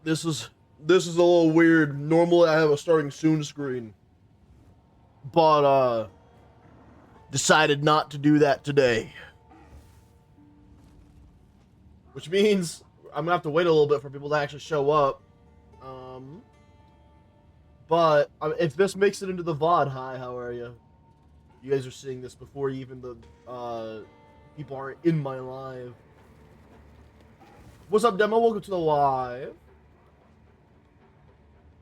This is a little weird. Normally I have a starting soon screen, but decided not to do that today. Which means I'm gonna have to wait a little bit for people to actually show up. But if this makes it into the VOD, hi, how are you? You guys are seeing this before even the people aren't in my live. What's up, Demo? Welcome to the live.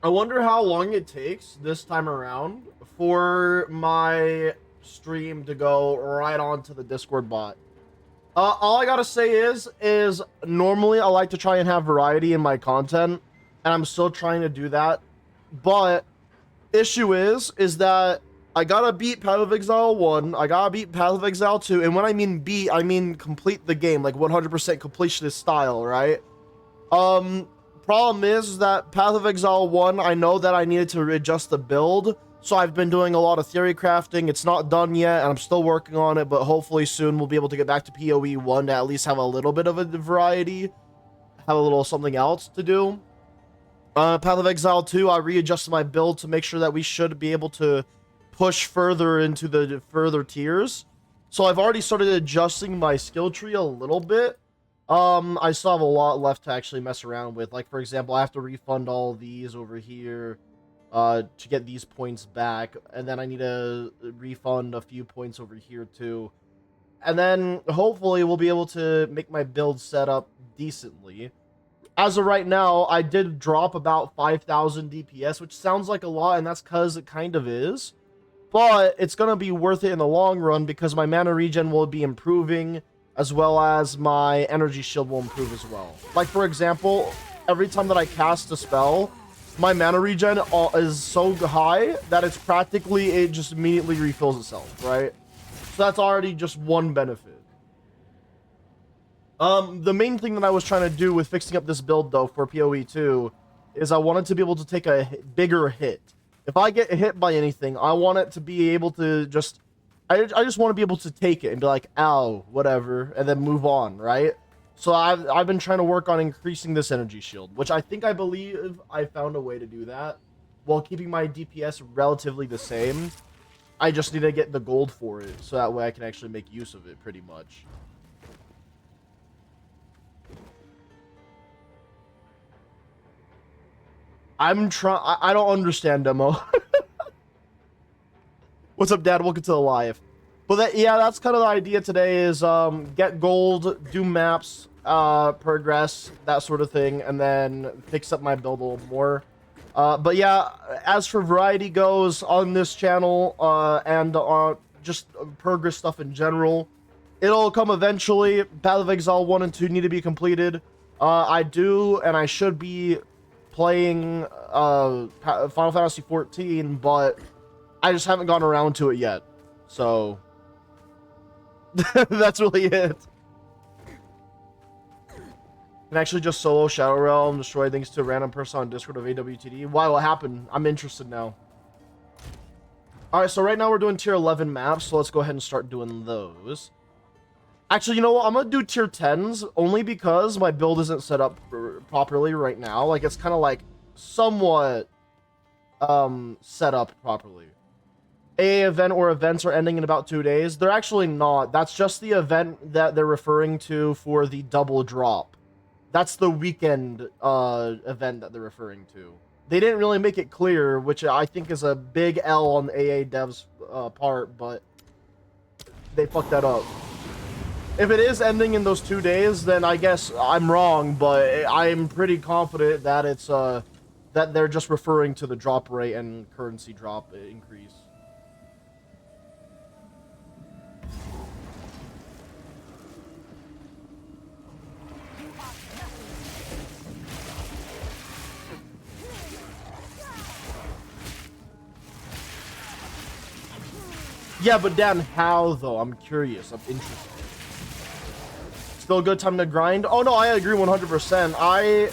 I wonder how long it takes this time around for my stream to go right onto the Discord bot. All I gotta say is normally I like to try and have variety in my content, and I'm still trying to do that. But issue is that I gotta beat Path of Exile 1, I gotta beat Path of Exile 2, and when I mean beat, I mean complete the game, like 100% completionist style, right? Problem is that Path of Exile 1, I know that I needed to readjust the build, so I've been doing a lot of theory crafting. It's not done yet, and I'm still working on it, but hopefully soon we'll be able to get back to PoE 1 to at least have a little bit of a variety, have a little something else to do. Path of Exile 2, I readjusted my build to make sure that we should be able to push further into the further tiers. So I've already started adjusting my skill tree a little bit. I still have a lot left to actually mess around with. Like, for example, I have to refund all of these over here to get these points back. And then I need to refund a few points over here too. And then hopefully we'll be able to make my build set up decently. As of right now, I did drop about 5,000 DPS, which sounds like a lot, and that's because it kind of is. But it's going to be worth it in the long run because my mana regen will be improving, as well as my energy shield will improve as well. Like, for example, every time that I cast a spell, my mana regen is so high that it's practically, it just immediately refills itself, right? So that's already just one benefit. The main thing that I was trying to do with fixing up this build, though, for PoE 2, is I wanted to be able to take a bigger hit. If I get hit by anything, I want it to be able to just... I just want to be able to take it and be like, ow, whatever, and then move on, right? So I've been trying to work on increasing this energy shield, which I believe I found a way to do that, while keeping my DPS relatively the same. I just need to get the gold for it, so that way I can actually make use of it, pretty much. I don't understand, Demo. What's up, Dad? Welcome to the live. But yeah, that's kind of the idea today is get gold, do maps, progress, that sort of thing, and then fix up my build a little more. But yeah, as for variety goes on this channel, and just progress stuff in general, it'll come eventually. Path of Exile 1 and 2 need to be completed. I do, and I should be playing Final Fantasy 14, but I just haven't gone around to it yet. So that's really it. Can actually just solo Shadow Realm, destroy things to a random person on Discord of AWTD. Why? What happened? I'm interested now. Alright, so right now we're doing tier 11 maps, so let's go ahead and start doing those. Actually, you know what? I'm gonna do tier 10s only because my build isn't set up properly right now. Like, it's kind of like somewhat set up properly. AA event or events are ending in about 2 days. They're actually not. That's just the event that they're referring to for the double drop. That's the weekend event that they're referring to. They didn't really make it clear, which I think is a big L on AA devs' part, but they fucked that up. If it is ending in those 2 days, then I guess I'm wrong, but I'm pretty confident that it's that they're just referring to the drop rate and currency drop increase. Yeah, but Dan, how though? I'm curious. I'm interested. Still a good time to grind? Oh no, I agree 100%. I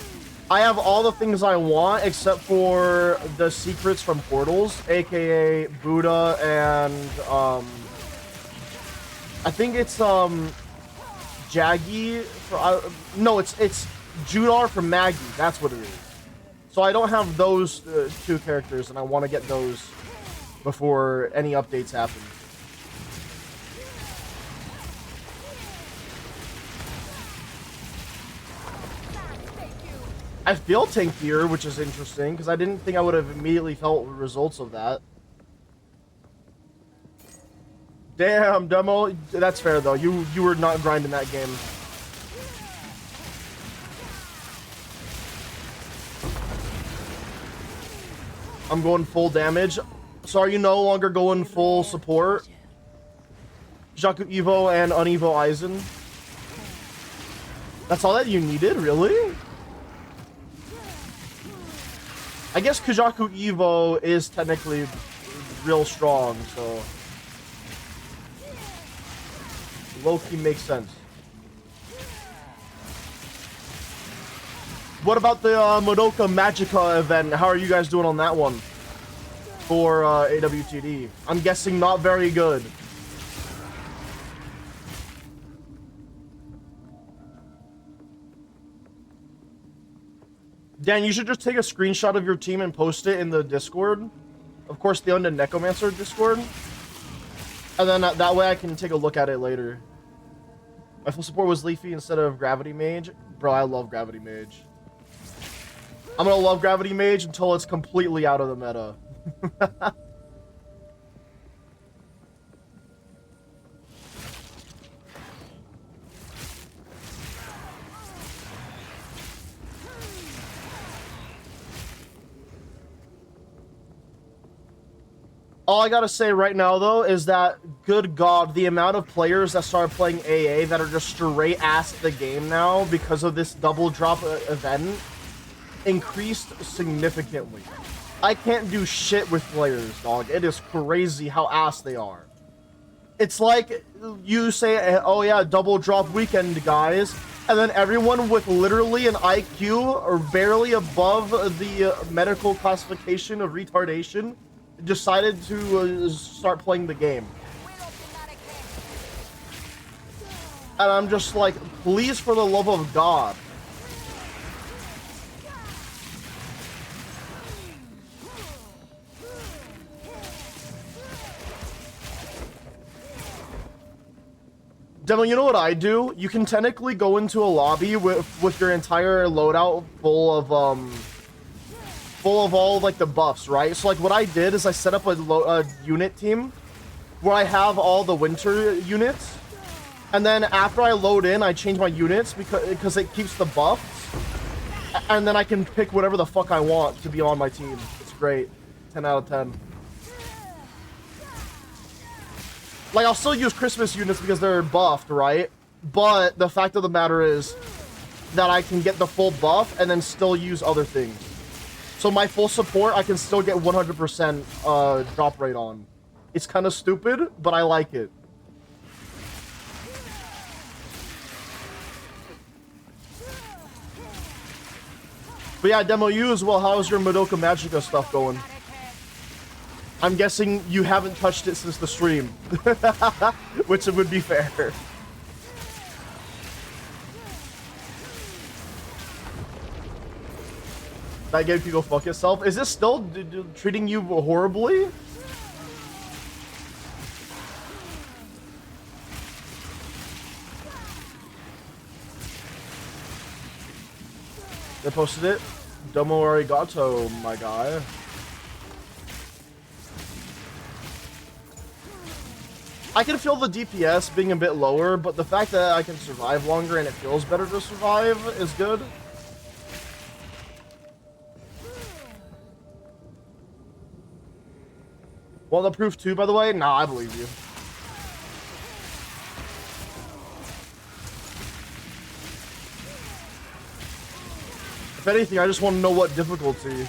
have all the things I want except for the secrets from portals, aka Buddha and I think it's Jaggy. No, it's Judar from Maggie. That's what it is. So I don't have those two characters, and I want to get those before any updates happen. I feel tankier, which is interesting, because I didn't think I would have immediately felt results of that. Damn, Demo. That's fair, though. You were not grinding that game. I'm going full damage. So are you no longer going full support? Jaku Evo and Unevo Aizen? That's all that you needed? Really? I guess Kujaku Evo is technically real strong, so low-key makes sense. What about the Madoka Magica event? How are you guys doing on that one for AWTD? I'm guessing not very good. Dan, you should just take a screenshot of your team and post it in the Discord. Of course, the Undead Necromancer Discord. And then that way I can take a look at it later. My full support was Leafy instead of Gravity Mage. Bro, I love Gravity Mage. I'm gonna love Gravity Mage until it's completely out of the meta. All I gotta say right now, though, is that, good God, the amount of players that started playing AA that are just straight ass the game now because of this double drop event increased significantly. I can't do shit with players, dog. It is crazy how ass they are. It's like you say, oh yeah, double drop weekend, guys, and then everyone with literally an IQ or barely above the medical classification of retardation decided to start playing the game. And I'm just like, please, for the love of God. Demo, you know what I do? You can technically go into a lobby with your entire loadout full of all like the buffs, right? So like what I did is I set up a unit team where I have all the winter units, and then after I load in, I change my units because it keeps the buffs, and then I can pick whatever the fuck I want to be on my team. It's great. 10 out of 10. Like, I'll still use Christmas units because they're buffed, right? But the fact of the matter is that I can get the full buff and then still use other things. So my full support, I can still get 100% drop rate on. It's kind of stupid, but I like it. But yeah, Demo, you as well. How's your Madoka Magica stuff going? I'm guessing you haven't touched it since the stream, which would be fair. That game can go fuck itself. Is this still treating you horribly? They posted it. Domo arigato, my guy. I can feel the DPS being a bit lower, but the fact that I can survive longer and it feels better to survive is good. Want the proof too, by the way? Nah, I believe you. If anything, I just want to know what difficulty.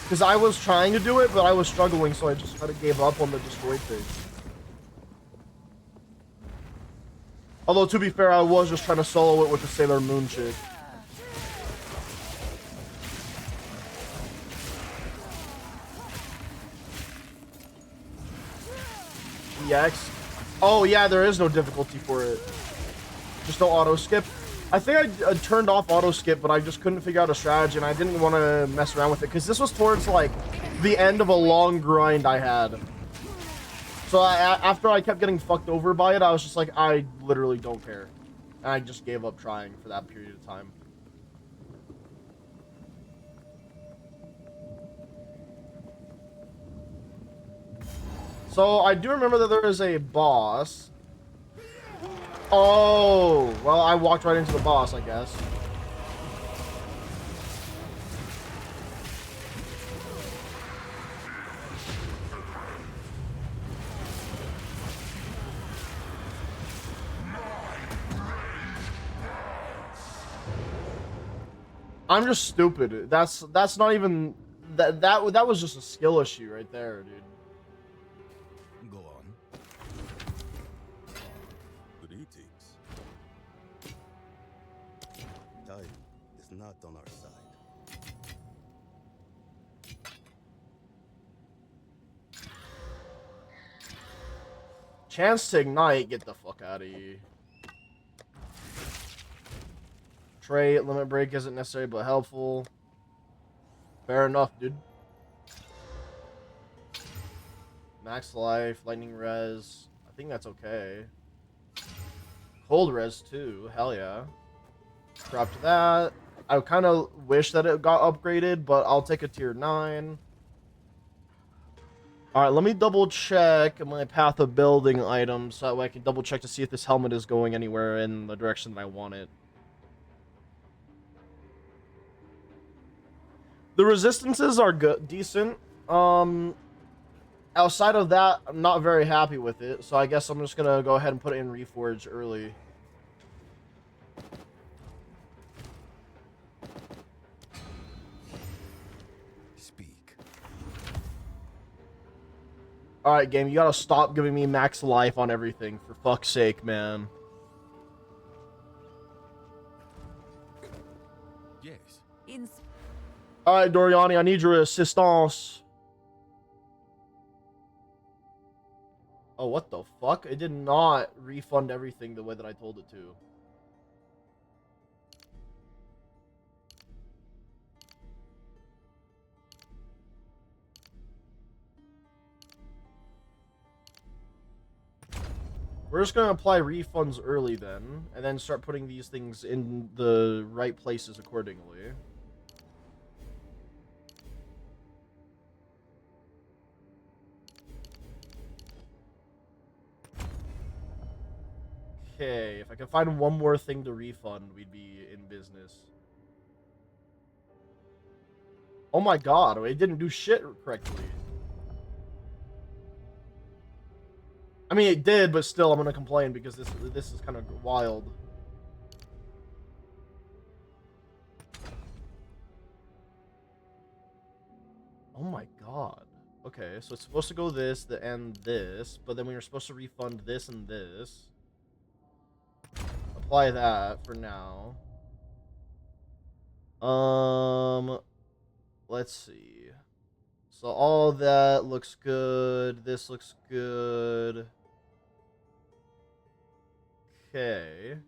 Because I was trying to do it, but I was struggling, so I just kind of gave up on the destroy thing. Although, to be fair, I was just trying to solo it with the Sailor Moon chick. EX? Oh, yeah, there is no difficulty for it. Just no auto skip. I think I turned off auto skip, but I just couldn't figure out a strategy, and I didn't want to mess around with it because this was towards like the end of a long grind I had. So after I kept getting fucked over by it, I was just like, I literally don't care, and I just gave up trying for that period of time. So I do remember that there is a boss. Oh, well, I walked right into the boss, I guess. I'm just stupid. That's not even that was just a skill issue right there, dude. Go on. Greetings. Time is not on our side. Chance to ignite, get the fuck out of here. Trait, limit break isn't necessary but helpful. Fair enough, dude. Max life, lightning res. I think that's okay. Cold res too, hell yeah. Drop to that. I kind of wish that it got upgraded, but I'll take a tier 9. Alright, let me double check my path of building items so that way I can double check to see if this helmet is going anywhere in the direction that I want it. The resistances are good, decent. Outside of that, I'm not very happy with it, so I guess I'm just gonna go ahead and put it in Reforge early. Speak. Alright, game, you gotta stop giving me max life on everything, for fuck's sake, man. Yes. Alright, Doriani, I need your assistance. Oh, what the fuck? It did not refund everything the way that I told it to. We're just gonna apply refunds early then, and then start putting these things in the right places accordingly. Okay, if I can find one more thing to refund, we'd be in business. Oh my god, it didn't do shit correctly. I mean, it did, but still, I'm gonna complain because this is kind of wild. Oh my god. Okay, so it's supposed to go this, and this, but then we were supposed to refund this and this. Apply that for now. Let's see. So all that looks good. This looks good. Okay.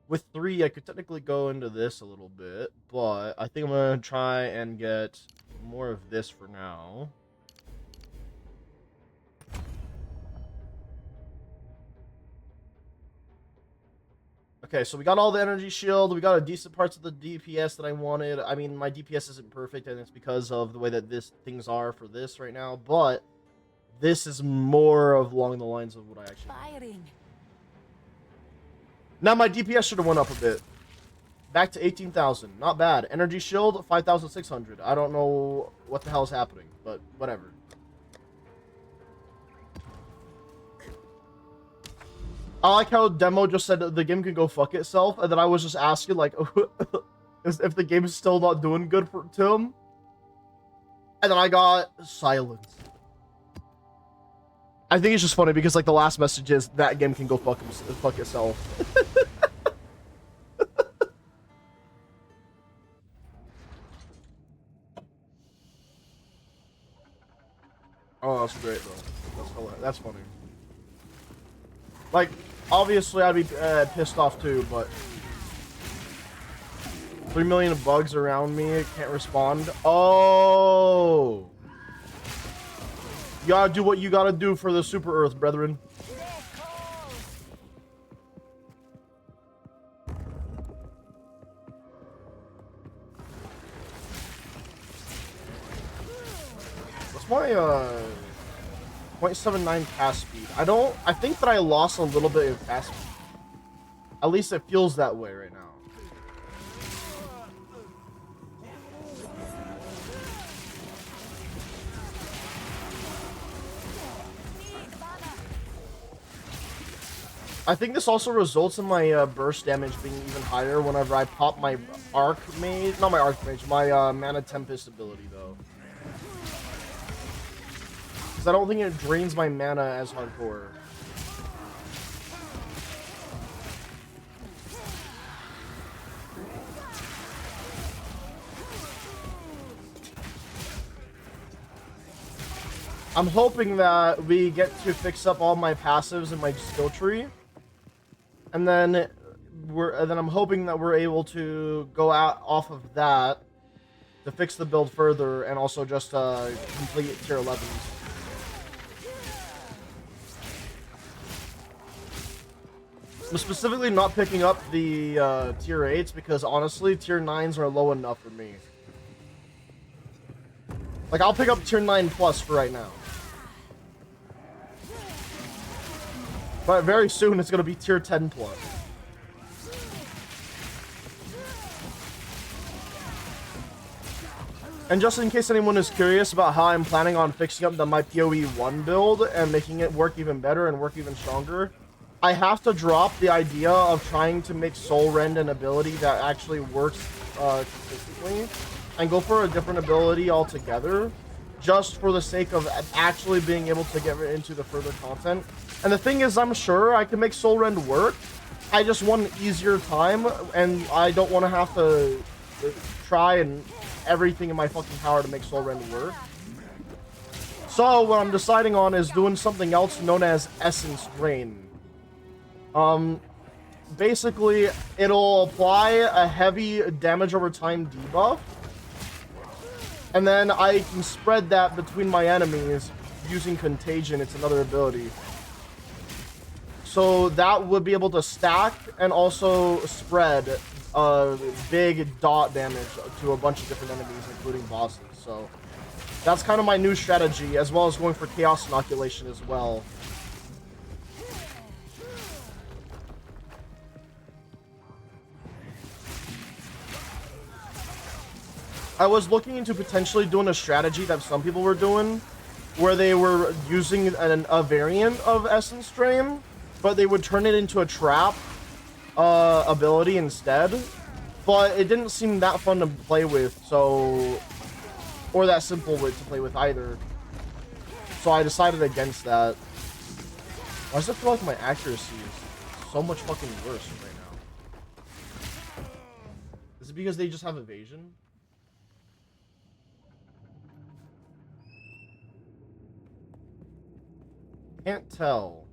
With 3, I could technically go into this a little bit, but I think I'm going to try and get more of this for now. Okay, so we got all the energy shield. We got a decent parts of the DPS that I wanted. I mean, my DPS isn't perfect, and it's because of the way that things are for this right now, but this is more of along the lines of what I actually need. Now my DPS should have went up a bit. Back to 18,000. Not bad. Energy shield, 5,600. I don't know what the hell is happening, but whatever. I like how Demo just said the game can go fuck itself, and then I was just asking, like, if the game is still not doing good to him. And then I got silence. I think it's just funny because, like, the last message is that game can go fuck itself. Oh, that's great, bro. That's That's funny. Like, obviously I'd be pissed off too, but 3 million bugs around me, can't respond. Oh, you gotta do what you gotta do for the Super Earth, brethren. What's my 0.79 cast speed? I think that I lost a little bit of cast speed. At least it feels that way right now. I think this also results in my burst damage being even higher whenever I pop my Archmage, not my Archmage, my Mana Tempest ability though. Because I don't think it drains my mana as hardcore. I'm hoping that we get to fix up all my passives in my skill tree. And then I'm hoping that we're able to go out off of that to fix the build further and also just complete tier 11s. I'm specifically not picking up the tier 8s because honestly tier 9s are low enough for me. Like, I'll pick up tier 9 plus for right now. But very soon it's going to be tier 10 plus. And just in case anyone is curious about how I'm planning on fixing up my PoE 1 build and making it work even better and work even stronger, I have to drop the idea of trying to make Soul Rend an ability that actually works consistently and go for a different ability altogether, just for the sake of actually being able to get into the further content. And the thing is, I'm sure I can make Soul Rend work. I just want an easier time, and I don't want to have to try and everything in my fucking power to make Soul Rend work. So what I'm deciding on is doing something else known as Essence Drain. Basically, it'll apply a heavy damage over time debuff, and then I can spread that between my enemies using Contagion. It's another ability. So that would be able to stack and also spread big dot damage to a bunch of different enemies, including bosses. So that's kind of my new strategy, as well as going for Chaos Inoculation as well. I was looking into potentially doing a strategy that some people were doing, where they were using a variant of Essence Drain, but they would turn it into a trap ability instead. But it didn't seem that fun to play with, so, or that simple to play with either. So I decided against that. Why does it feel like my accuracy is so much fucking worse right now? Is it because they just have evasion? Can't tell.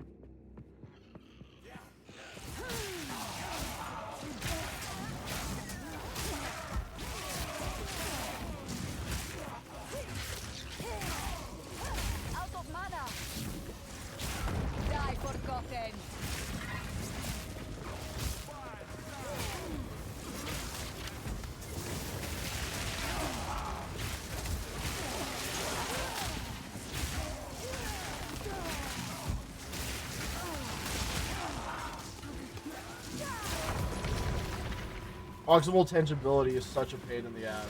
Out of mana. Die forgotten. Proximal tangibility is such a pain in the ass.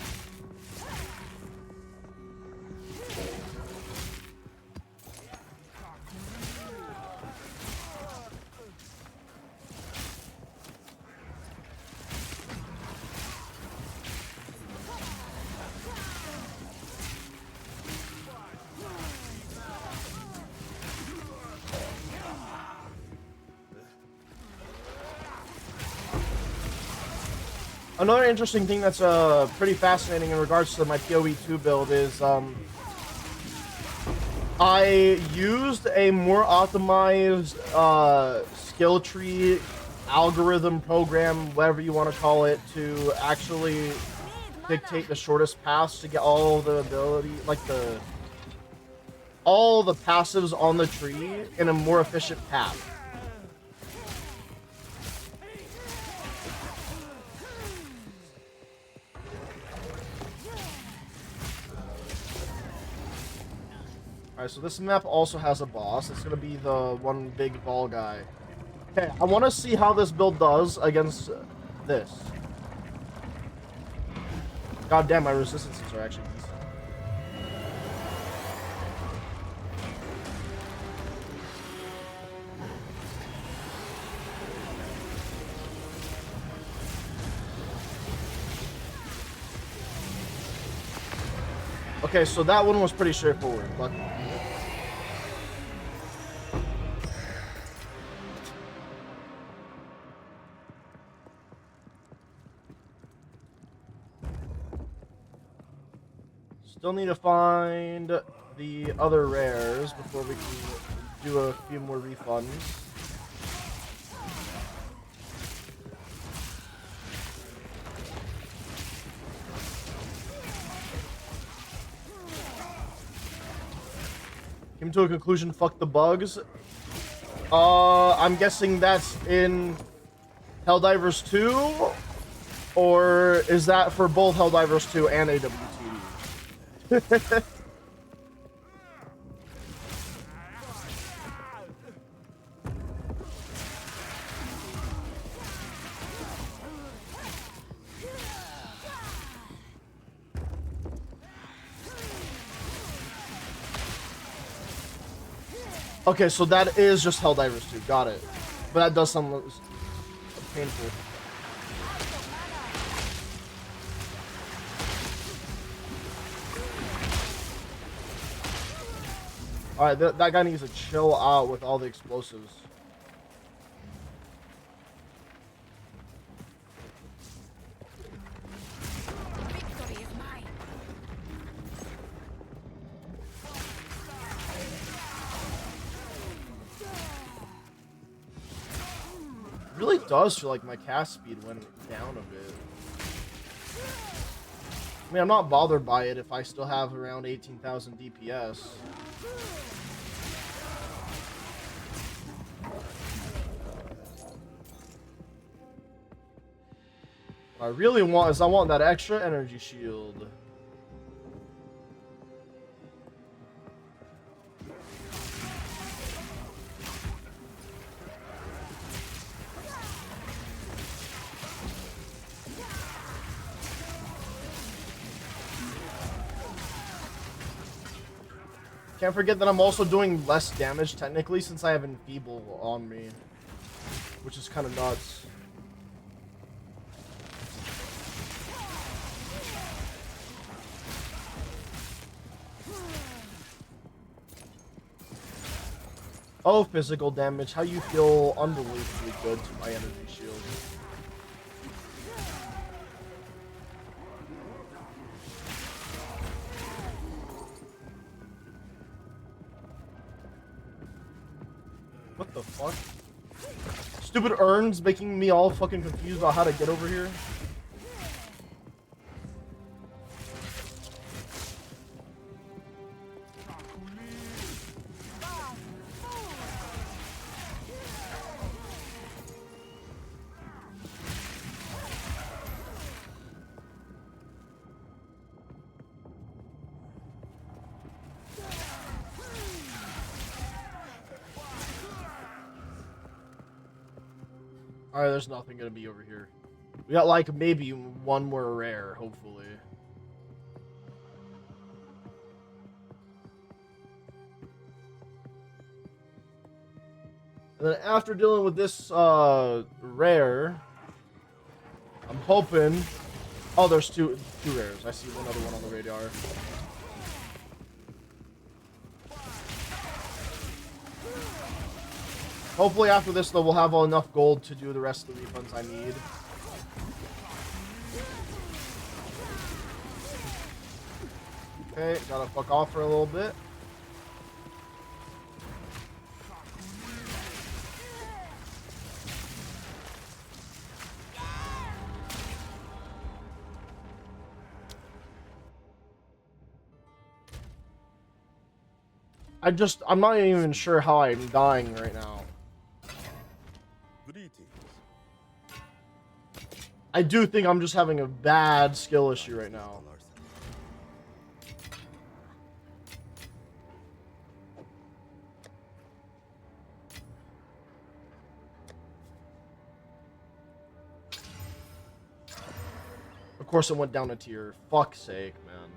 Another interesting thing that's pretty fascinating in regards to my PoE 2 build is I used a more optimized skill tree algorithm program, whatever you want to call it, to actually dictate the shortest paths to get all the ability, like all the passives on the tree in a more efficient path. Alright, so this map also has a boss. It's gonna be the one big ball guy. Okay, I want to see how this build does against this. God damn, my resistances are actually decent. Okay, so that one was pretty straightforward. Lucky. Still need to find the other rares before we can do a few more refunds. Came to a conclusion, fuck the bugs. I'm guessing that's in Helldivers 2? Or is that for both Helldivers 2 and AWTD? Okay, so that is just Helldivers 2. Got it. But that does sound painful. Alright, that guy needs to chill out with all the explosives. Victory is mine. It really does feel like my cast speed went down a bit. I mean, I'm not bothered by it if I still have around 18,000 DPS. What I really want is I want that extra energy shield. Can't forget that I'm also doing less damage technically since I have Enfeeble on me, which is kind of nuts. Oh, physical damage. How you feel unbelievably good to my energy shield. What the fuck? Stupid urns making me all fucking confused about how to get over here. Alright, there's nothing gonna be over here. We got like maybe one more rare, hopefully. And then after dealing with this rare, I'm hoping. Oh, there's two rares. I see another one on the radar. Hopefully after this, though, we'll have enough gold to do the rest of the refunds I need. Okay, gotta fuck off for a little bit. I'm not even sure how I'm dying right now. Greetings. I do think I'm just having a bad skill issue right now. On our side. Of course it went down a tier. Fuck's sake, man.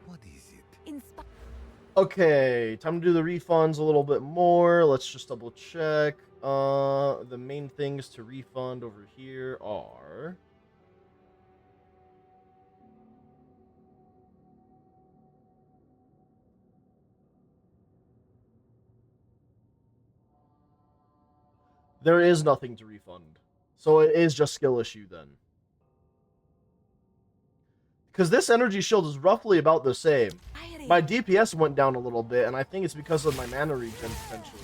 What is it? Okay, time to do the refunds a little bit more. Let's just double check. The main things to refund over here are... There is nothing to refund. So it is just skill issue then. Because this energy shield is roughly about the same. My DPS went down a little bit, and I think it's because of my mana regen potentially.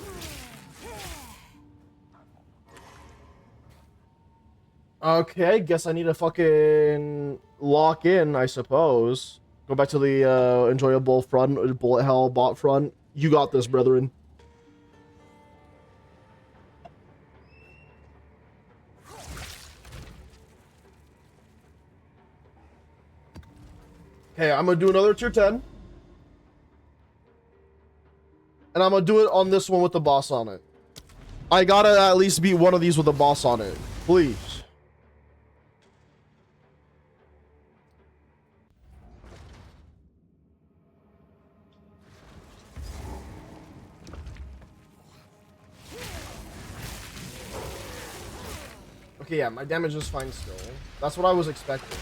Okay, guess I need to fucking lock in, I suppose. Go back to the enjoyable front, bullet hell bot front. You got this, brethren. Okay, I'm gonna do another tier 10. And I'm gonna do it on this one with the boss on it. I gotta at least beat one of these with a boss on it. Please. Okay, yeah, my damage is fine still. That's what I was expecting.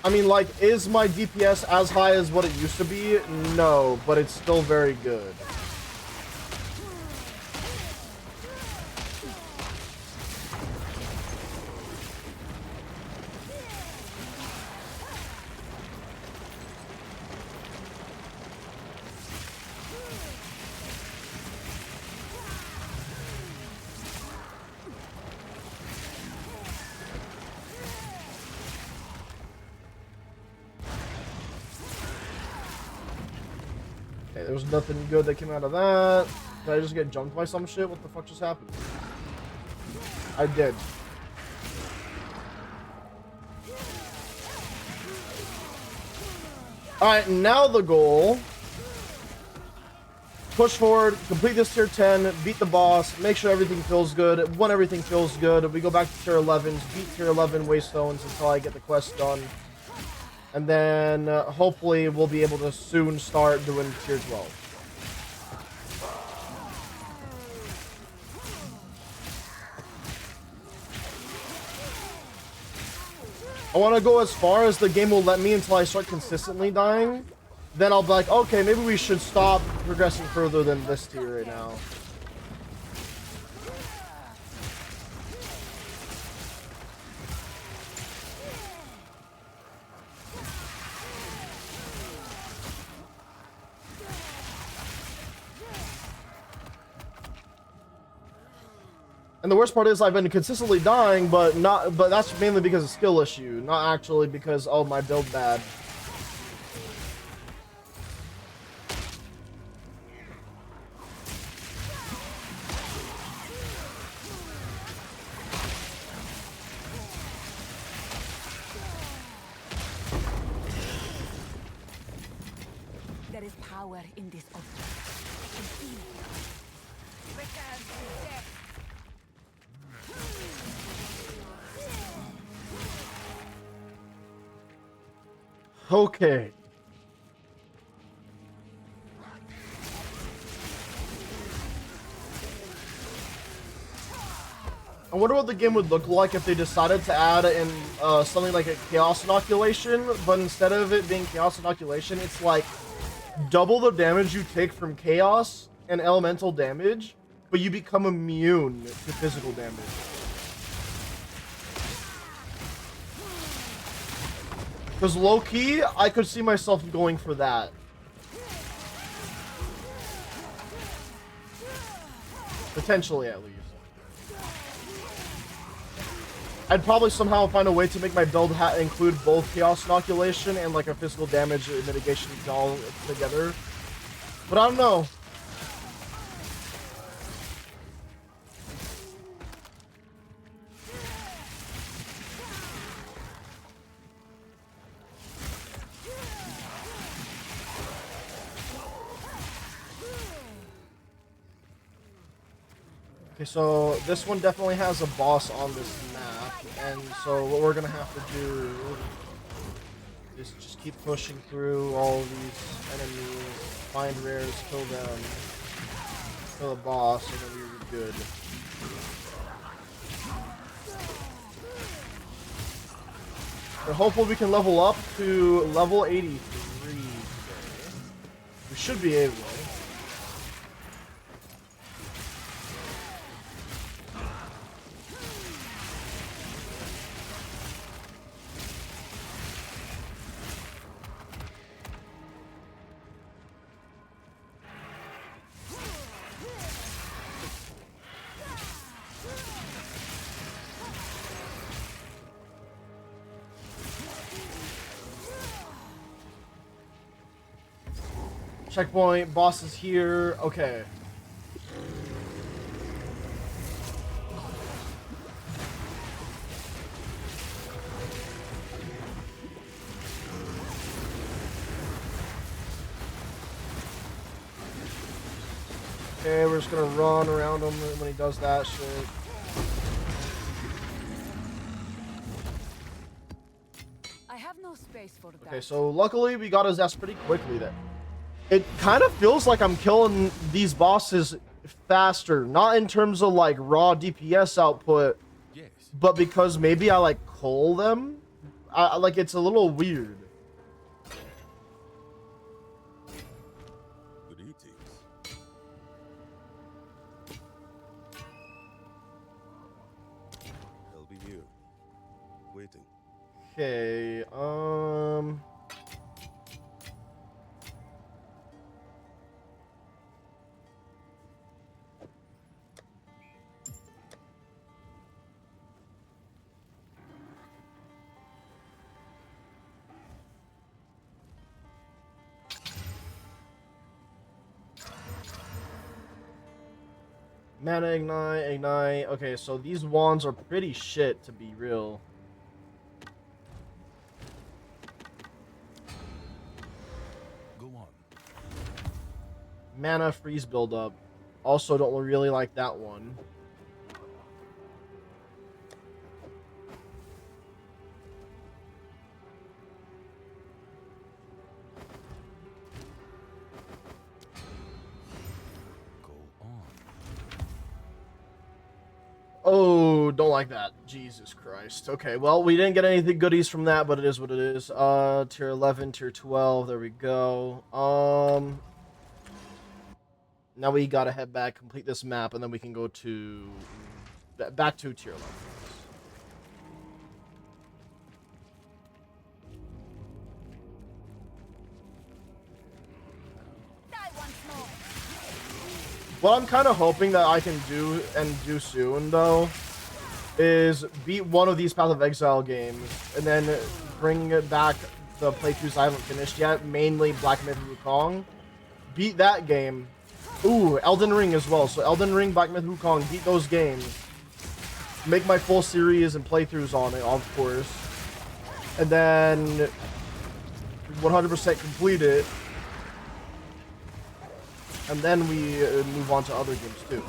I mean, like, is my DPS as high as what it used to be? No, but it's still very good. There was nothing good that came out of that. Did I just get jumped by some shit? What the fuck just happened? I did. Alright, now the goal. Push forward, complete this tier 10, beat the boss, make sure everything feels good. When everything feels good, we go back to tier 11s, beat tier 11 waystones until I get the quest done. And then hopefully we'll be able to soon start doing tier 12. I want to go as far as the game will let me until I start consistently dying. Then I'll be like, okay, maybe we should stop progressing further than this tier right now. And the worst part is I've been consistently dying, but that's mainly because of skill issue, not actually because, oh, my build bad. There is power in this object. I can feel it. Return to death. Okay. I wonder what the game would look like if they decided to add in something like a chaos inoculation, but instead of it being chaos inoculation, it's like double the damage you take from chaos and elemental damage, but you become immune to physical damage. Because low-key, I could see myself going for that. Potentially, at least. I'd probably somehow find a way to make my build include both Chaos Inoculation and like a physical damage mitigation all together. But I don't know. Okay, so this one definitely has a boss on this map, and so what we're gonna have to do is just keep pushing through all these enemies, find rares, kill them, kill the boss, and then we're good. But hopefully we can level up to level 83 today. We should be able. Checkpoint, boss is here. Okay. Okay, we're just gonna run around him when he does that shit. I have no space for that. Okay, so luckily we got his ass pretty quickly there. It kind of feels like I'm killing these bosses faster, not in terms of like raw DPS output, Yes. but because maybe I like cull them. Like it's a little weird. Greetings. I'll be here, waiting. Okay, mana ignite. Okay, so these wands are pretty shit, to be real. Go on. Mana freeze buildup. Also don't really like that one. Go on. Oh, don't like that. Jesus Christ. Okay, well, we didn't get anything goodies from that, but it is what it is. Tier 11, tier 12. There we go. Now we gotta head back, complete this map, and then we can go to back to tier 11. Die once more. What I'm kind of hoping that I can do and do soon, though, is beat one of these Path of Exile games, and then bring back the playthroughs I haven't finished yet, mainly Black Myth Wukong. Beat that game. Ooh, Elden Ring as well. So Elden Ring, Black Myth Wukong, beat those games. Make my full series and playthroughs on it, of course. And then 100% complete it. And then we move on to other games too.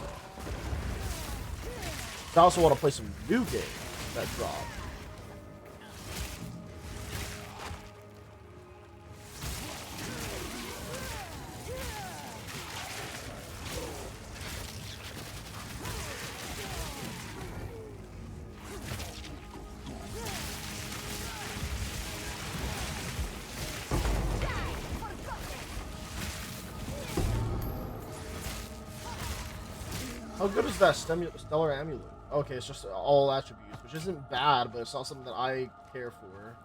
I also want to play some new games that drop. How good is that Stellar Amulet? Okay, it's just all attributes, which isn't bad, but it's not something that I care for.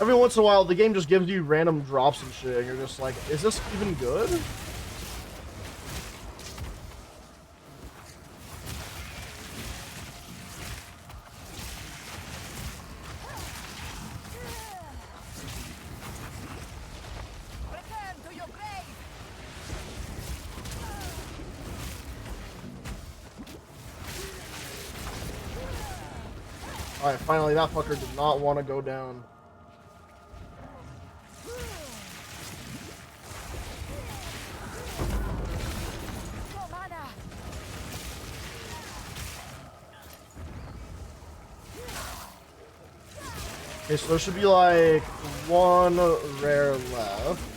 Every once in a while, the game just gives you random drops and shit, and you're just like, is this even good? Return to your grave. Alright, finally, that fucker did not want to go down. No mana. Okay, so there should be like one rare left.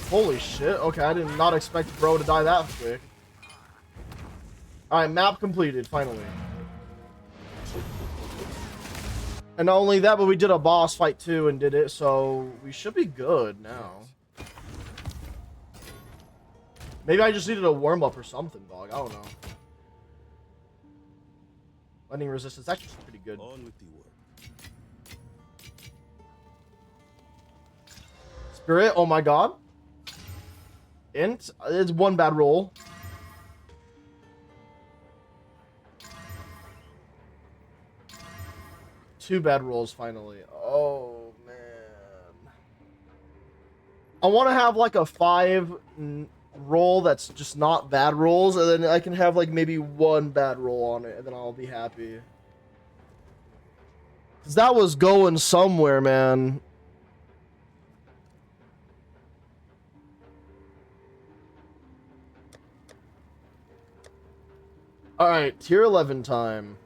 Holy shit. Okay, I did not expect bro to die that quick. Alright, map completed, finally. And not only that, but we did a boss fight too and did it, so we should be good now. Maybe I just needed a warm-up or something, dog. I don't know. Lightning resistance, actually pretty good. On with the work. Spirit, oh my god. Int, it's one bad roll. Two bad rolls finally. Oh man. I want to have like a 5 roll that's just not bad rolls, and then I can have like maybe one bad roll on it, and then I'll be happy. Cause that was going somewhere, man. All right, tier 11 time.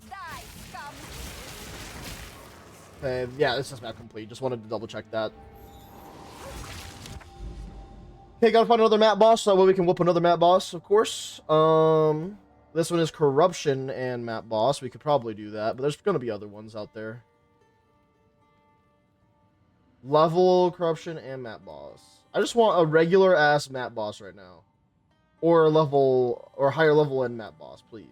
Die, scum. Okay, yeah, this is map complete. Just wanted to double check that. Okay, gotta find another map boss so we can whoop another map boss, of course. This one is corruption and map boss. We could probably do that, but there's gonna be other ones out there. Level, corruption, and map boss. I just want a regular ass map boss right now, or a level or higher level end map boss, please.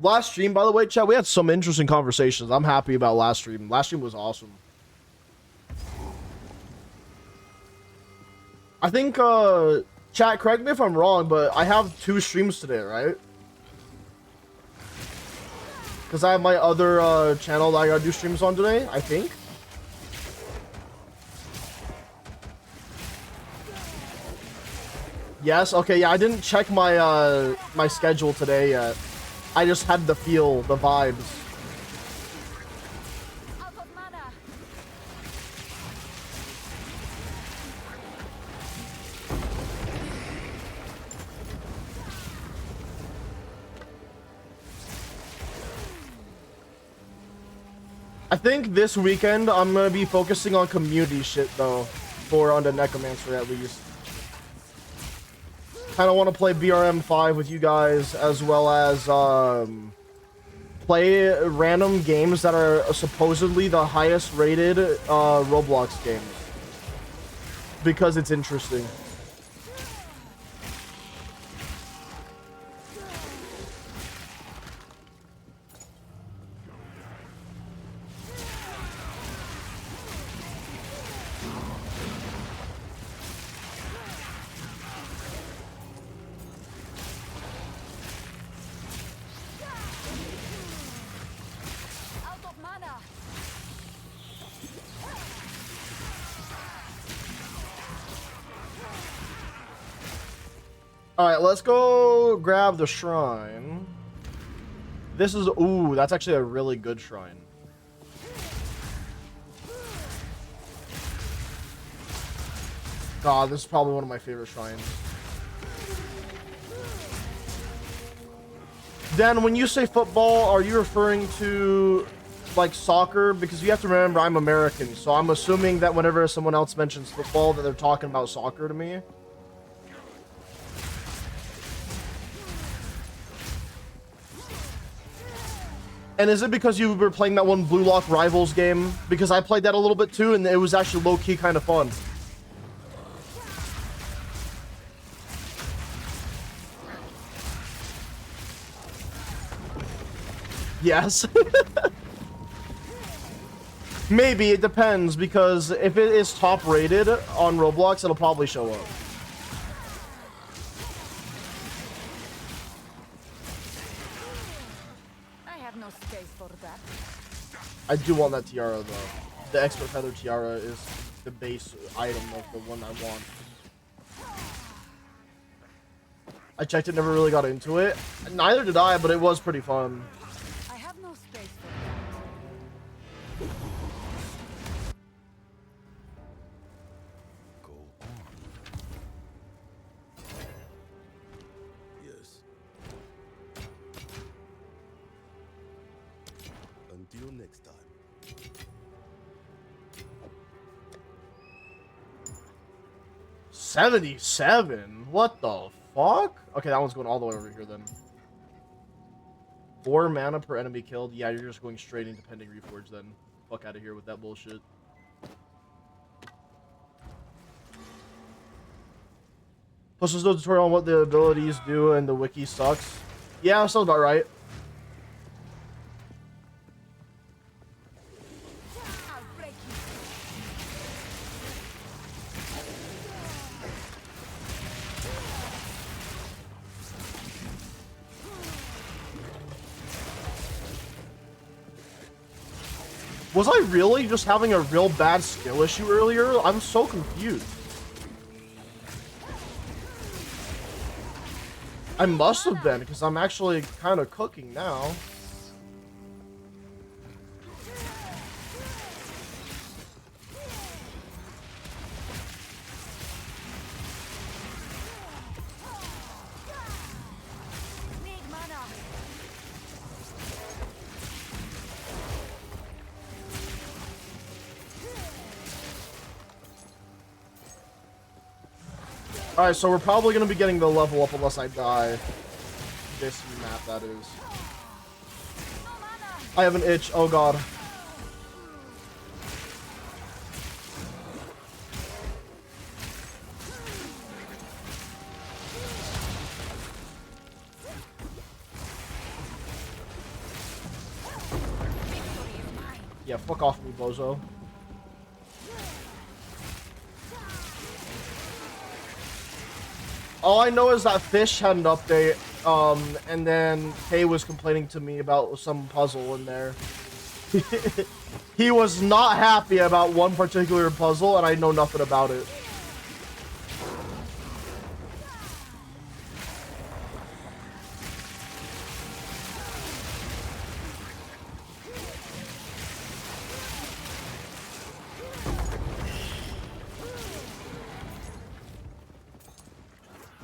Last stream, by the way, chat, we had some interesting conversations. I'm happy about last stream. Last stream was awesome. I think, chat, correct me if I'm wrong, but I have 2 streams today, right? Because I have my other channel that I gotta do streams on today, I think. Yes, okay, yeah, I didn't check my my schedule today yet. I just had the feel, the vibes. Out of mana. I think this weekend I'm gonna be focusing on community shit though, for on the Necromancer at least. Kind of want to play BRM 5 with you guys, as well as play random games that are supposedly the highest rated Roblox games, because it's interesting. Out of mana. Alright, let's go grab the shrine. This is, ooh, that's actually a really good shrine. God, this is probably one of my favorite shrines. Dan, when you say football, are you referring to like soccer? Because you have to remember I'm American, so I'm assuming that whenever someone else mentions football that they're talking about soccer to me. And is it because you were playing that one Blue Lock Rivals game? Because I played that a little bit too, and it was actually low-key kind of fun. Yes. Maybe, it depends, because if it is top rated on Roblox, it'll probably show up. I have no space for that. I do want that tiara, though. The expert feather tiara is the base item of the one I want. I checked it, never really got into it. Neither did I, but it was pretty fun. I have no space for that. Go on. Yes. Until next time. 77? What the fuck? Okay, that one's going all the way over here then. 4 mana per enemy killed. Yeah, you're just going straight into Pending Reforge then. Fuck out of here with that bullshit. Plus there's no tutorial on what the abilities do and the wiki sucks. Yeah, sounds about right. I'll break you. Was I really just having a real bad skill issue earlier? I'm so confused. I must have been, because I'm actually kind of cooking now. Need mana. Alright, so we're probably going to be getting the level up unless I die. This map, that is. I have an itch. Oh god. Yeah, fuck off me, bozo. All I know is that Fish had an update, and then Kay was complaining to me about some puzzle in there. He was not happy about one particular puzzle, and I know nothing about it.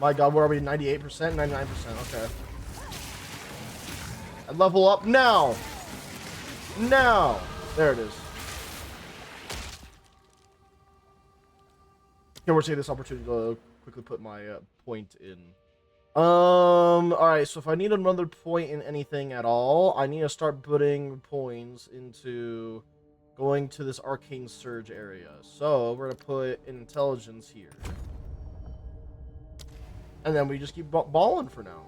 My god, where are we? 98%? 99%, okay. And level up now! Now! There it is. Okay, we're taking this opportunity to quickly put my point in. Alright, so if I need another point in anything at all, I need to start putting points into going to this Arcane Surge area. So, we're going to put intelligence here. And then we just keep balling for now.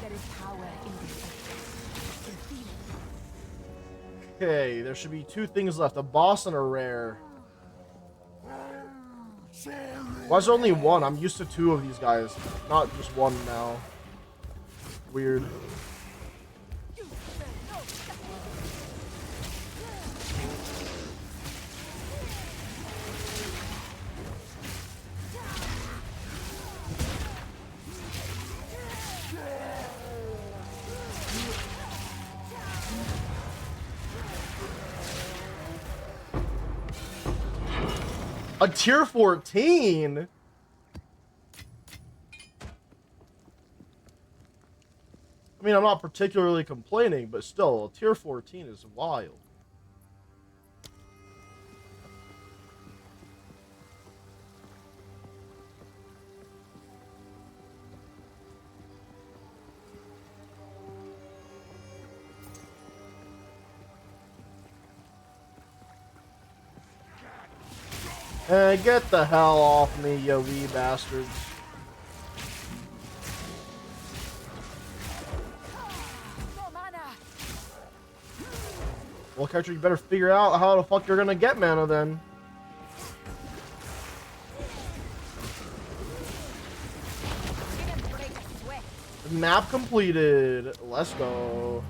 There is power in this earth. I can feel it. Okay, there should be 2 things left. A boss and a rare. Why is there only 1? I'm used to 2 of these guys. Not just 1 now. Weird. A tier 14? I mean, I'm not particularly complaining, but still, a tier 14 is wild. Hey, get the hell off me, you wee bastards. Well, character, you better figure out how the fuck you're gonna get mana then. Map completed. Let's go.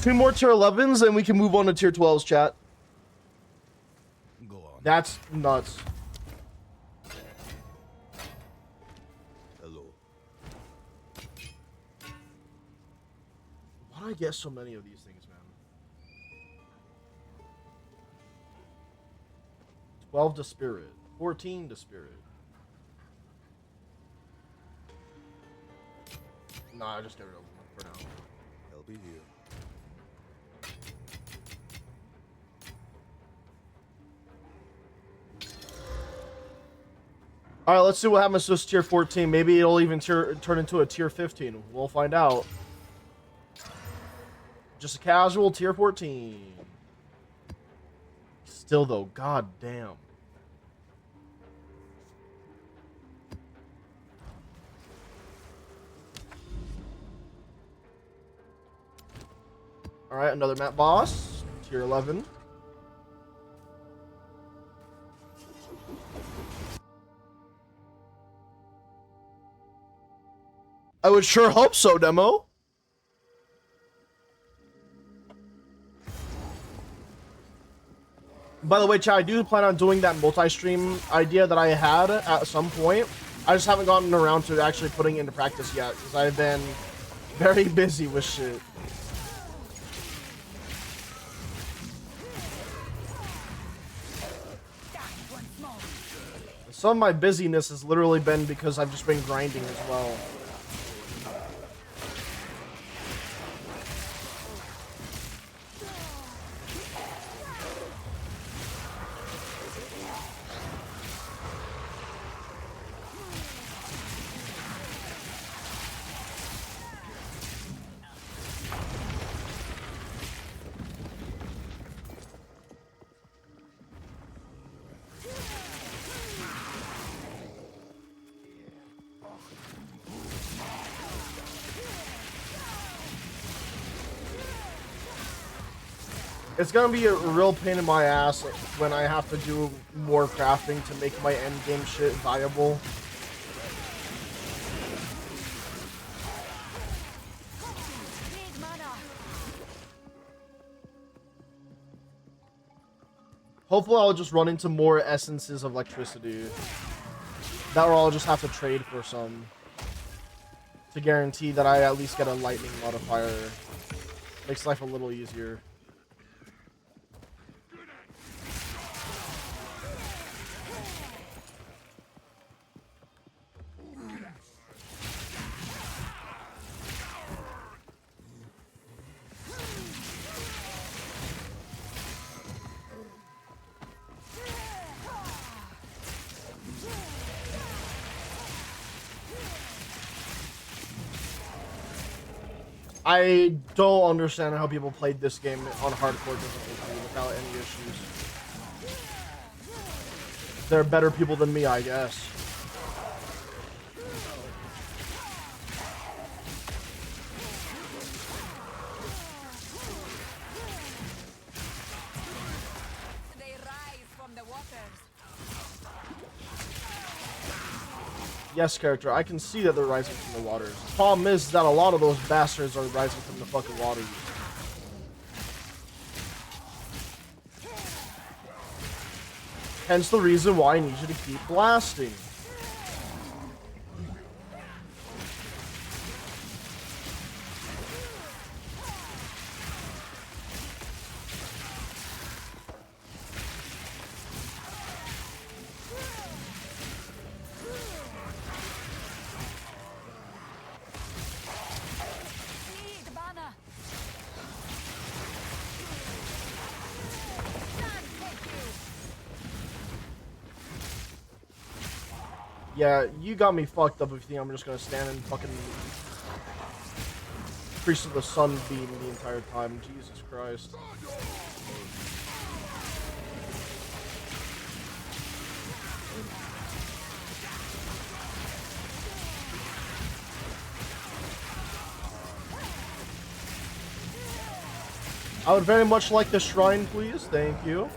2 more tier 11s and we can move on to tier 12s, chat. Go on. That's nuts. Hello. Why do I get so many of these things, man? 12 to spirit. 14 to spirit. Nah, I just get rid of them for now. I'll be here. Alright, let's see what happens to this tier 14. Maybe it'll even turn into a tier 15. We'll find out. Just a casual tier 14. Still though, god damn. Alright, another map boss. Tier 11. I would sure hope so, demo. By the way, chat, I do plan on doing that multi-stream idea that I had at some point. I just haven't gotten around to actually putting it into practice yet, because I've been very busy with shit. Some of my busyness has literally been because I've just been grinding as well. It's gonna be a real pain in my ass when I have to do more crafting to make my endgame shit viable. Hopefully I'll just run into more essences of electricity. That or I'll just have to trade for some to guarantee that I at least get a lightning modifier. Makes life a little easier. I don't understand how people played this game on hardcore difficulty without any issues. They're better people than me, I guess. They rise from the waters. Yes, character, I can see that they're rising from the waters. The problem is that a lot of those bastards are rising from the fucking waters. Hence the reason why I need you to keep blasting. Yeah, you got me fucked up if you think I'm just gonna stand and fucking Priest of the Sunbeam the entire time. Jesus Christ. I would very much like the shrine, please. Thank you.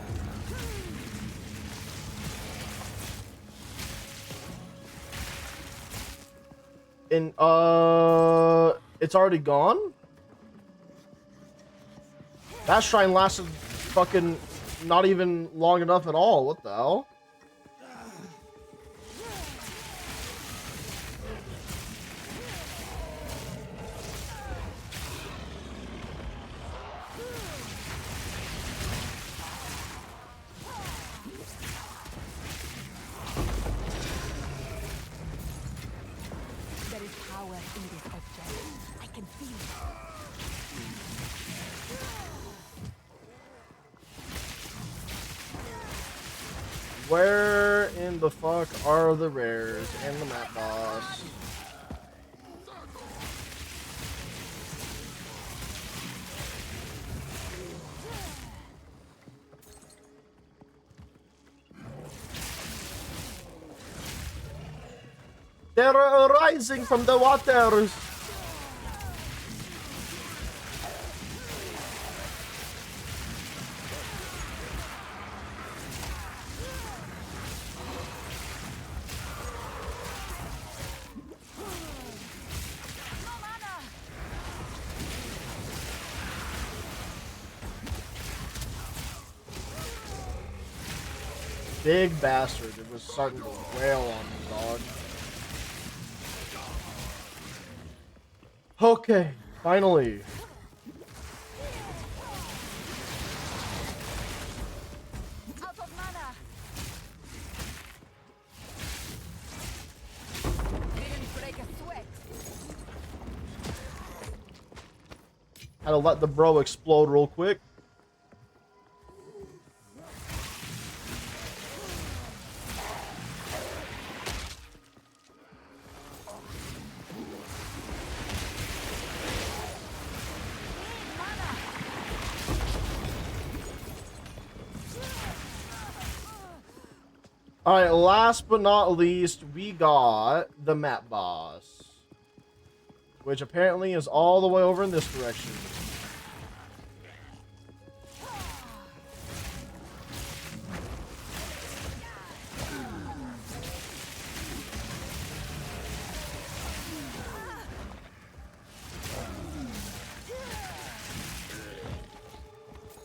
And, it's already gone? That shrine lasted fucking not even long enough at all. What the hell? There is power in this object. I can feel it. Where in the fuck are the rares and the map boss? They're rising from the waters. Big bastard. It was starting to wail on me, dog. Okay, finally. Out of mana. Didn't break a sweat. Had to let the bro explode real quick. Alright, last but not least, we got the map boss. Which apparently is all the way over in this direction.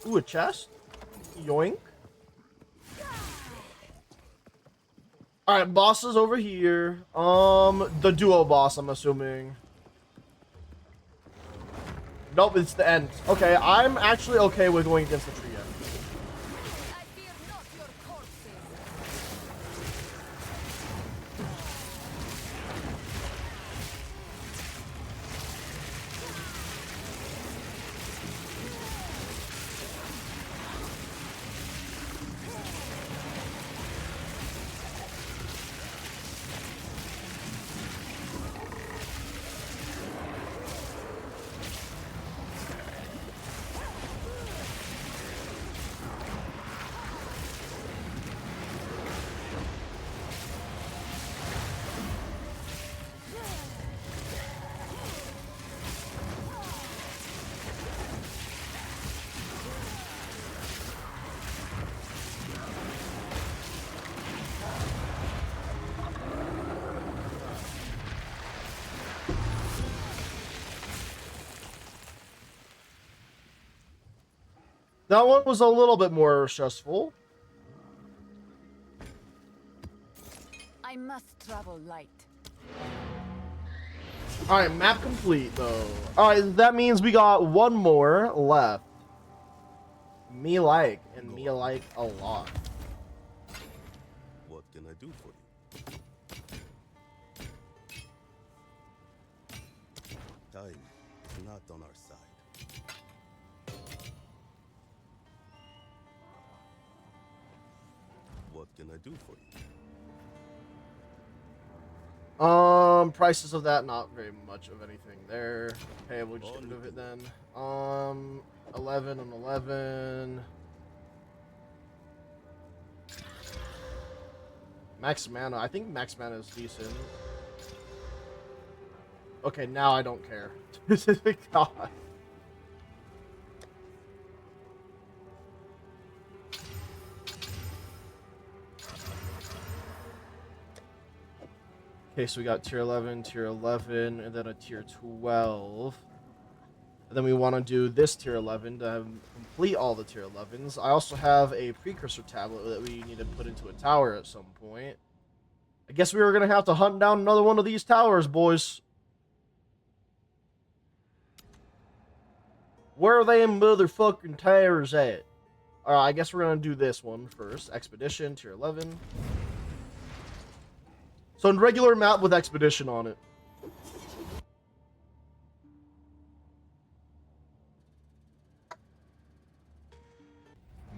Ooh, a chest? Yoink. Alright, boss is over here. The duo boss, I'm assuming. Nope, it's the end. Okay, I'm actually okay with going against the tree end. I fear not your corpses. That one was a little bit more stressful. I must travel light. Alright, map complete, though. Alright, that means we got one more left. Me like, and me like a lot. What can I do for you? Time is not on our side. What can I do for you? Prices of that, not very much of anything there. Okay, we'll just get rid of it then. 11 and 11. Max mana. I think max mana is decent. Okay, now I don't care. God. Okay, so we got tier 11, and then a tier 12. And then we want to do this tier 11 to complete all the tier 11s. I also have a precursor tablet that we need to put into a tower at some point. I guess we were going to have to hunt down another one of these towers, boys. Where are they motherfucking towers at? Alright, I guess we're going to do this one first. Expedition, tier 11. So in regular map with expedition on it.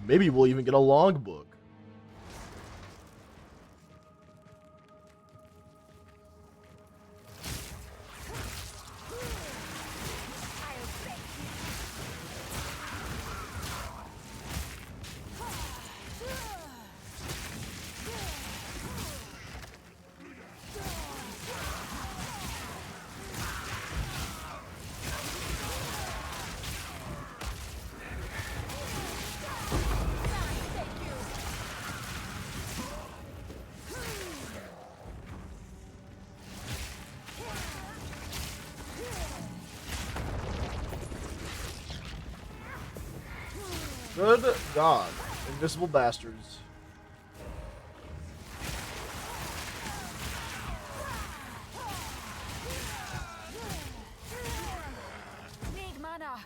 Maybe we'll even get a logbook. Good God. Invisible bastards. Need mana.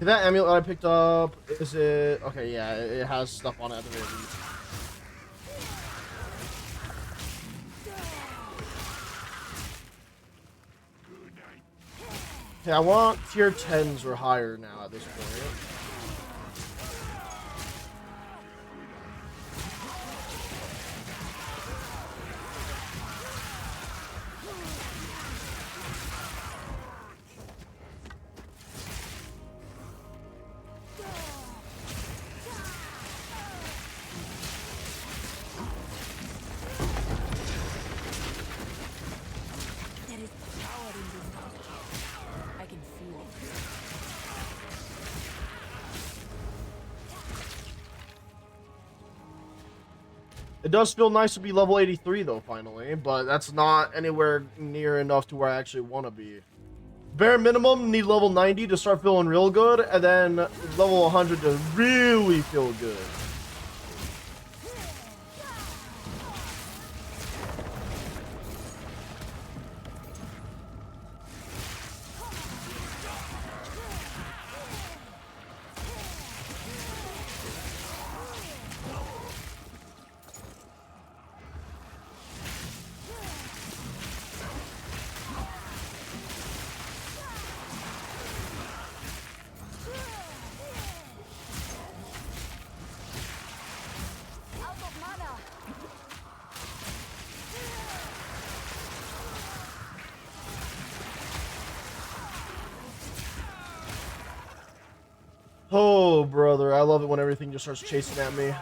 That amulet I picked up, is it... Okay, yeah, it has stuff on it at the very least. Okay, I want tier 10s or higher now at this point. There is power in this object. I can feel it. It does feel nice to be level 83 though, finally, but that's not anywhere near enough to where I actually want to be. Bare minimum, need level 90 to start feeling real good, and then level 100 to really feel good. Out of mana. Oh, brother, I love it when everything just starts chasing at me.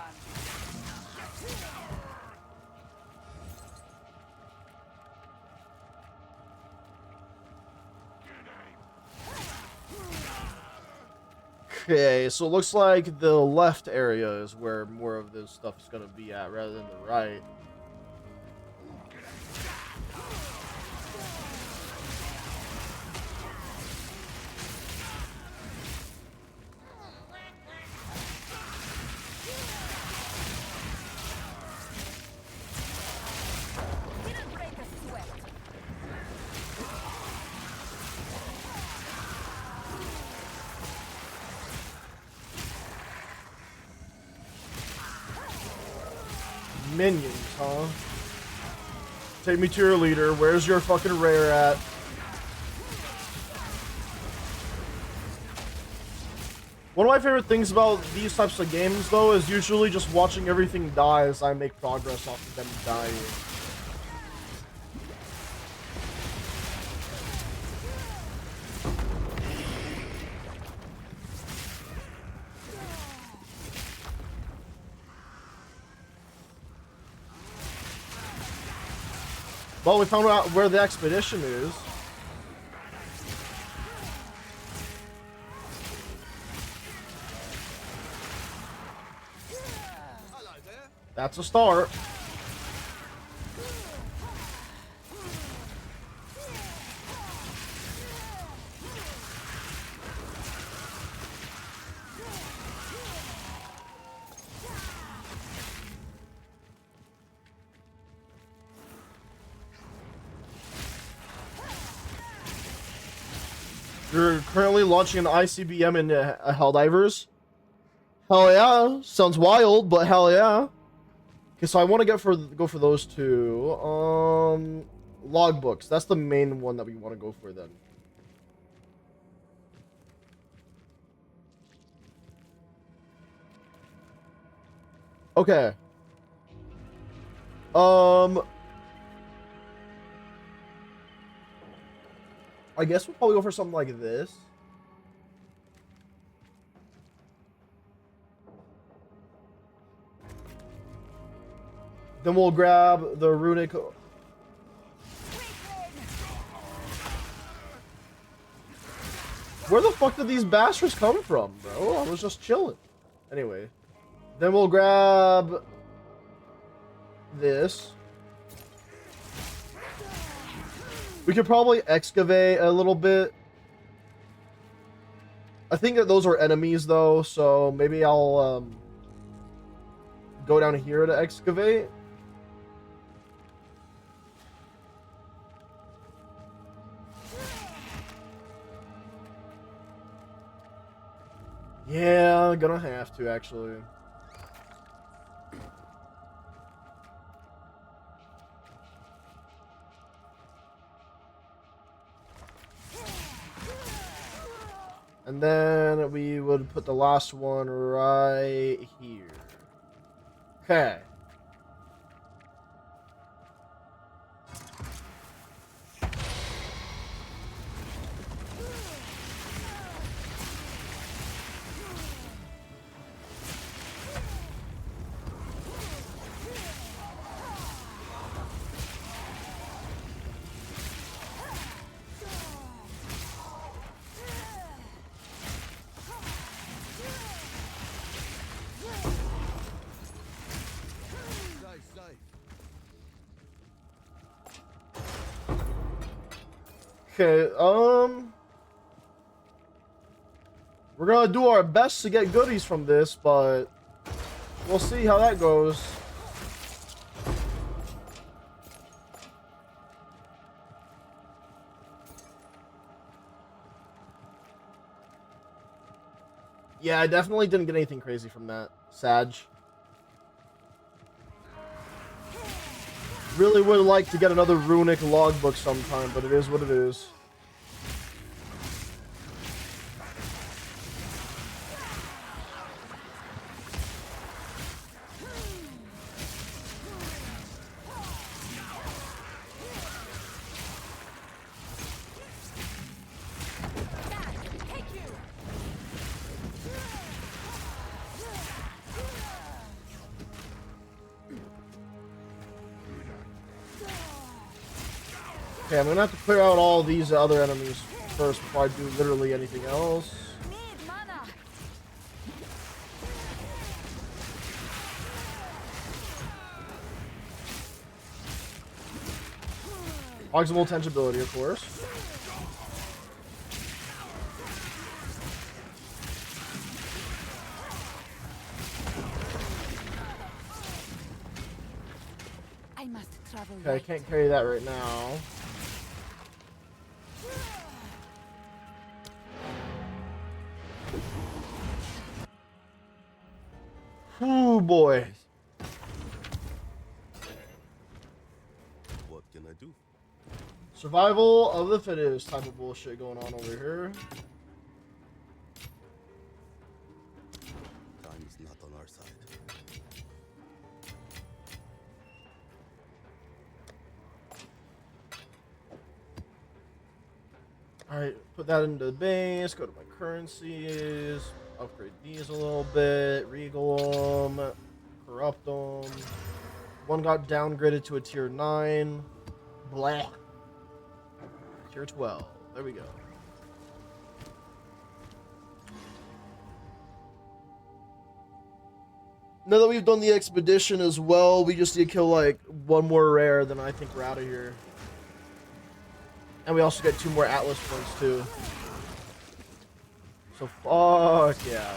Okay, so it looks like the left area is where more of this stuff is going to be at rather than the right. Didn't break a sweat. Minions, huh? Take me to your leader. Where's your fucking rare at? One of my favorite things about these types of games, though, is usually just watching everything die as I make progress off of them dying. Well, we found out where the expedition is. That's a start. You're currently launching an ICBM in Helldivers. Hell yeah. Sounds wild, but hell yeah. Okay, so I want to go for those two. Logbooks. That's the main one that we want to go for then. Okay. I guess we'll probably go for something like this. Then we'll grab the runic. Where the fuck did these bastards come from, bro? I was just chilling. Anyway. Then we'll grab this. We could probably excavate a little bit. I think that those are enemies, though, so maybe I'll go down here to excavate. Yeah, gonna have to, actually. And then we would put the last one right here. Okay. Okay, we're gonna do our best to get goodies from this, but we'll see how that goes. Yeah, I definitely didn't get anything crazy from that, Sag. Really would like to get another runic logbook sometime, but it is what it is. Okay, I'm gonna have to clear out all these other enemies first before I do literally anything else. Maximal tangibility, of course. I must travel. Okay, I can't carry that right now. Ooh, boy. What can I do? Survival of the fittest type of bullshit going on over here. Alright, put that into the base, go to my currencies, upgrade these a little bit, regal them, corrupt them. One got downgraded to a tier 9. Blah. Tier 12. There we go. Now that we've done the expedition as well, we just need to kill like one more rare, then I think we're out of here. And we also get 2 more Atlas points too. So fuck yeah.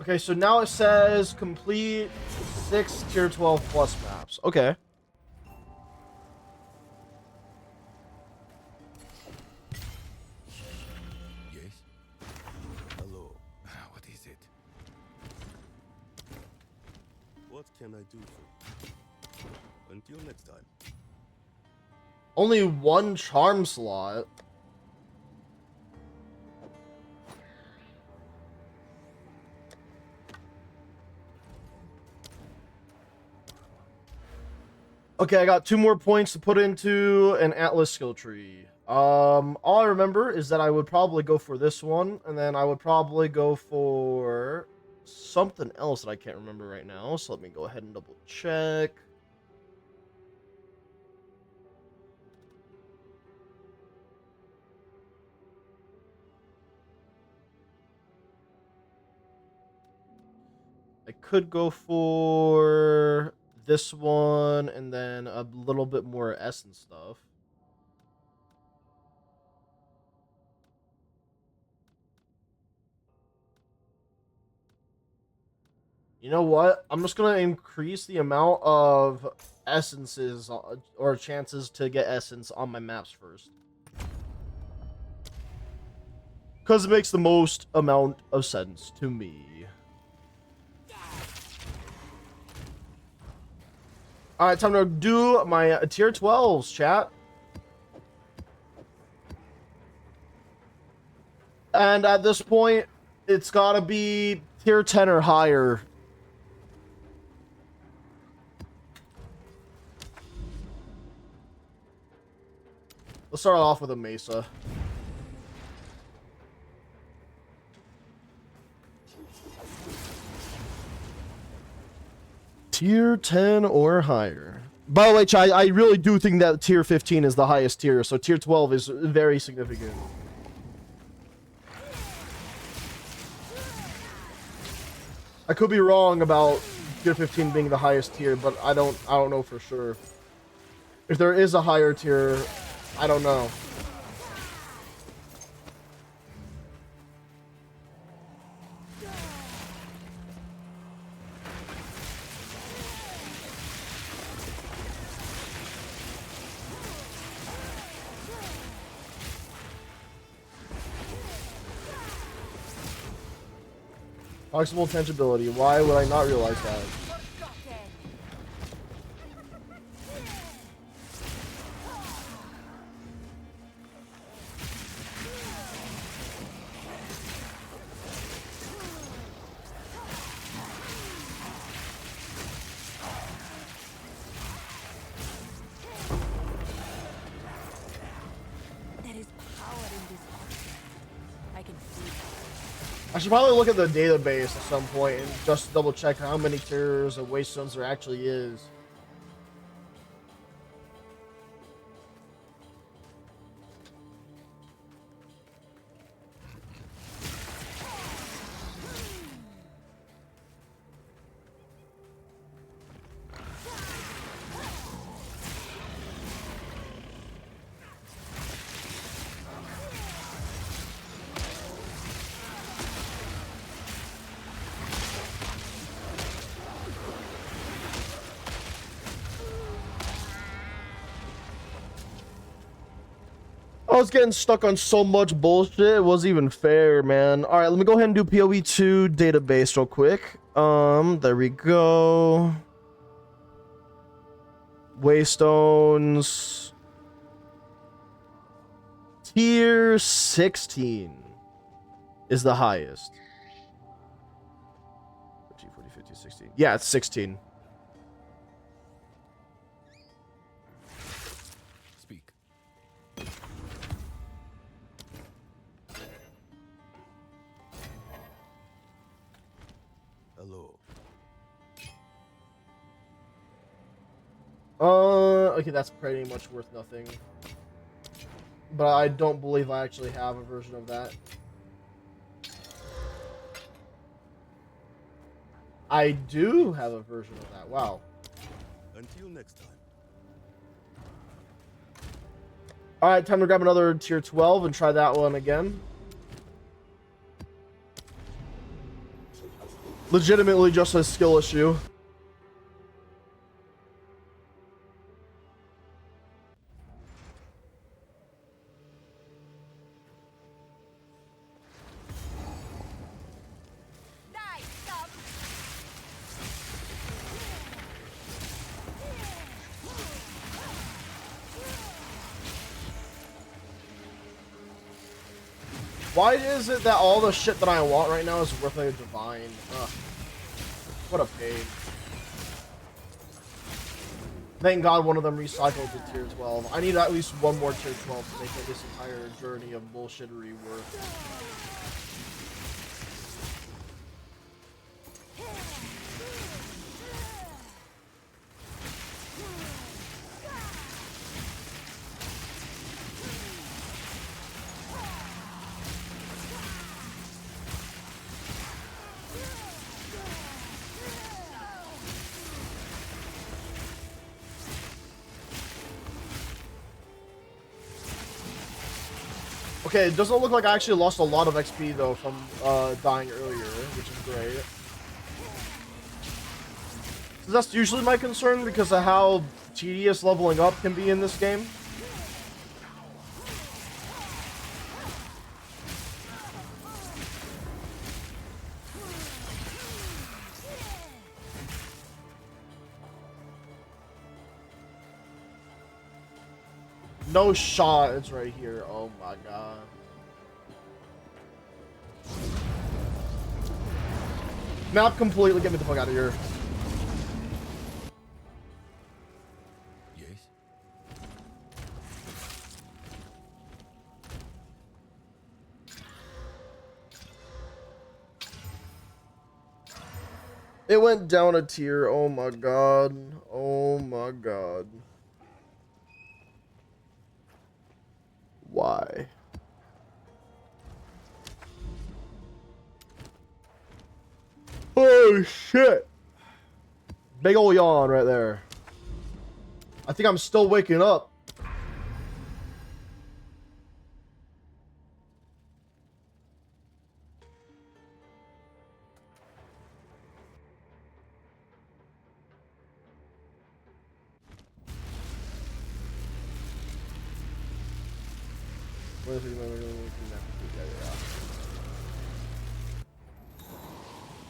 Okay, so now it says complete 6 tier 12 plus maps. Okay. Yes? Hello. What is it? What can I do for you? Until next time. Only 1 charm slot. Okay, I got 2 more points to put into an Atlas skill tree. All I remember is that I would probably go for this one, and then I would probably go for something else that I can't remember right now. So let me go ahead and double check. I could go for this one and then a little bit more essence stuff. You know what? I'm just gonna increase the amount of essences or chances to get essence on my maps first, because it makes the most amount of sense to me. Alright, time to do my tier 12s, chat. And at this point, it's gotta be tier 10 or higher. Let's start off with a Mesa. Tier 10 or higher. By the way, chat, I really do think that tier 15 is the highest tier, so tier 12 is very significant. I could be wrong about tier 15 being the highest tier, but I don't know for sure. If there is a higher tier, I don't know. Proximal tangibility. Why would I not realize that? There is power in this object. I can see it. I should probably look at the database at some point and just double check how many tiers of wastestones there actually is. was getting stuck on so much bullshit. It wasn't even fair, man. All right, let me go ahead and do PoE2 database real quick. There we go. Waystones. Tier 16 is the highest. 13, 40, 50, 16. Yeah, it's 16. Speak. Hello. Okay, that's pretty much worth nothing. But I don't believe I actually have a version of that. I do have a version of that. Wow. Until next time. Alright, time to grab another tier 12 and try that one again. Legitimately just a skill issue. Die, scum! Why is it that all the shit that I want right now is worth a divine? Ugh. What a pain. Thank God one of them recycled to tier 12. I need at least one more tier 12 to make this entire journey of bullshittery worth. Okay, it doesn't look like I actually lost a lot of XP though from dying earlier, which is great. So that's usually my concern because of how tedious leveling up can be in this game. No shot, it's right here. Oh my god. Map completely, get me the fuck out of here. Yes. It went down a tier. Oh my god. Oh my god. Why? Oh shit. Big ol' yawn right there. I think I'm still waking up.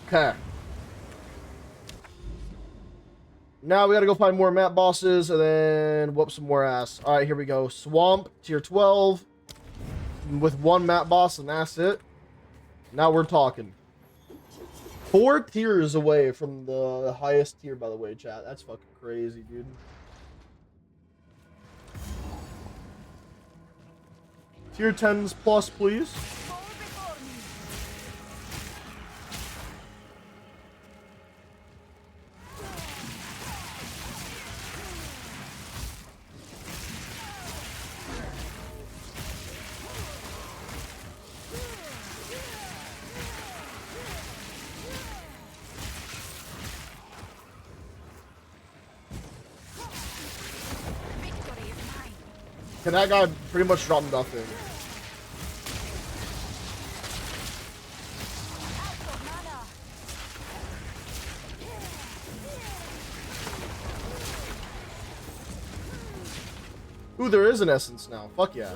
Okay. Now we gotta go find more map bosses and then whoop some more ass. Alright, here we go. Swamp, tier 12. With one map boss and that's it. Now we're talking. 4 tiers away from the highest tier, by the way, chat. That's fucking crazy, dude. Tier 10s plus, please. And that guy pretty much dropped nothing. Ooh, there is an essence now. Fuck yeah.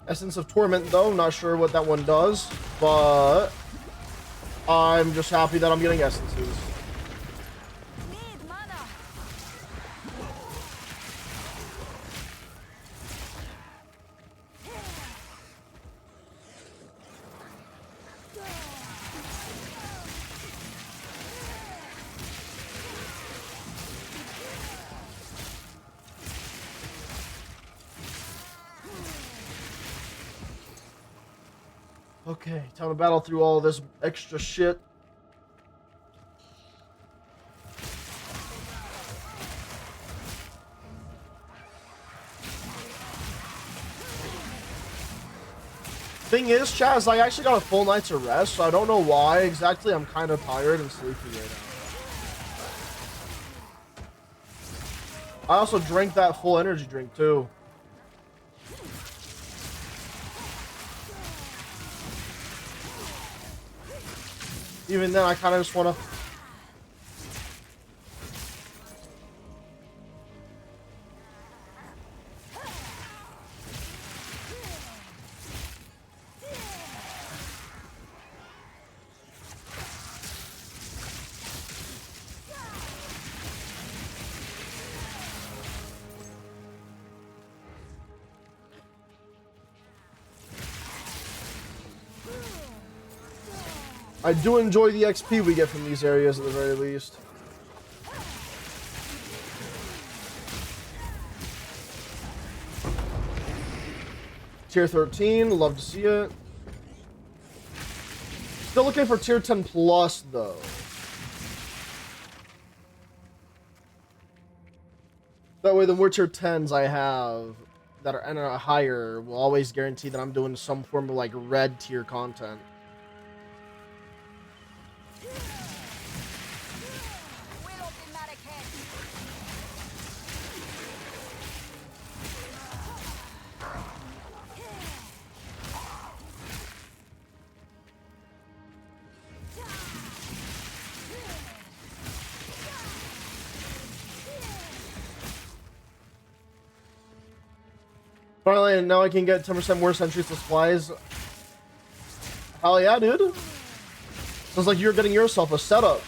Essence of Torment, though. Not sure what that one does, but I'm just happy that I'm getting essences. Need mana. Okay, time to battle through all this extra shit. Thing is, Chaz, I actually got a full night's of rest, so I don't know why exactly. I'm kind of tired and sleepy right now. I also drank that full energy drink, too. Even then, I kind of just want to... I do enjoy the XP we get from these areas at the very least. Tier 13, love to see it. Still looking for tier 10 plus though. That way the more tier 10s I have that are higher will always guarantee that I'm doing some form of like red tier content. Finally, now I can get 10% more sentries to supplies. Hell yeah, dude. Sounds like you're getting yourself a setup.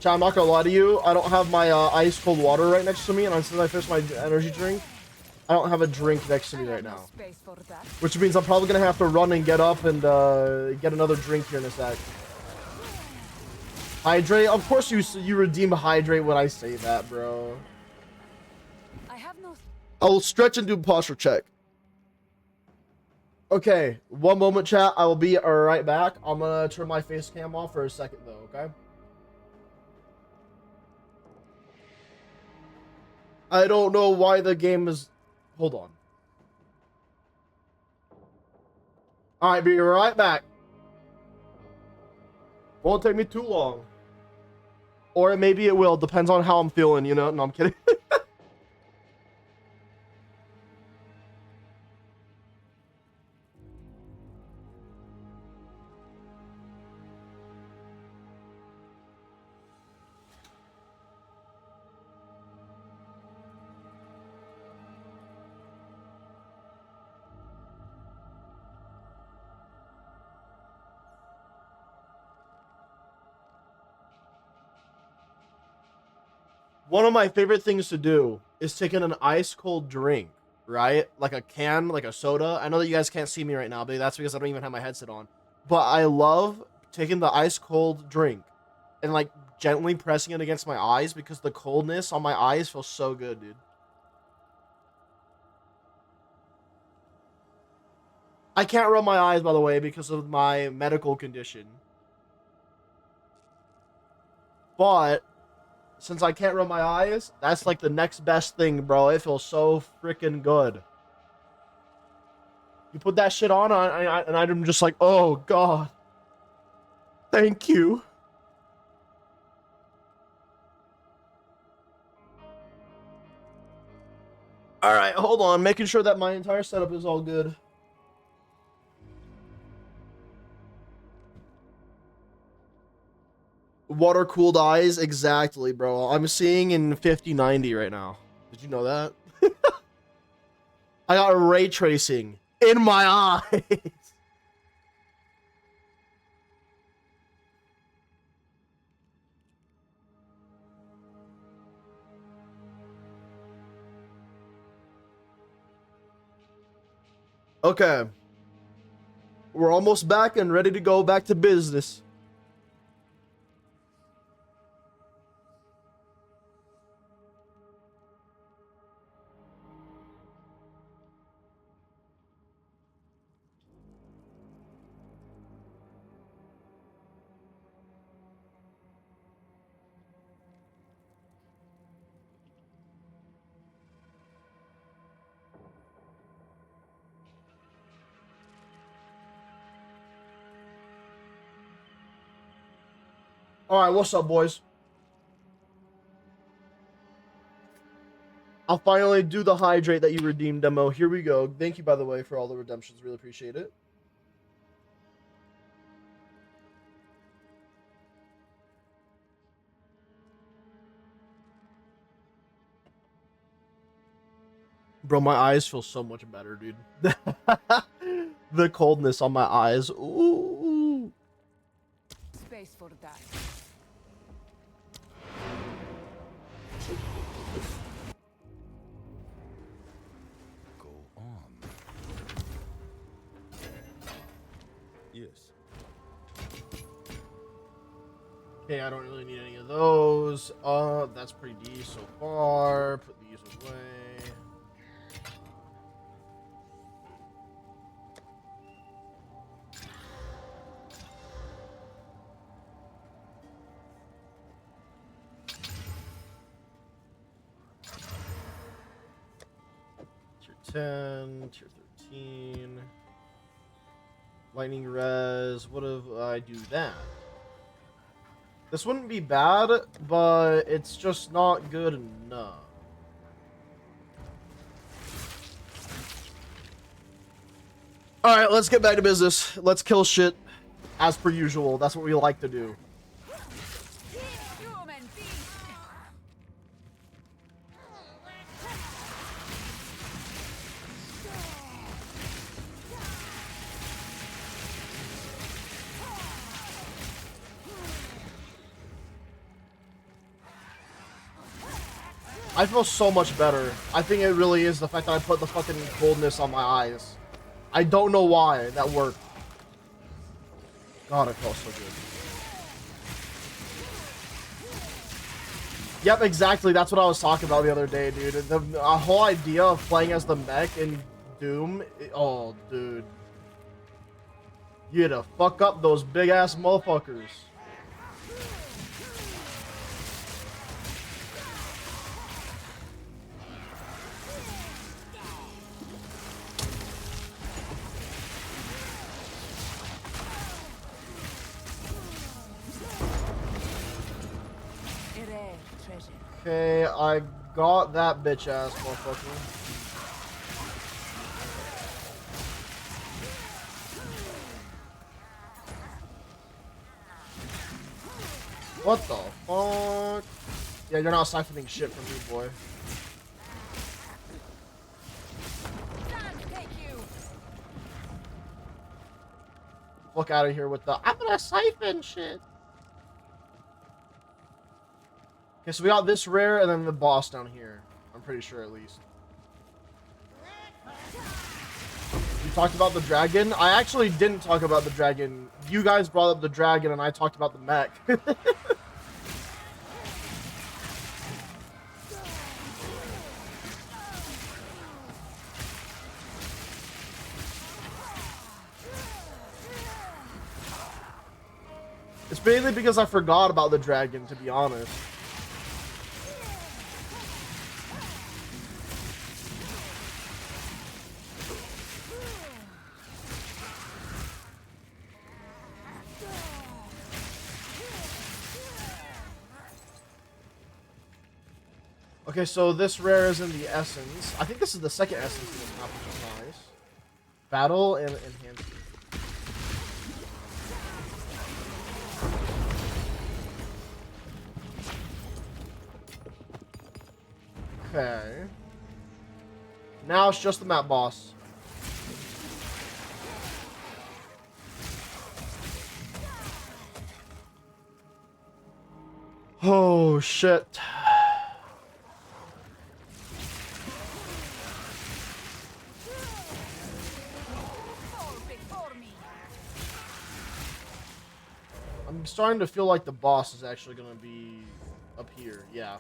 Chat, I'm not gonna lie to you. I don't have my ice cold water right next to me, and since I finished my energy drink, I don't have a drink next to me right now. Which means I'm probably gonna have to run and get up and get another drink here in a sec. Hydrate? Of course you redeem hydrate when I say that, bro. I'll stretch and do posture check. Okay, one moment, chat. I will be right back. I'm gonna turn my face cam off for a second, though, okay? I don't know why the game is... Hold on. Alright, be right back. Won't take me too long. Or maybe it will. Depends on how I'm feeling, you know? No, I'm kidding. One of my favorite things to do is take in an ice cold drink, right? Like a can, like a soda. I know that you guys can't see me right now, but that's because I don't even have my headset on. But I love taking the ice cold drink and like gently pressing it against my eyes because the coldness on my eyes feels so good, dude. I can't rub my eyes, by the way, because of my medical condition. But since I can't rub my eyes, that's like the next best thing, bro. It feels so freaking good. You put that shit on, and I'm just like, oh, God. Thank you. All right, hold on. Making sure that my entire setup is all good. Water cooled eyes, exactly, bro. I'm seeing in 5090 right now. Did you know that? I got ray tracing in my eyes. Okay. We're almost back and ready to go back to business. Alright, what's up, boys? I'll finally do the hydrate that you redeemed demo. Here we go. Thank you, by the way, for all the redemptions. Really appreciate it. Bro, my eyes feel so much better, dude. The coldness on my eyes. Ooh. Space for that. Go on. Yes. Okay, I don't really need any of those. That's pretty decent so far. Put these away. Tier 10, tier 13. Lightning res. What if I do that? This wouldn't be bad, but it's just not good enough. Alright, let's get back to business. Let's kill shit as per usual. That's what we like to do. Human beast. I feel so much better. I think it really is the fact that I put the fucking coldness on my eyes. I don't know why that worked. God, it felt so good. Yep, exactly. That's what I was talking about the other day, dude. The whole idea of playing as the mech in Doom. Oh, dude. You had to fuck up those big ass motherfuckers. Okay, I got that bitch ass motherfucker. What the fuck? Yeah, you're not siphoning shit from me, boy. Fuck out of here with the I'm gonna siphon shit. Okay, so we got this rare and then the boss down here. I'm pretty sure, at least. You talked about the dragon? I actually didn't talk about the dragon. You guys brought up the dragon and I talked about the mech. It's mainly because I forgot about the dragon, to be honest. Okay, so this rare is in the essence. I think this is the second essence in this map, which is nice. Battle and enhancement. Okay. Now it's just the map boss. Oh, shit. I'm starting to feel like the boss is actually going to be up here. Yeah.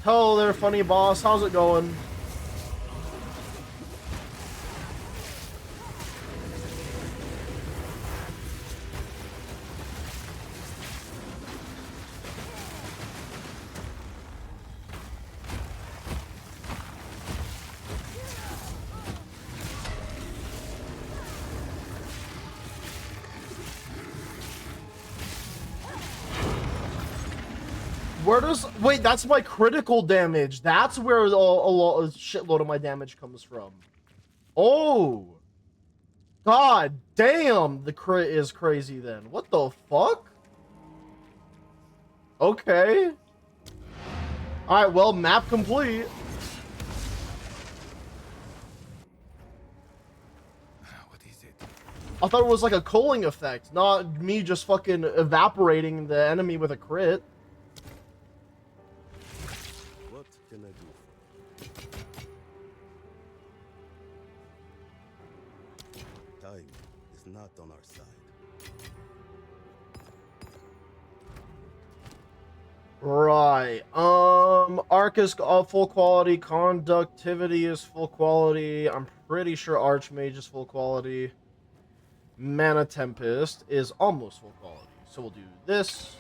Hello there, funny boss. How's it going? Where does... Wait, that's my critical damage. That's where a shitload of my damage comes from. Oh. God damn, the crit is crazy then. What the fuck? Okay. Alright, well, map complete. What is it? I thought it was like a culling effect, not me just fucking evaporating the enemy with a crit. What can I do for you? Time is not on our side. Right. Arc is full quality. Conductivity is full quality. I'm pretty sure Archmage is full quality. Mana Tempest is almost full quality. So we'll do this.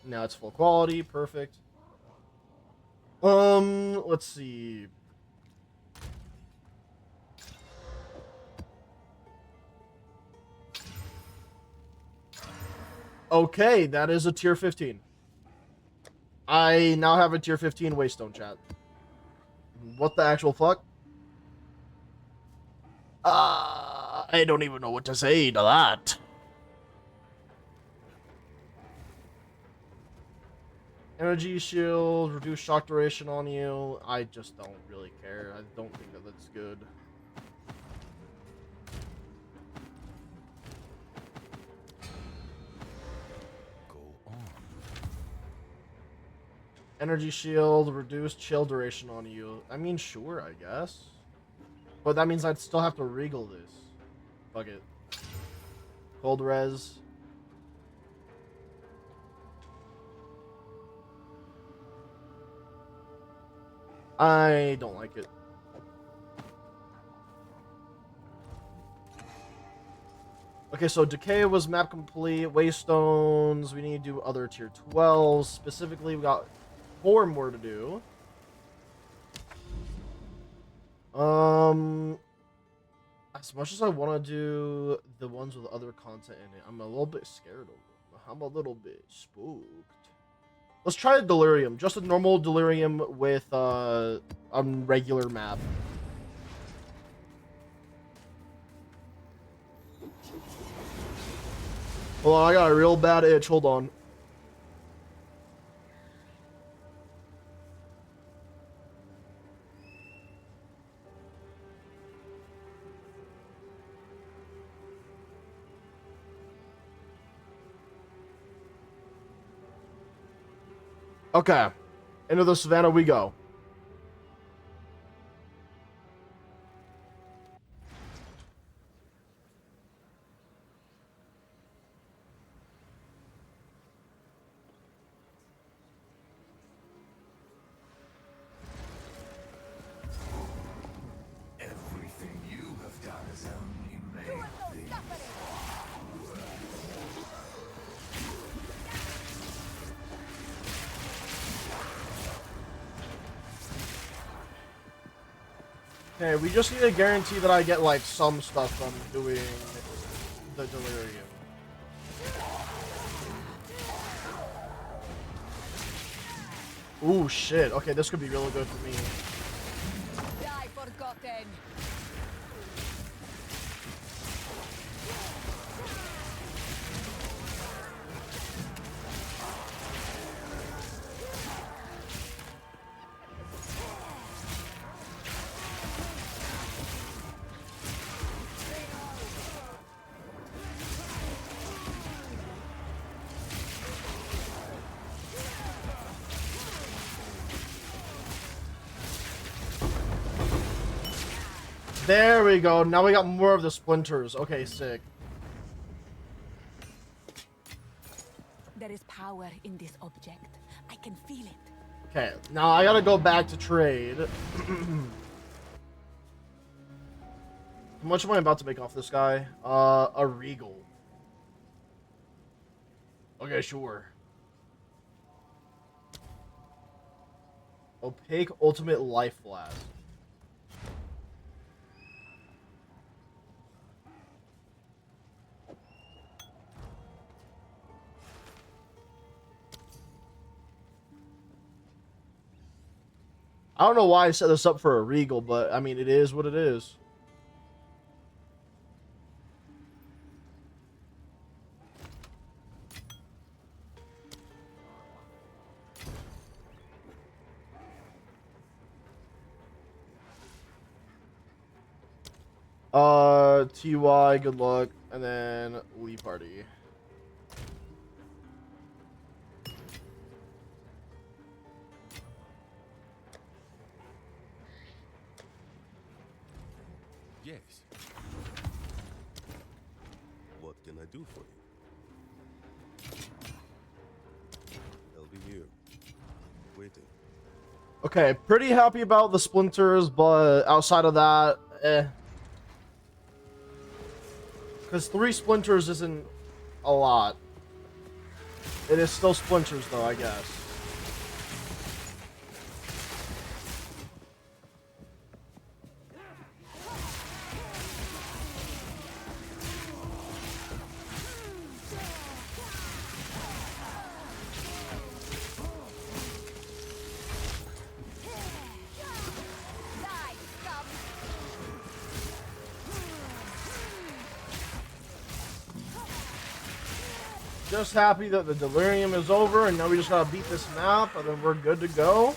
Now it's full quality. Perfect. Let's see. Okay, that is a tier 15. I now have a tier 15 Waystone chat. What the actual fuck? I don't even know what to say to that. Energy shield, reduce shock duration on you. I just don't really care. I don't think that that's good. Go on. Energy shield, reduce chill duration on you. I mean, sure, I guess. But that means I'd still have to regal this. Fuck it. Cold res. I don't like it. Okay, so Decay was map complete. Waystones, we need to do other tier 12s. Specifically, we got 4 more to do. As much as I want to do the ones with other content in it, I'm a little bit scared of them. I'm a little bit spooked. Let's try a Delirium. Just a normal Delirium with a regular map. Hold on, I got a real bad itch. Hold on. Okay. Into the savannah we go. Everything you have done is only made things. Okay, we just need to guarantee that I get, like, some stuff from doing the Delirium. Ooh, shit. Okay, this could be really good for me. Die forgotten. There we go. Now we got more of the splinters. Okay, sick. There is power in this object. I can feel it. Okay, now I gotta go back to trade. How much am I about to make off this guy? A regal. Okay, sure. Opaque ultimate life blast. I don't know why I set this up for a regal, but I mean, it is what it is. TY, good luck, and then Lee Party. Yes. What can I do for you? I'll be here, waiting. Okay, pretty happy about the splinters, but outside of that, eh. Because 3 splinters isn't a lot. It is still splinters, though, I guess. Just happy that the delirium is over, and now we just gotta beat this map, and then we're good to go.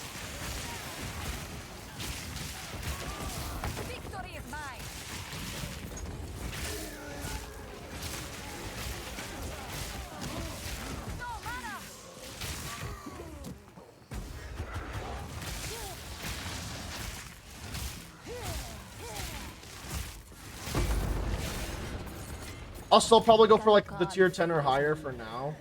Victory is mine. No mana. I'll still probably go for like the tier 10 or higher for now.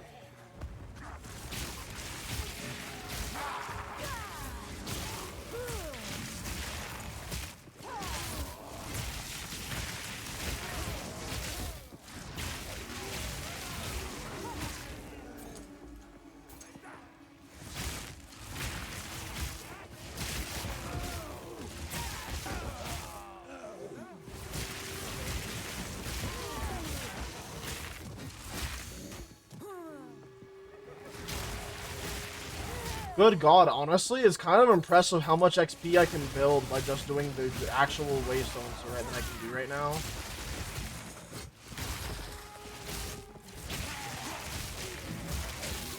Good God, honestly, it's kind of impressive how much XP I can build by just doing the actual waystones that I can do right now.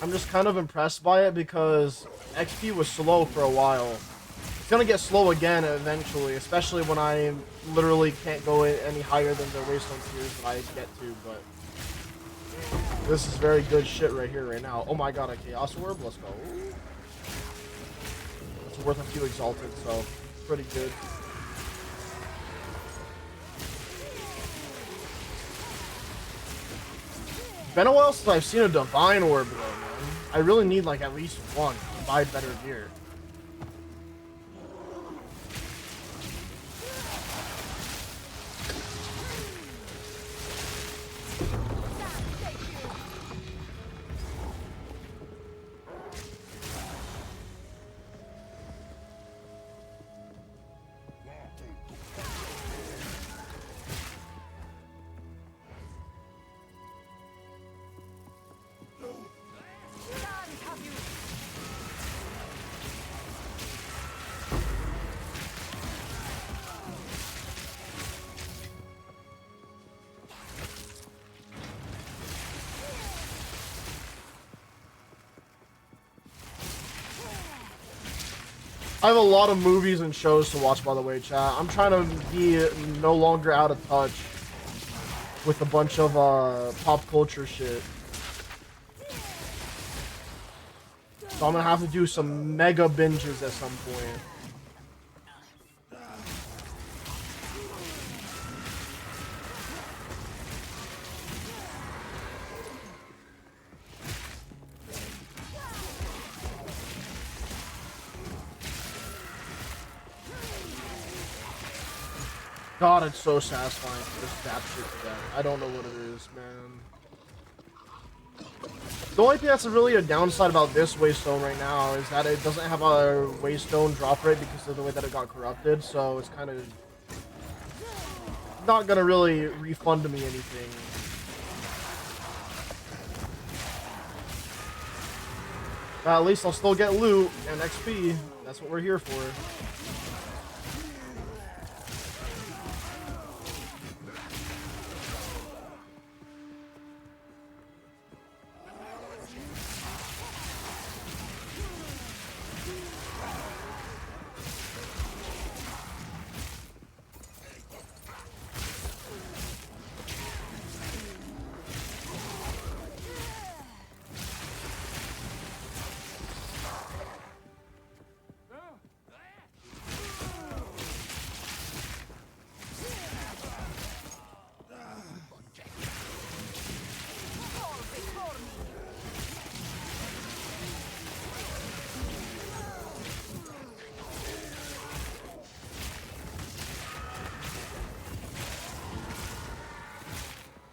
I'm just kind of impressed by it because XP was slow for a while. It's gonna get slow again eventually, especially when I literally can't go any higher than the waystone tiers that I get to, but this is very good shit right here, right now. Oh my God, a Chaos Orb, let's go. It's worth a few Exalted, so pretty good. Been a while since I've seen a Divine Orb though, man. I really need like at least one to buy better gear. I have a lot of movies and shows to watch, by the way, chat. I'm trying to be no longer out of touch with a bunch of pop culture shit. So I'm gonna have to do some mega binges at some point. God, it's so satisfying to just zap shit to death. I don't know what it is, man. The only thing that's really a downside about this Waystone right now is that it doesn't have a Waystone drop rate because of the way that it got corrupted, so it's kind of not gonna really refund me anything. But at least I'll still get loot and XP. That's what we're here for.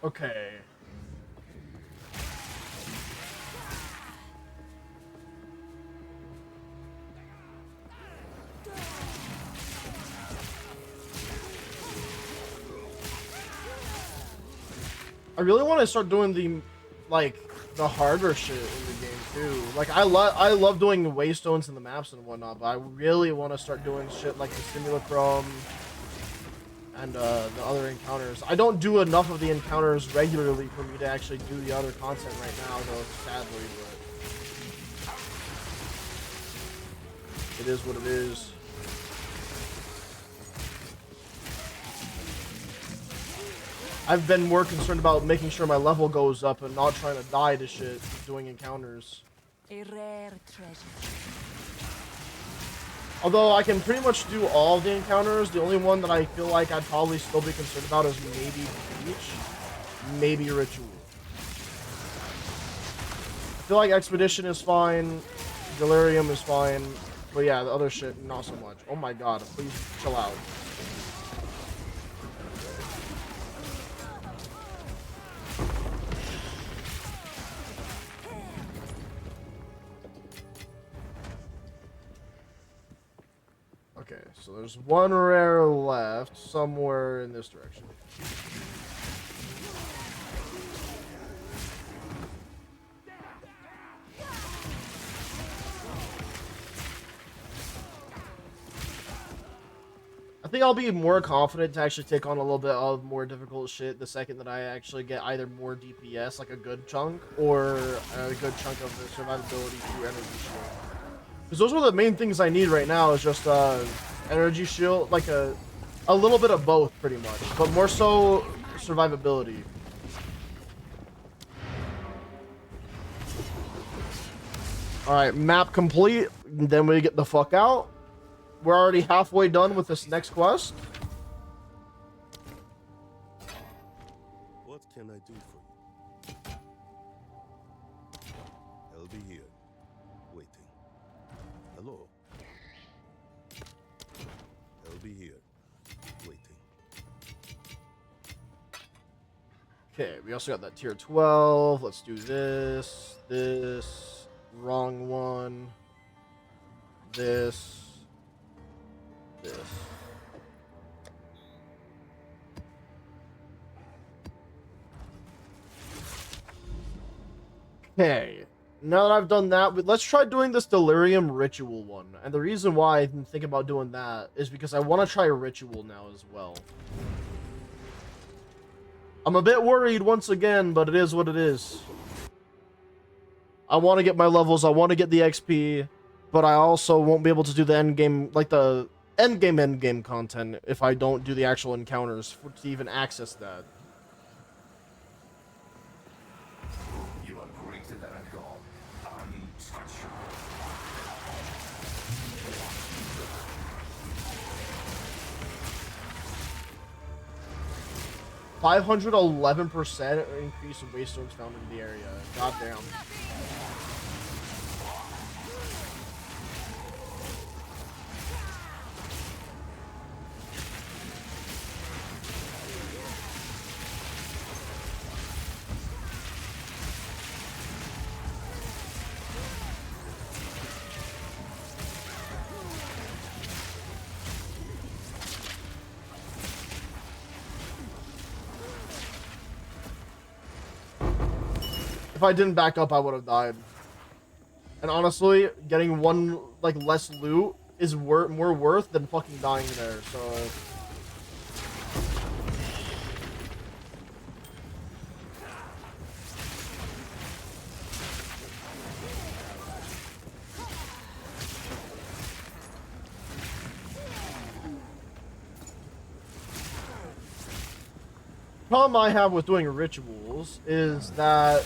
Okay. I really want to start doing the, like, the harder shit in the game too. Like, I love doing the waystones and the maps and whatnot, but I really want to start doing shit like the simulacrum and the other encounters. I don't do enough of the encounters regularly for me to actually do the other content right now, though, sadly, but it is what it is. I've been more concerned about making sure my level goes up and not trying to die to shit doing encounters. A rare treasure. Although I can pretty much do all of the encounters, the only one that I feel like I'd probably still be concerned about is maybe Beach, maybe Ritual. I feel like Expedition is fine, Delirium is fine, but yeah, the other shit, not so much. Oh my god, please chill out. Okay, so there's one rare left somewhere in this direction. I think I'll be more confident to actually take on a little bit of more difficult shit the second that I actually get either more DPS, like a good chunk, or a good chunk of the survivability through energy shield. Because those are the main things I need right now, is just energy shield, like a little bit of both, pretty much, but more so survivability. All right, map complete. Then we get the fuck out. We're already halfway done with this next quest. What can I do for you? I'll be here, waiting. Hello? I'll be here, waiting. Okay, we also got that tier 12. Let's do this, this, wrong one, this. Okay, now that I've done that, let's try doing this Delirium Ritual one. And the reason why I'm thinking about doing that is because I want to try a Ritual now as well. I'm a bit worried once again, but it is what it is. I want to get my levels, I want to get the XP, but I also won't be able to do the end game, like the end game content if I don't do the actual encounters to even access that. You are greater than a god, untouchable. 511% increase in waystones found in the area. Goddamn. If I didn't back up, I would have died. And honestly, getting one, like, less loot is more worth than fucking dying there, so... Problem I have with doing rituals is that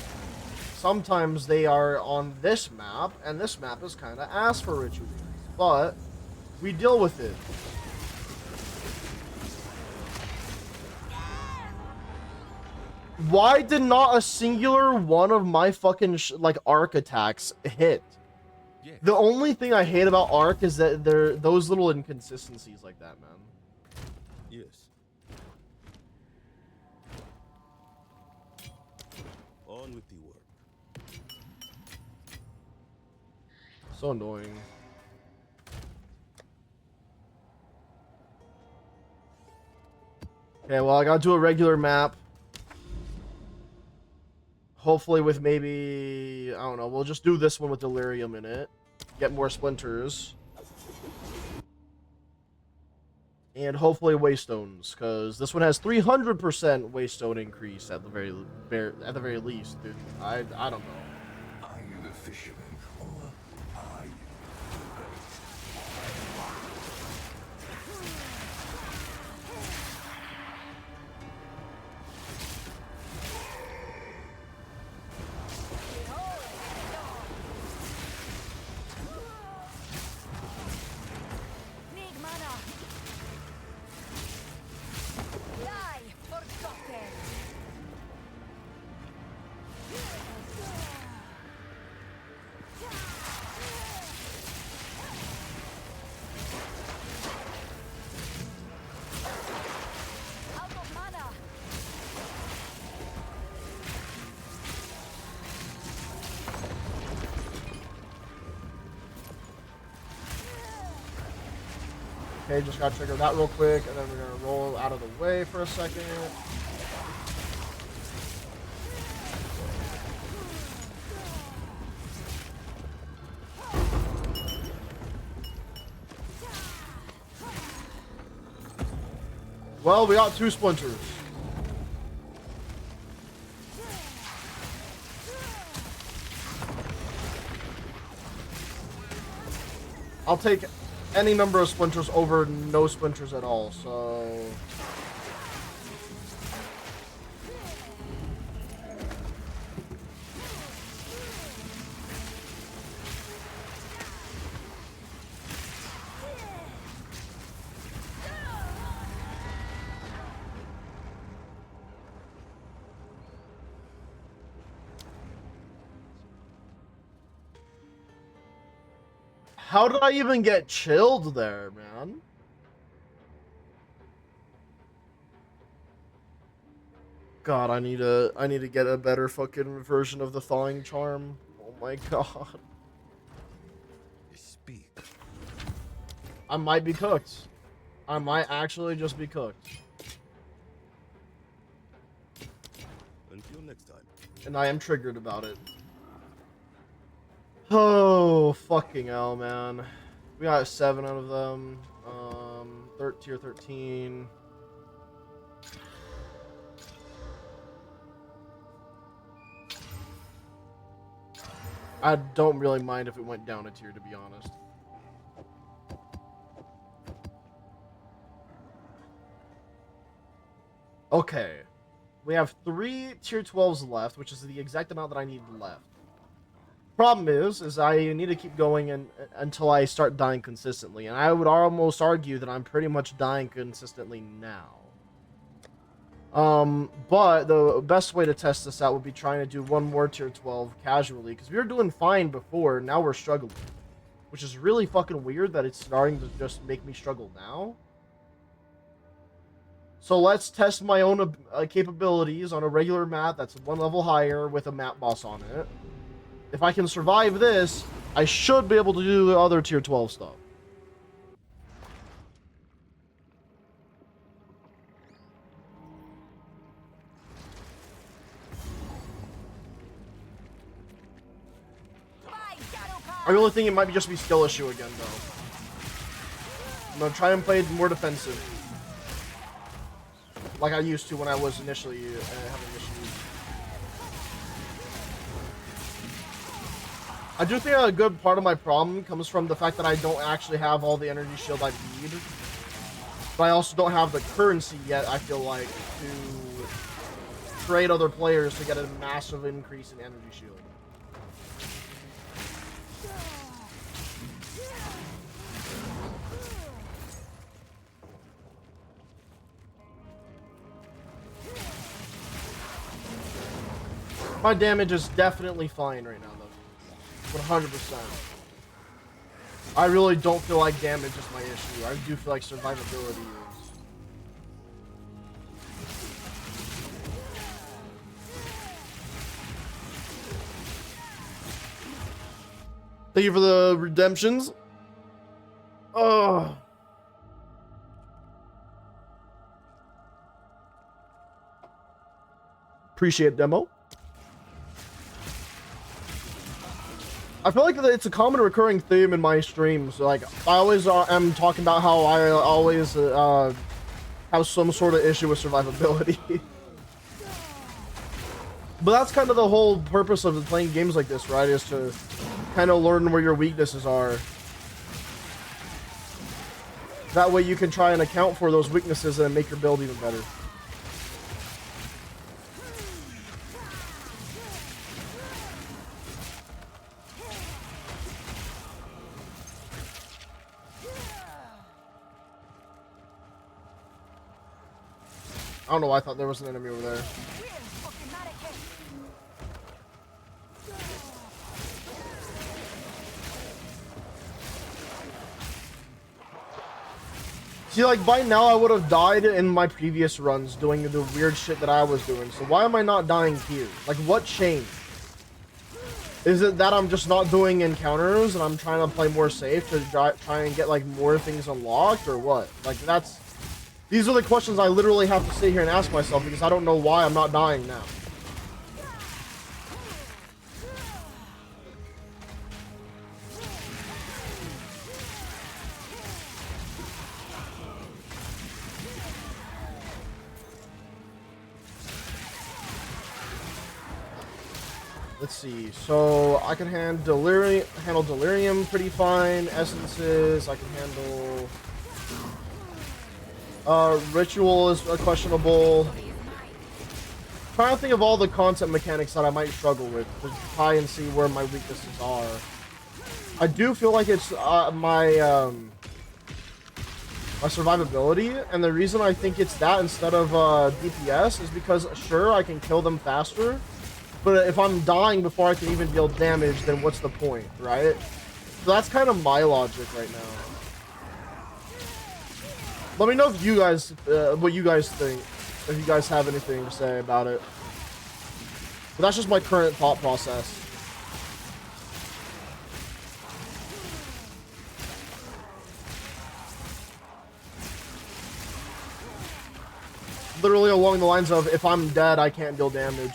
sometimes they are on this map, and this map is kind of ass for rituals, but we deal with it. Why did not a singular one of my fucking like arc attacks hit? Yes. The only thing I hate about arc is that there those little inconsistencies like that, man. Yes. On with the work. So annoying. Okay, well, I gotta do a regular map. Hopefully with maybe, I don't know, we'll just do this one with Delirium in it. Get more splinters. And hopefully Waystones, because this one has 300% Waystone increase at the very least, dude. I don't know. Are you the fisherman or are you Need mana. Die, forgotten. Out of mana. Okay, just gotta trigger that real quick, and then we're gonna roll out of the way for a second. Well, we got 2 splinters. I'll take any number of splinters over no splinters at all, so... How did I even get chilled there, man? God, I need to get a better fucking version of the thawing charm. Oh my god. Speak. I might be cooked. I might actually just be cooked. Until next time. And I am triggered about it. Oh, fucking hell, man. We got 7 out of them. Tier 13. I don't really mind if it went down a tier, to be honest. Okay. We have 3 tier 12s left, which is the exact amount that I need left. Problem is I need to keep going until I start dying consistently, and I would almost argue that I'm pretty much dying consistently now. But the best way to test this out would be trying to do one more tier 12 casually, because we were doing fine before, now we're struggling. Which is really fucking weird that it's starting to just make me struggle now. So let's test my own capabilities on a regular map that's 1 level higher with a map boss on it. If I can survive this, I should be able to do the other tier 12 stuff. I really think it might just be skill issue again, though. I'm gonna try and play more defensive, like I used to when I was initially having issues. I do think a good part of my problem comes from the fact that I don't actually have all the energy shield I need, but I also don't have the currency yet, I feel like, to trade other players to get a massive increase in energy shield. My damage is definitely fine right now, though. 100%. I really don't feel like damage is my issue. I do feel like survivability is. Thank you for the redemptions. Oh. Appreciate demo. I feel like it's a common recurring theme in my streams. Like, I always am talking about how I always have some sort of issue with survivability. But that's kind of the whole purpose of playing games like this, right? Is to kind of learn where your weaknesses are. That way you can try and account for those weaknesses and make your build even better. I don't know why I thought there was an enemy over there. See, like, by now I would have died in my previous runs doing the weird shit that I was doing. So why am I not dying here? Like, what changed? Is it that I'm just not doing encounters and I'm trying to play more safe to try and get, like, more things unlocked, or what? Like, that's... These are the questions I literally have to sit here and ask myself because I don't know why I'm not dying now. Let's see. So I can handle delirium pretty fine. Essences I can handle. Ritual is questionable. Trying to think of all the content mechanics that I might struggle with to try and see where my weaknesses are. I do feel like it's my survivability, and the reason I think it's that instead of DPS is because sure I can kill them faster, but if I'm dying before I can even deal damage, then what's the point, right? So that's kind of my logic right now. Let me know if you guys, what you guys think, if you guys have anything to say about it. But that's just my current thought process. Literally along the lines of, if I'm dead, I can't deal damage.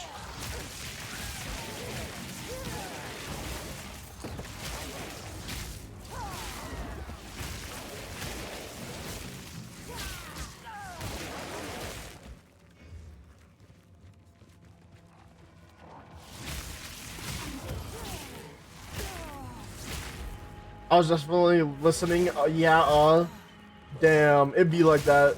I was definitely listening. Damn, it'd be like that.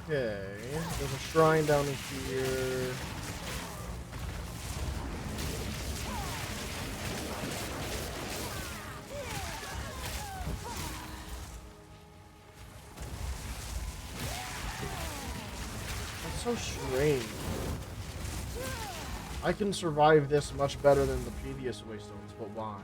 Okay, there's a shrine down here. So strange. I can survive this much better than the previous waystones, but why?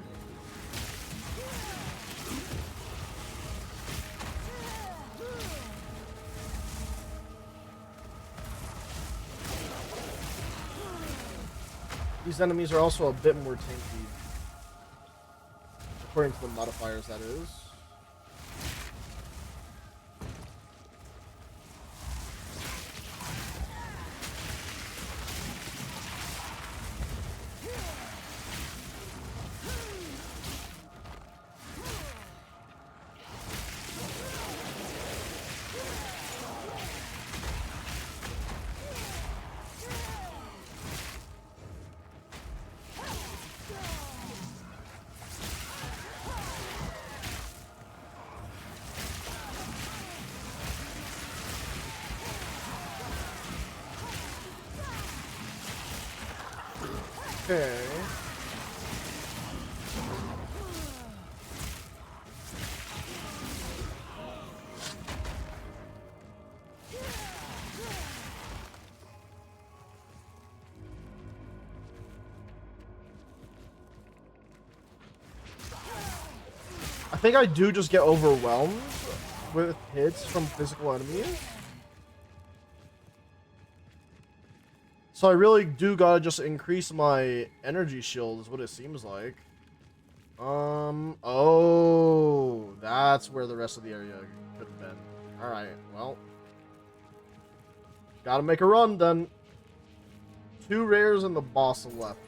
These enemies are also a bit more tanky. According to the modifiers, that is. Okay. I think I do just get overwhelmed with hits from physical enemies. So I really do gotta just increase my energy shield is what it seems like. Oh, that's where the rest of the area could have been. Alright, well. Gotta make a run then. 2 rares and the boss left.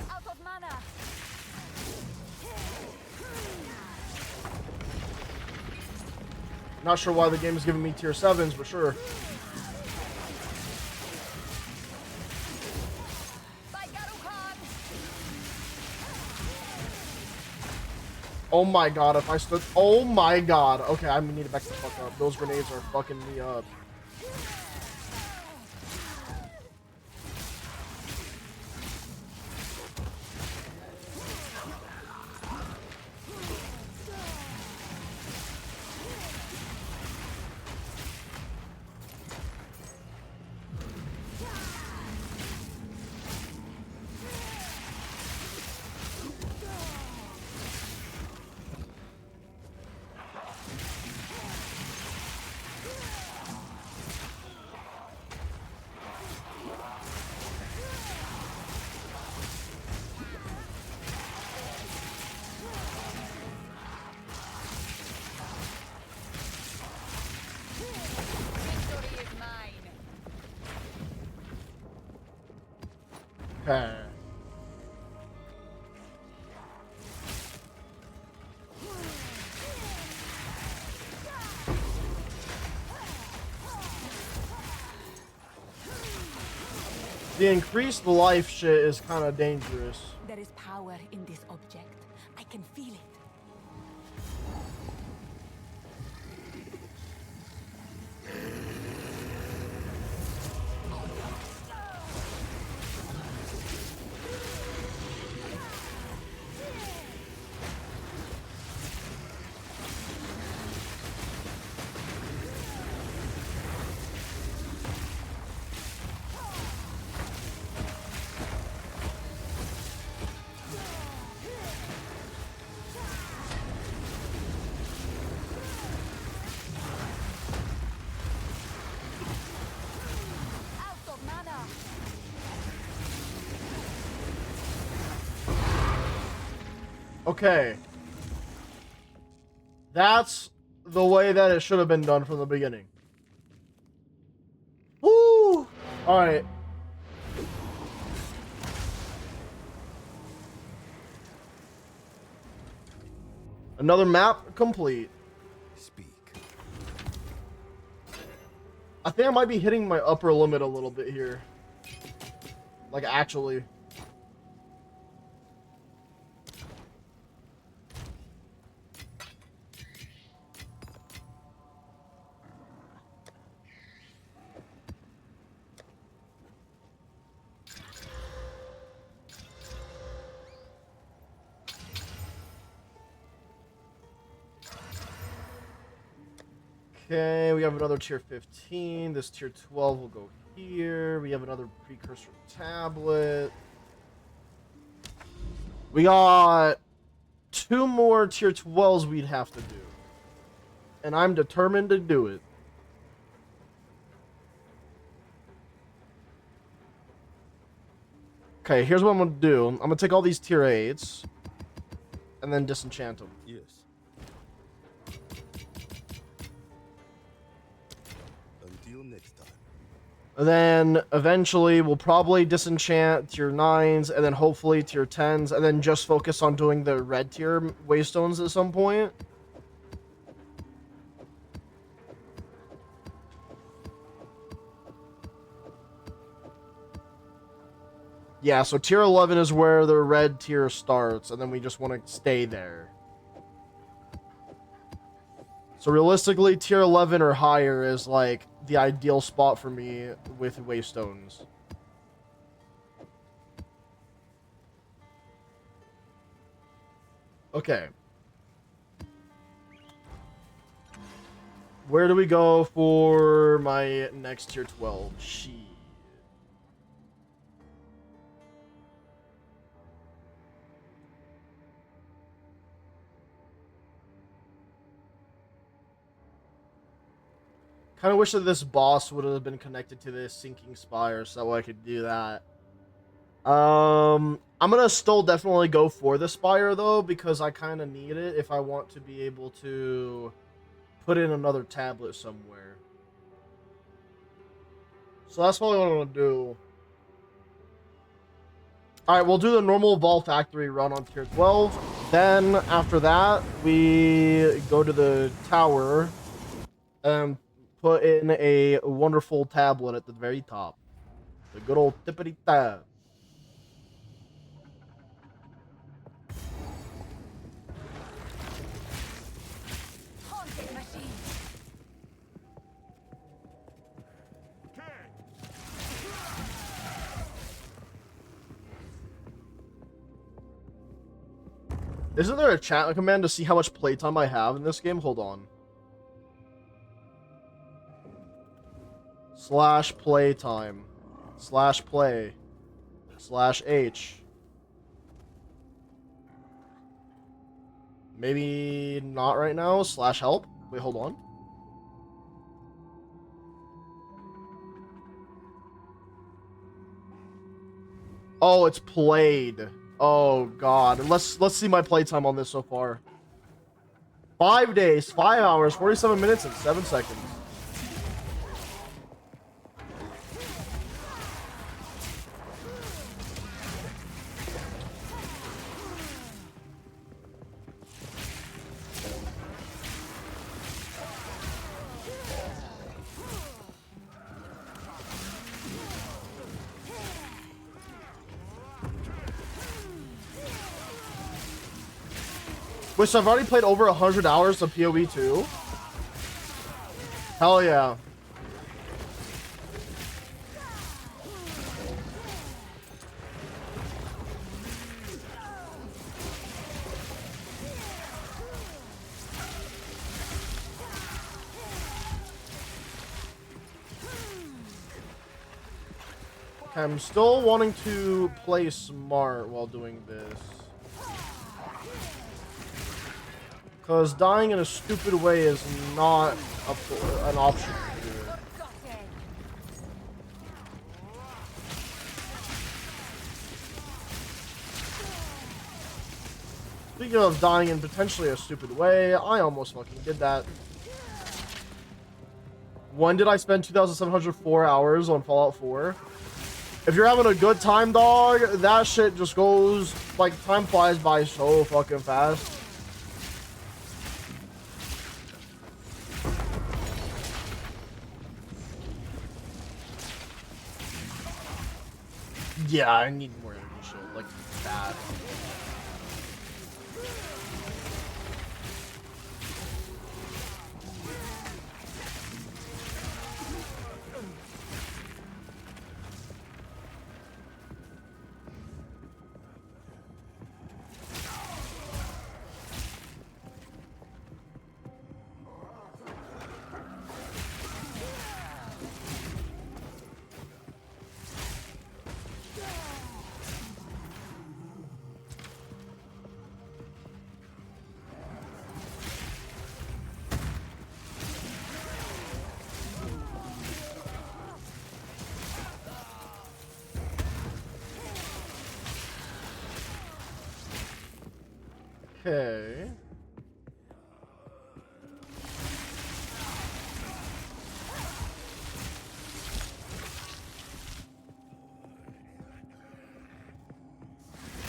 Out of mana. Not sure why the game is giving me tier 7s, but sure. Oh my god, if I stood... Oh my god. Okay, I'm gonna need to back the fuck up. Those grenades are fucking me up. Victory is mine. Okay. The increased life shit is kind of dangerous. There is power in this object. I can feel it. Out of mana. Okay. That's the way that it should have been done from the beginning. Woo! Alright. Another map complete. Speak. I think I might be hitting my upper limit a little bit here. Like, actually. Okay, we have another tier 15. This tier 12 will go here. We have another precursor tablet. We got 2 more tier 12s we'd have to do. And I'm determined to do it. Okay, here's what I'm gonna do. I'm gonna take all these tier 8s and then disenchant them. Yes. Until next time. And then eventually we'll probably disenchant tier 9s and then hopefully tier 10s and then just focus on doing the red tier waystones at some point. Yeah, so tier 11 is where the red tier starts, and then we just want to stay there. So realistically, tier 11 or higher is like the ideal spot for me with waystones. Okay. Where do we go for my next tier 12? Shit. Kind of wish that this boss would have been connected to this sinking spire so I could do that. I'm gonna still definitely go for the spire though because I kind of need it if I want to be able to put in another tablet somewhere. So that's what I'm gonna do. Alright, we'll do the normal Vol Factory run on tier 12. Then after that, we go to the tower and put in a wonderful tablet at the very top. The good old tippity tab. Haunted machine. Isn't there a chat command to see how much playtime I have in this game? Hold on. / playtime / play / h. Maybe not right now. / help. Wait, hold on. Oh, it's played. Oh god. Let's see my playtime on this so far. 5 days, 5 hours, 47 minutes, and 7 seconds. Wait, so I've already played over 100 hours of PoE 2? Hell yeah. Okay, I'm still wanting to play smart while doing this. Because dying in a stupid way is not an option to do it. Speaking of dying in potentially a stupid way, I almost fucking did that. When did I spend 2,704 hours on Fallout 4? If you're having a good time, dog, that shit just goes, like, time flies by so fucking fast. Yeah, I need more energy shield, like, bad. Okay.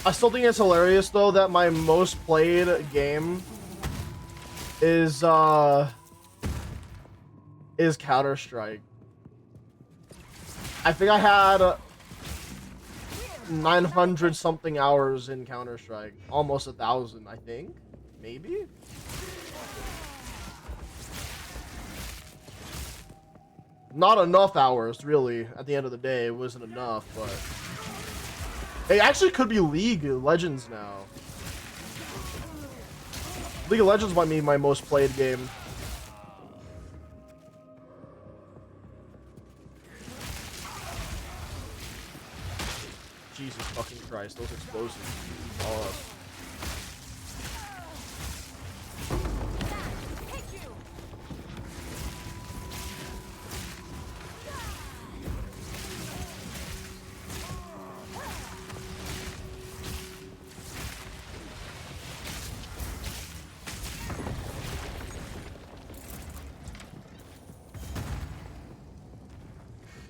I still think it's hilarious though that my most played game is Counter-Strike. I think I had 900 something hours in Counter-Strike, almost 1,000, I think, maybe. Not enough hours, really. At the end of the day, it wasn't enough, but it actually could be League of Legends now. League of Legends might be my most played game. Jesus fucking Christ, those explosives. Oh.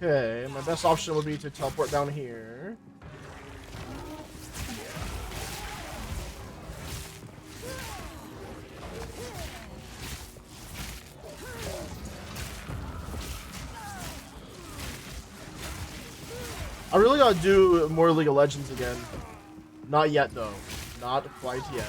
Okay, my best option would be to teleport down here. I really gotta do more League of Legends again. Not yet, though. Not quite yet.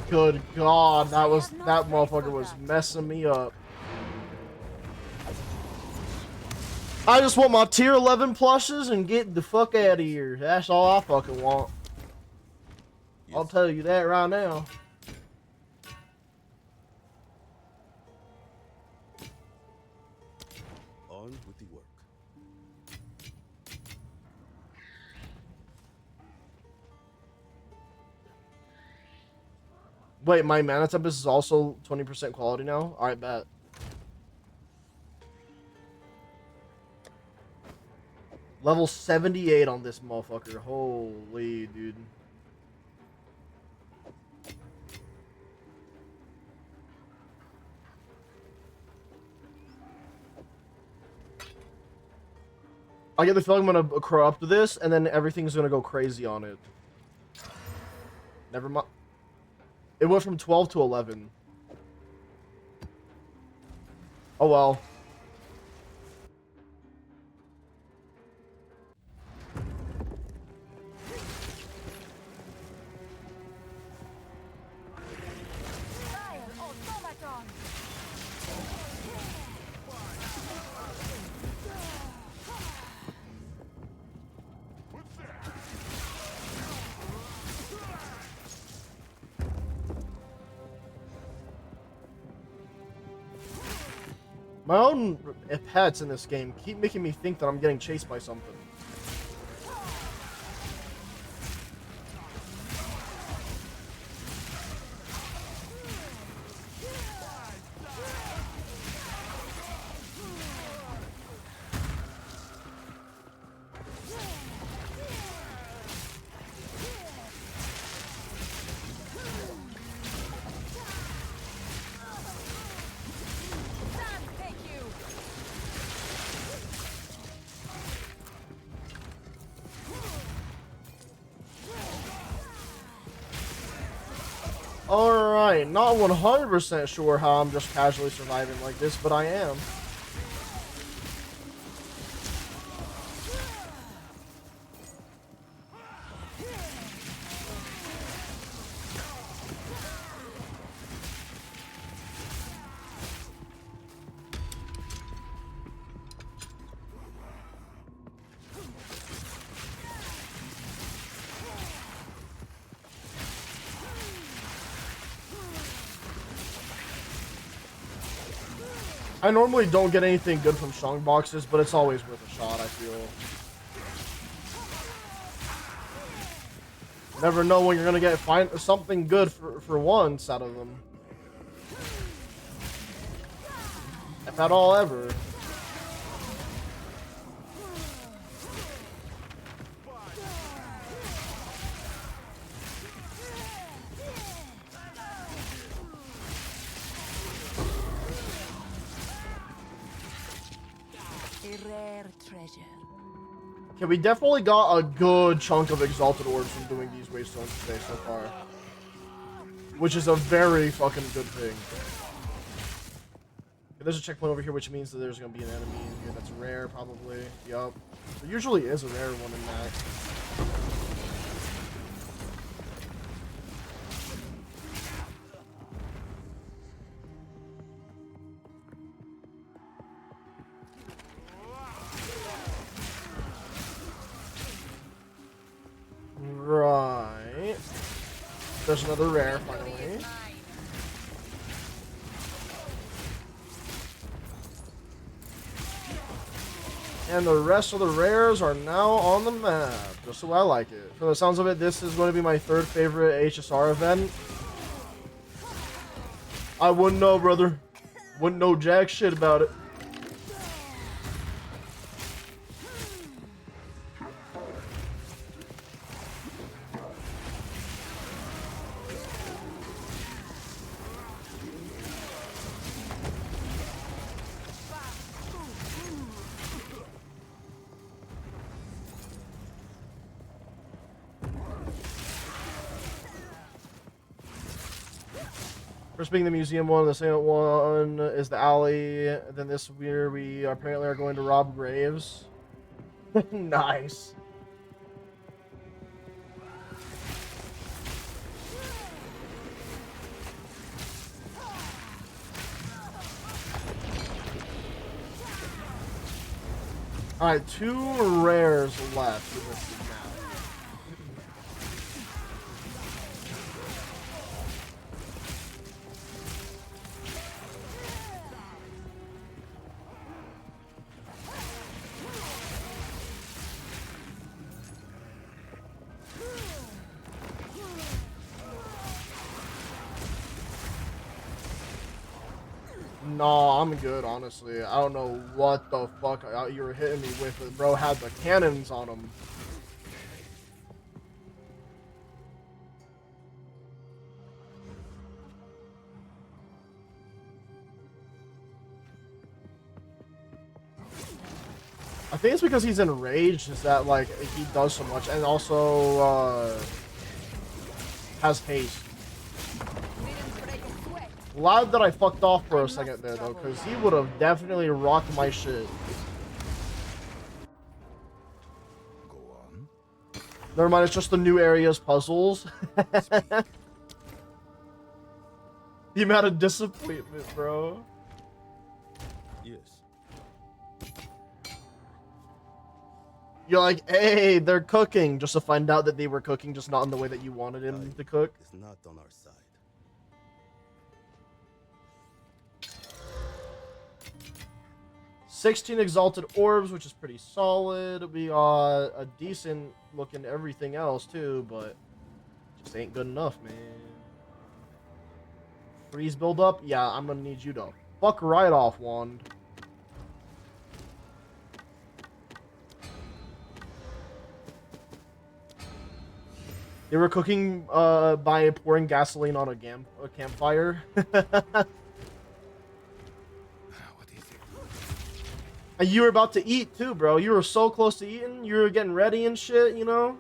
Good God, that motherfucker was messing me up. I just want my tier 11 plushes and get the fuck out of here. That's all I fucking want. Yes. I'll tell you that right now. On with the work. Wait, my mana tempest is also 20% quality now? Alright, bet. Level 78 on this motherfucker. Holy, dude. I get the feeling I'm gonna corrupt this, and then everything's gonna go crazy on it. Never mind. It went from 12 to 11. Oh well. My own pets in this game keep making me think that I'm getting chased by something. Alright, not 100% sure how I'm just casually surviving like this, but I am. I normally don't get anything good from strong boxes, but it's always worth a shot, I feel. Never know when you're gonna get something good for once out of them. If at all ever. A rare treasure. Okay, we definitely got a good chunk of exalted orbs from doing these waystones today so far. Which is a very fucking good thing. Okay, there's a checkpoint over here, which means that there's gonna be an enemy in here that's rare, probably. Yup. There usually is a rare one in that. Right. There's another rare, finally. And the rest of the rares are now on the map, just the way I like it. From the sounds of it, this is going to be my third favorite HSR event. I wouldn't know, brother. Wouldn't know jack shit about it. First being the museum one, the second one is the alley. Then this we apparently are going to rob graves. Nice. Alright, 2 rares left in this map. No, I'm good, honestly. I don't know what the fuck you were hitting me with, but bro had the cannons on him. I think it's because he's enraged, is that, like, he does so much, and also, has haste. Glad that I fucked off for a second there, though, because he would have definitely rocked my shit. Go on. Never mind, it's just the new area's puzzles. The amount of disappointment, bro. Yes. You're like, hey, they're cooking, just to find out that they were cooking, just not in the way that you wanted him to cook. It's not on our side. 16 exalted orbs, which is pretty solid. We got a decent looking everything else too, but just ain't good enough, man. Freeze build up? Yeah, I'm gonna need you to fuck right off, Wand. They were cooking by pouring gasoline on a campfire. And you were about to eat too, bro. You were so close to eating. You were getting ready and shit, you know?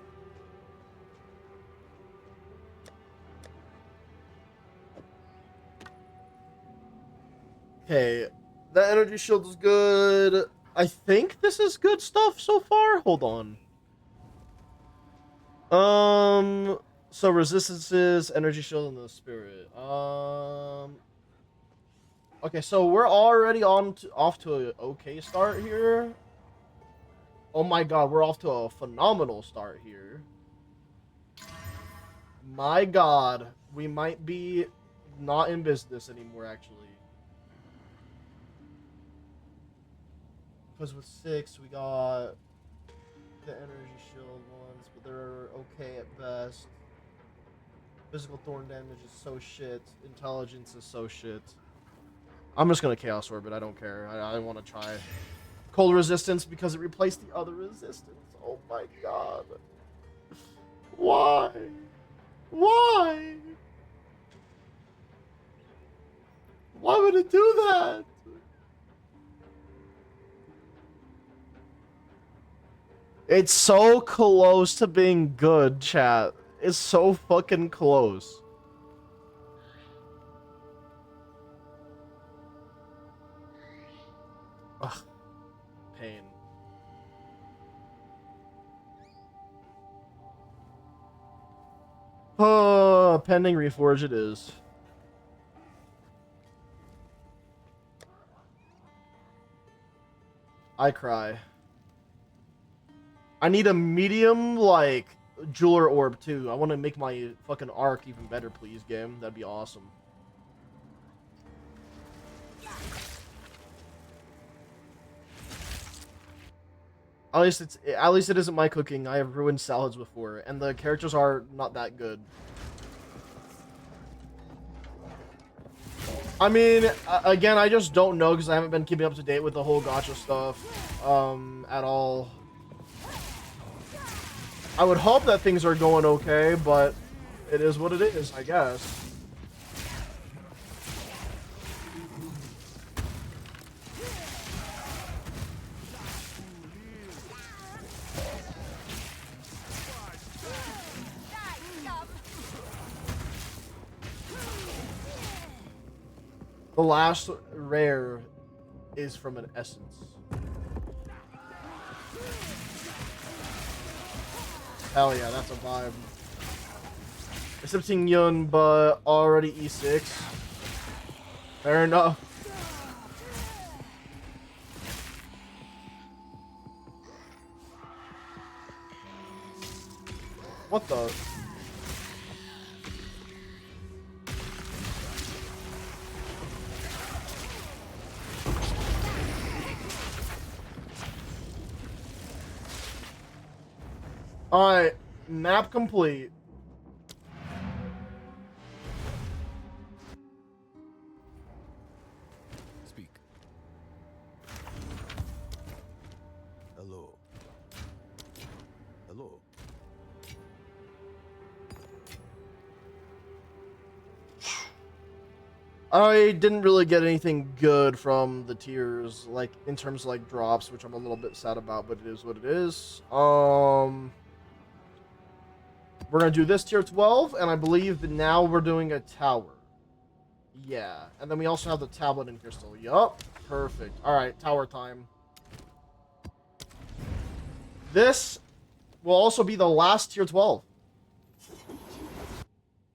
Okay, that energy shield is good. I think this is good stuff so far. Hold on. So resistances, energy shield, and the spirit. Okay, so we're already off to an okay start here. Oh my god, we're off to a phenomenal start here. My god, we might be not in business anymore, actually. because with 6 we got the energy shield ones, but they're okay at best. Physical thorn damage is so shit. Intelligence is so shit. I'm just gonna Chaos Orbit. I don't care. I want to try cold resistance because it replaced the other resistance. Oh my god. Why? Why? Why would it do that? It's so close to being good, chat. It's so fucking close. Ugh. Pain. Pending reforge it is. I cry. I need a medium, like, jeweler orb, too. I want to make my fucking arc even better, please, game. That'd be awesome. At least it isn't my cooking. I have ruined salads before, and the characters are not that good. I mean, again, I just don't know because I haven't been keeping up to date with the whole gacha stuff, at all. I would hope that things are going okay, but it is what it is, I guess. The last rare is from an essence. Hell yeah, that's a vibe. Accepting Yun, but already E6. Fair enough. What the? Alright, map complete. Speak. Hello. Hello. I didn't really get anything good from the tiers, like, in terms of, like, drops, which I'm a little bit sad about, but it is what it is. We're gonna do this tier 12, and I believe that now we're doing a tower. Yeah, and then we also have the tablet in here still. Yup, perfect. Alright, tower time. This will also be the last tier 12.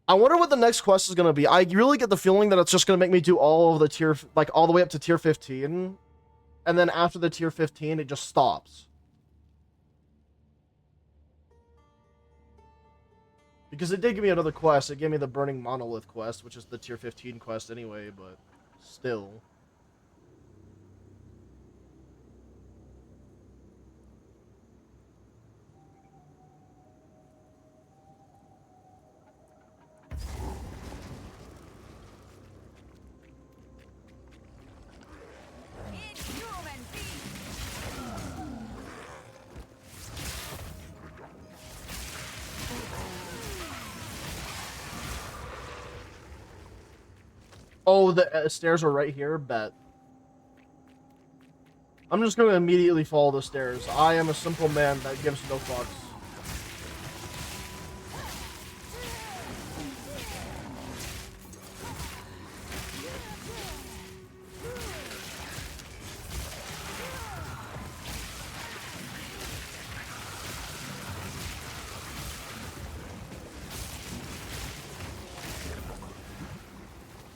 I wonder what the next quest is gonna be. I really get the feeling that it's just gonna make me do all of the tier, like, all the way up to tier 15. And then after the tier 15, it just stops. Because it did give me another quest. It gave me the Burning Monolith quest, which is the tier 15 quest anyway, but still. Oh, the stairs are right here? Bet. I'm just going to immediately follow the stairs. I am a simple man that gives no fucks.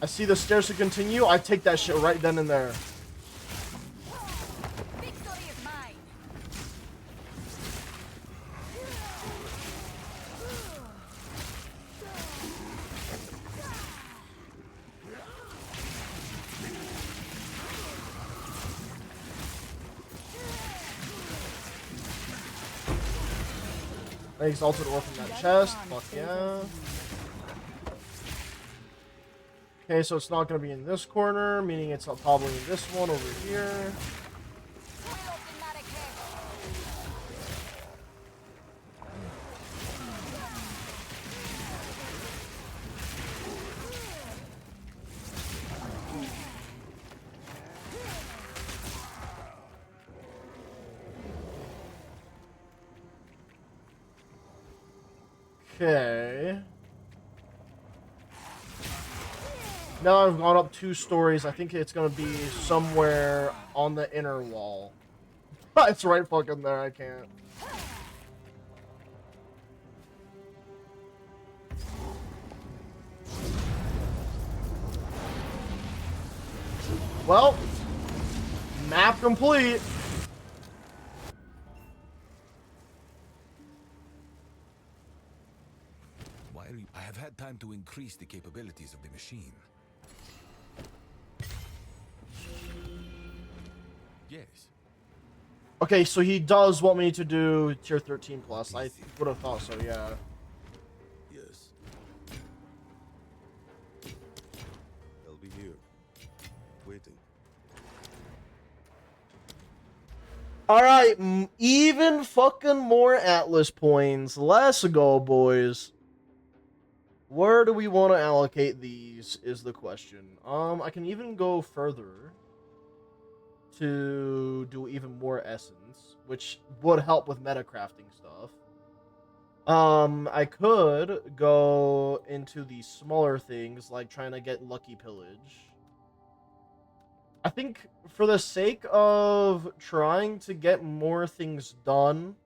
I see the stairs to continue. I take that shit right then and there. Victory is mine. Exalted Ore from that chest. Fuck yeah. Okay, so it's not going to be in this corner, meaning it's probably in this one over here. Okay. Now I've gone up 2 stories. I think it's gonna be somewhere on the inner wall. It's right fucking there. I can't. Well, map complete. I have had time to increase the capabilities of the machine. Yes. Okay, so he does want me to do tier 13 plus. I would have thought so, yeah. Yes. I'll be here, waiting. Alright, even fucking more Atlas points. Let's go, boys. Where do we want to allocate these is the question. I can even go further to do even more essence, which would help with meta crafting stuff. I could go into the smaller things, like trying to get Lucky Pillage. I think for the sake of trying to get more things done,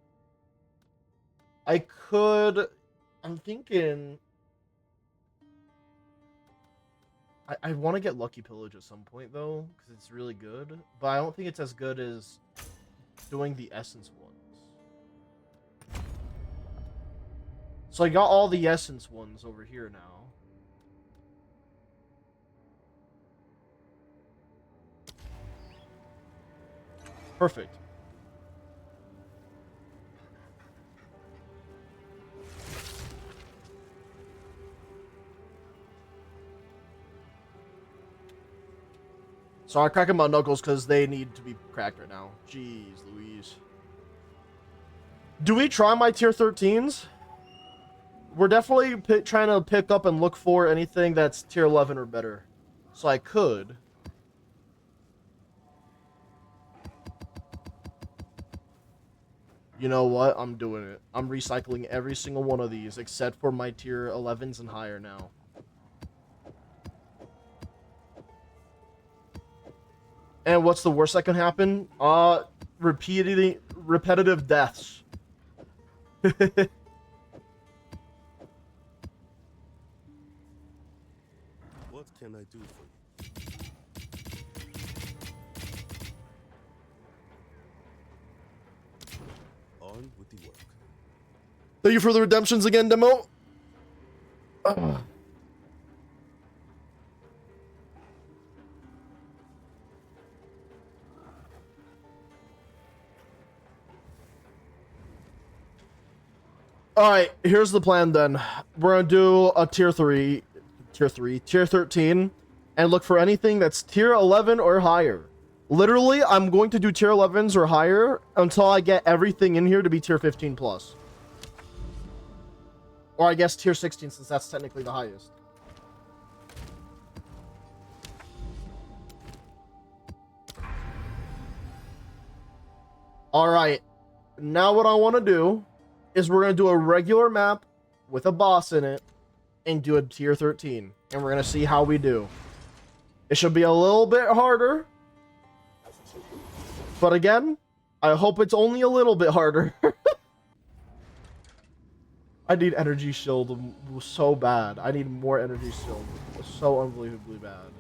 I could... I'm thinking... I want to get Lucky Pillage at some point, though, because it's really good. But I don't think it's as good as doing the Essence ones. So I got all the Essence ones over here now. Perfect. So I'm cracking my knuckles because they need to be cracked right now. Jeez Louise. Do we try my tier 13s? We're definitely trying to pick up and look for anything that's tier 11 or better. So I could. You know what? I'm doing it. I'm recycling every single one of these except for my tier 11s and higher now. And what's the worst that can happen? Repetitive deaths. What can I do for you? On with the work. Thank you for the redemptions again, Demo. Ugh. Alright, here's the plan then. We're gonna do a tier 13, and look for anything that's tier 11 or higher. Literally, I'm going to do tier 11s or higher until I get everything in here to be tier 15 plus. Or I guess tier 16, since that's technically the highest. Alright, now what I want to do is we're going to do a regular map with a boss in it and do a tier 13. And we're going to see how we do. It should be a little bit harder. But again, I hope it's only a little bit harder. I need energy shield so bad. I need more energy shield. So unbelievably bad.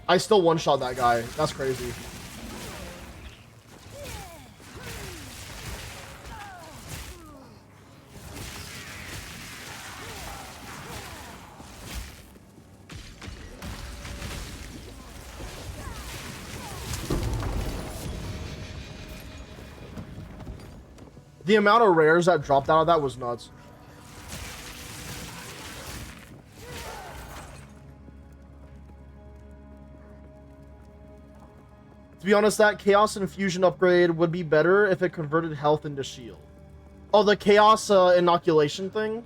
I still one-shot that guy. That's crazy. The amount of rares that dropped out of that was nuts. To be honest, that Chaos Infusion upgrade would be better if it converted health into shield. Oh, the Chaos inoculation thing?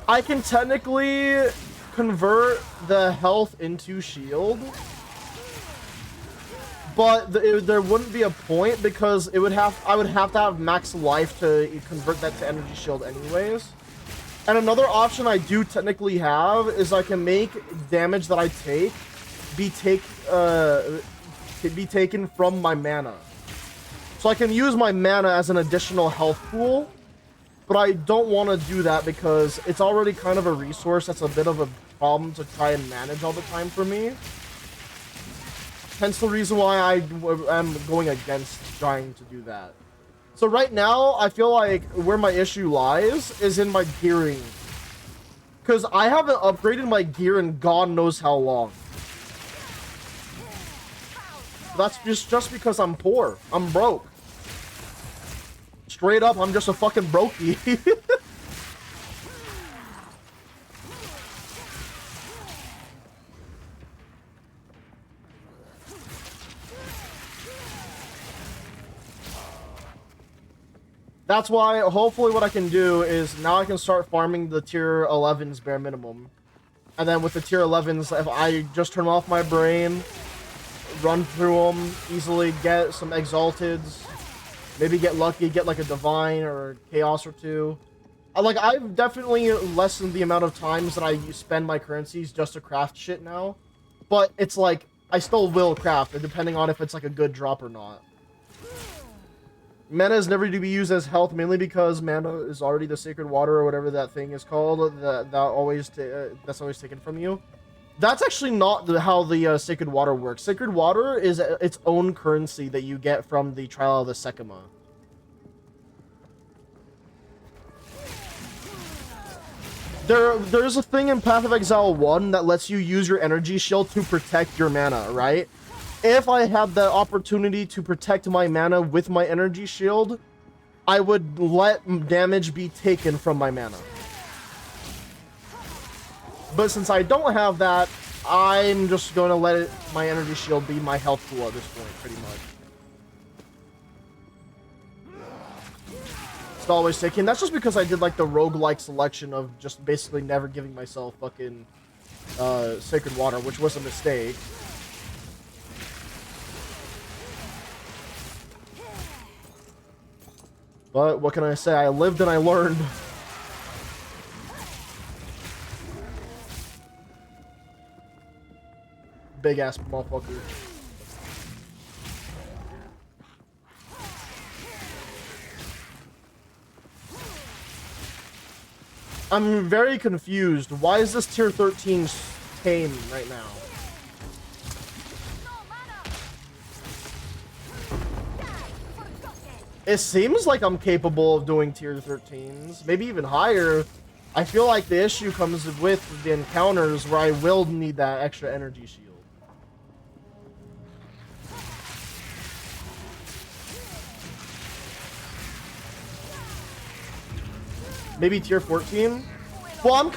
I can technically convert the health into shield, but there wouldn't be a point because I would have to have max life to convert that to energy shield anyways. And another option I do technically have is I can make damage that I take be taken from my mana. So I can use my mana as an additional health pool, but I don't want to do that because it's already kind of a resource that's a bit of a problem to try and manage all the time for me. Hence the reason why I am going against trying to do that. So right now, I feel like where my issue lies is in my gearing. Because I haven't upgraded my gear in God knows how long. That's just because I'm poor. I'm broke. Straight up, I'm just a fucking brokey. That's why, hopefully what I can do is now I can start farming the tier 11s bare minimum. And then with the tier 11s, if I just turn off my brain, run through them, easily get some exalteds, maybe get lucky, get like a divine or chaos or two. I've definitely lessened the amount of times that I spend my currencies just to craft shit now. But it's like, I still will craft, depending on if it's like a good drop or not. Mana is never to be used as health, mainly because mana is already the sacred water or whatever that thing is called that's always taken from you. That's actually not how the sacred water works. Sacred water is its own currency that you get from the Trial of the Sekima. There's a thing in Path of Exile 1 that lets you use your energy shield to protect your mana, right? If I had the opportunity to protect my mana with my energy shield, I would let damage be taken from my mana. But since I don't have that, I'm just going to let my energy shield be my health pool at this point, pretty much. It's always taken. That's just because I did like the roguelike selection of just basically never giving myself fucking sacred water, which was a mistake. But what can I say? I lived and I learned. Big ass motherfucker. I'm very confused. Why is this tier 13 tame right now? It seems like I'm capable of doing tier 13s, maybe even higher. I feel like the issue comes with the encounters where I will need that extra energy shield. Maybe tier 14? Well, I'm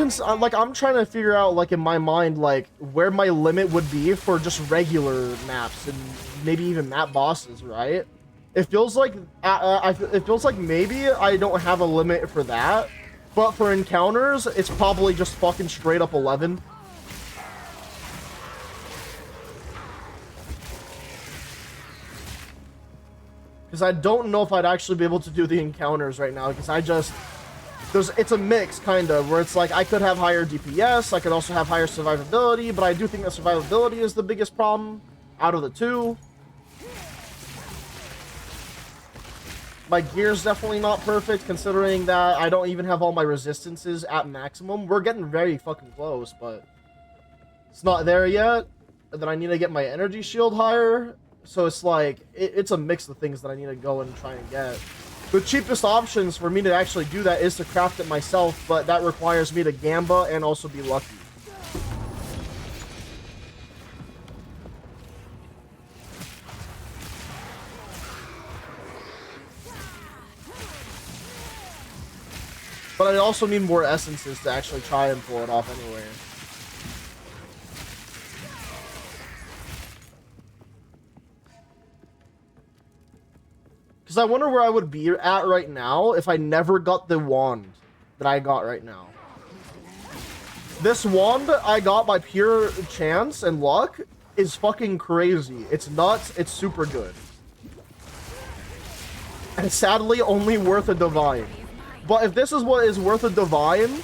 trying to figure out, like, in my mind, like, where my limit would be for just regular maps and maybe even map bosses, right? It feels like it feels like maybe I don't have a limit for that, but for encounters, it's probably just fucking straight up 11. Because I don't know if I'd actually be able to do the encounters right now, because it's a mix, kind of, where it's like I could have higher DPS, I could also have higher survivability, but I do think that survivability is the biggest problem out of the two. My gear's definitely not perfect, considering that I don't even have all my resistances at maximum. We're getting very fucking close, but it's not there yet. And then I need to get my energy shield higher. So it's like, it's a mix of things that I need to go and try and get. The cheapest options for me to actually do that is to craft it myself, but that requires me to gamba and also be lucky. But I also need more essences to actually try and pull it off anyway. Because I wonder where I would be at right now if I never got the wand that I got right now. This wand I got by pure chance and luck is fucking crazy. It's nuts. It's super good. And sadly only worth a divine. But if this is what is worth a divine,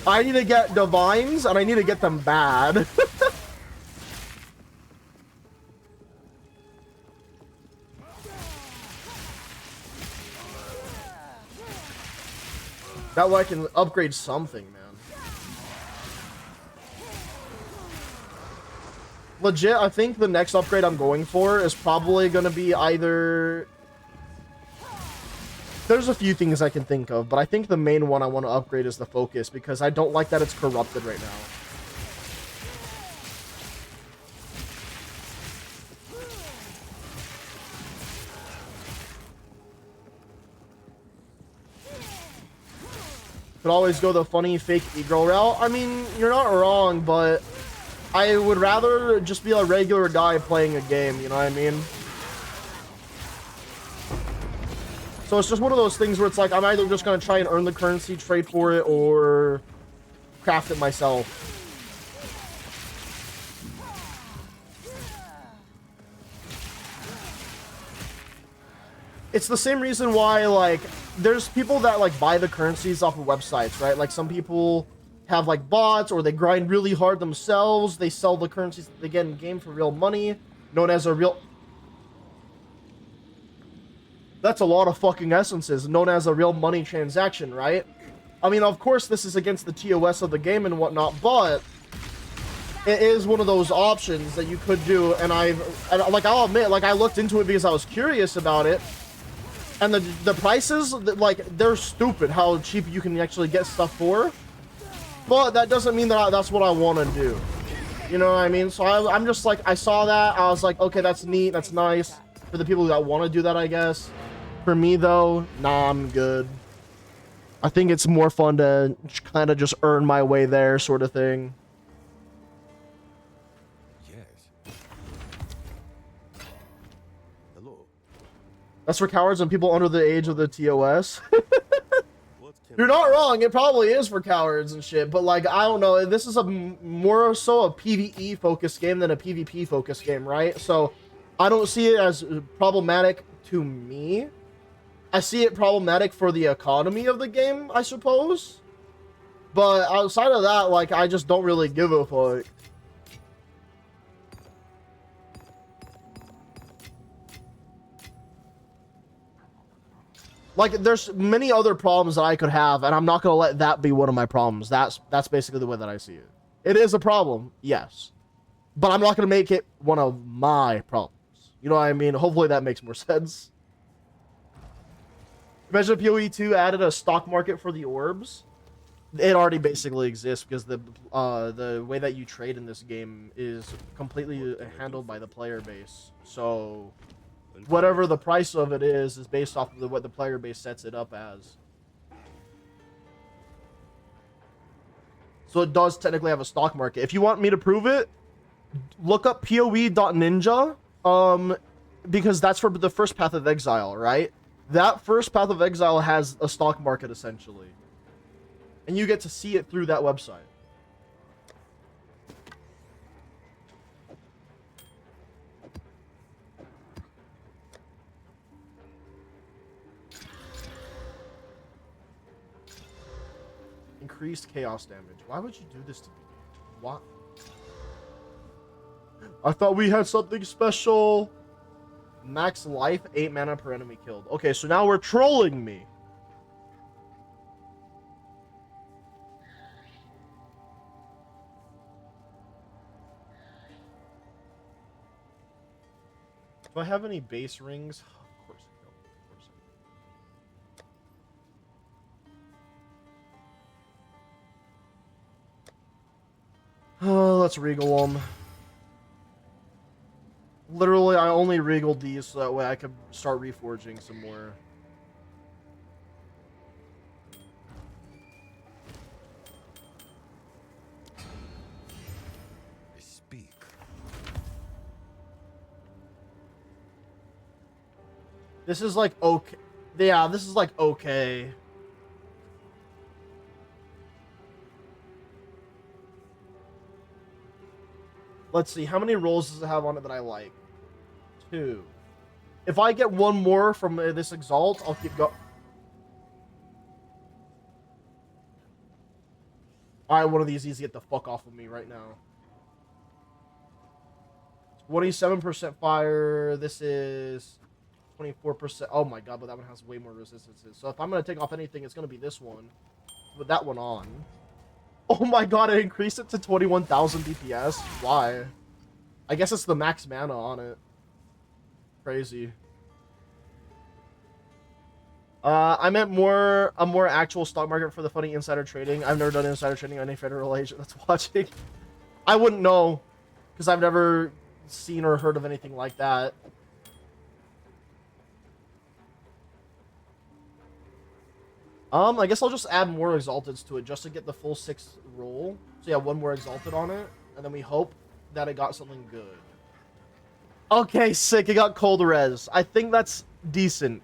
I need to get divines and I need to get them bad. That way I can upgrade something, man. Legit, I think the next upgrade I'm going for is probably going to be either... There's a few things I can think of, but I think the main one I want to upgrade is the focus, because I don't like that it's corrupted right now. Could always go the funny fake e-girl route. I mean, you're not wrong, but I would rather just be a regular guy playing a game, you know what I mean? So it's just one of those things where it's like, I'm either just going to try and earn the currency, trade for it, or craft it myself. It's the same reason why, like, there's people that, like, buy the currencies off of websites, right? Like, some people have, like, bots, or they grind really hard themselves. They sell the currencies that they get in game for real money, known as a real... That's a lot of fucking essences, known as a real money transaction, right? I mean, of course, this is against the TOS of the game and whatnot, but it is one of those options that you could do, and like, I'll admit, like, I looked into it because I was curious about it, and the prices, like, they're stupid how cheap you can actually get stuff for, but that doesn't mean that that's what I want to do. You know what I mean? So I'm just like, I saw that, I was like, okay, that's neat, that's nice, for the people that want to do that, I guess. For me, though, nah, I'm good. I think it's more fun to kind of just earn my way there, sort of thing. Yes. Hello. That's for cowards and people under the age of the TOS. What can You're not wrong. It probably is for cowards and shit. But, like, I don't know. This is a more so a PvE focused game than a PvP focused game, right? So I don't see it as problematic to me. I see it problematic for the economy of the game, I suppose. But outside of that, like, I just don't really give a fuck. Like, there's many other problems that I could have, and I'm not going to let that be one of my problems. That's basically the way that I see it. It is a problem, yes. But I'm not going to make it one of my problems. You know what I mean? Hopefully that makes more sense. Imagine if PoE 2 added a stock market for the orbs. It already basically exists because the way that you trade in this game is completely handled by the player base. So whatever the price of it is based off of what the player base sets it up as. So it does technically have a stock market. If you want me to prove it, look up PoE.ninja, because that's for the first path of Exile, right? That first path of Exile has a stock market, essentially. And you get to see it through that website. Increased chaos damage. Why would you do this to me? What? I thought we had something special. Max life, 8 mana per enemy killed. Okay, so now we're trolling me. Do I have any base rings? Of course I don't. Of course I don't. Let's regal them. Literally, I only regaled these so that way I could start reforging some more. This is like okay. Yeah, this is like okay. Let's see, how many rolls does it have on it that I like? 2. If I get one more from this Exalt, I'll keep going. Alright, one of these needs to get the fuck off of me right now. 27% fire. This is 24%. Oh my god, but that one has way more resistances. So if I'm going to take off anything, it's going to be this one. With that one on. Oh my god, I increased it to 21,000 DPS. Why? I guess it's the max mana on it. Crazy. I meant a more actual stock market for the funny insider trading. I've never done insider trading on any federal agent that's watching. I wouldn't know, because I've never seen or heard of anything like that. I guess I'll just add more Exalteds to it just to get the full 6 roll. So yeah, one more Exalted on it, and then we hope that it got something good. Okay, sick. It got cold res. I think that's decent.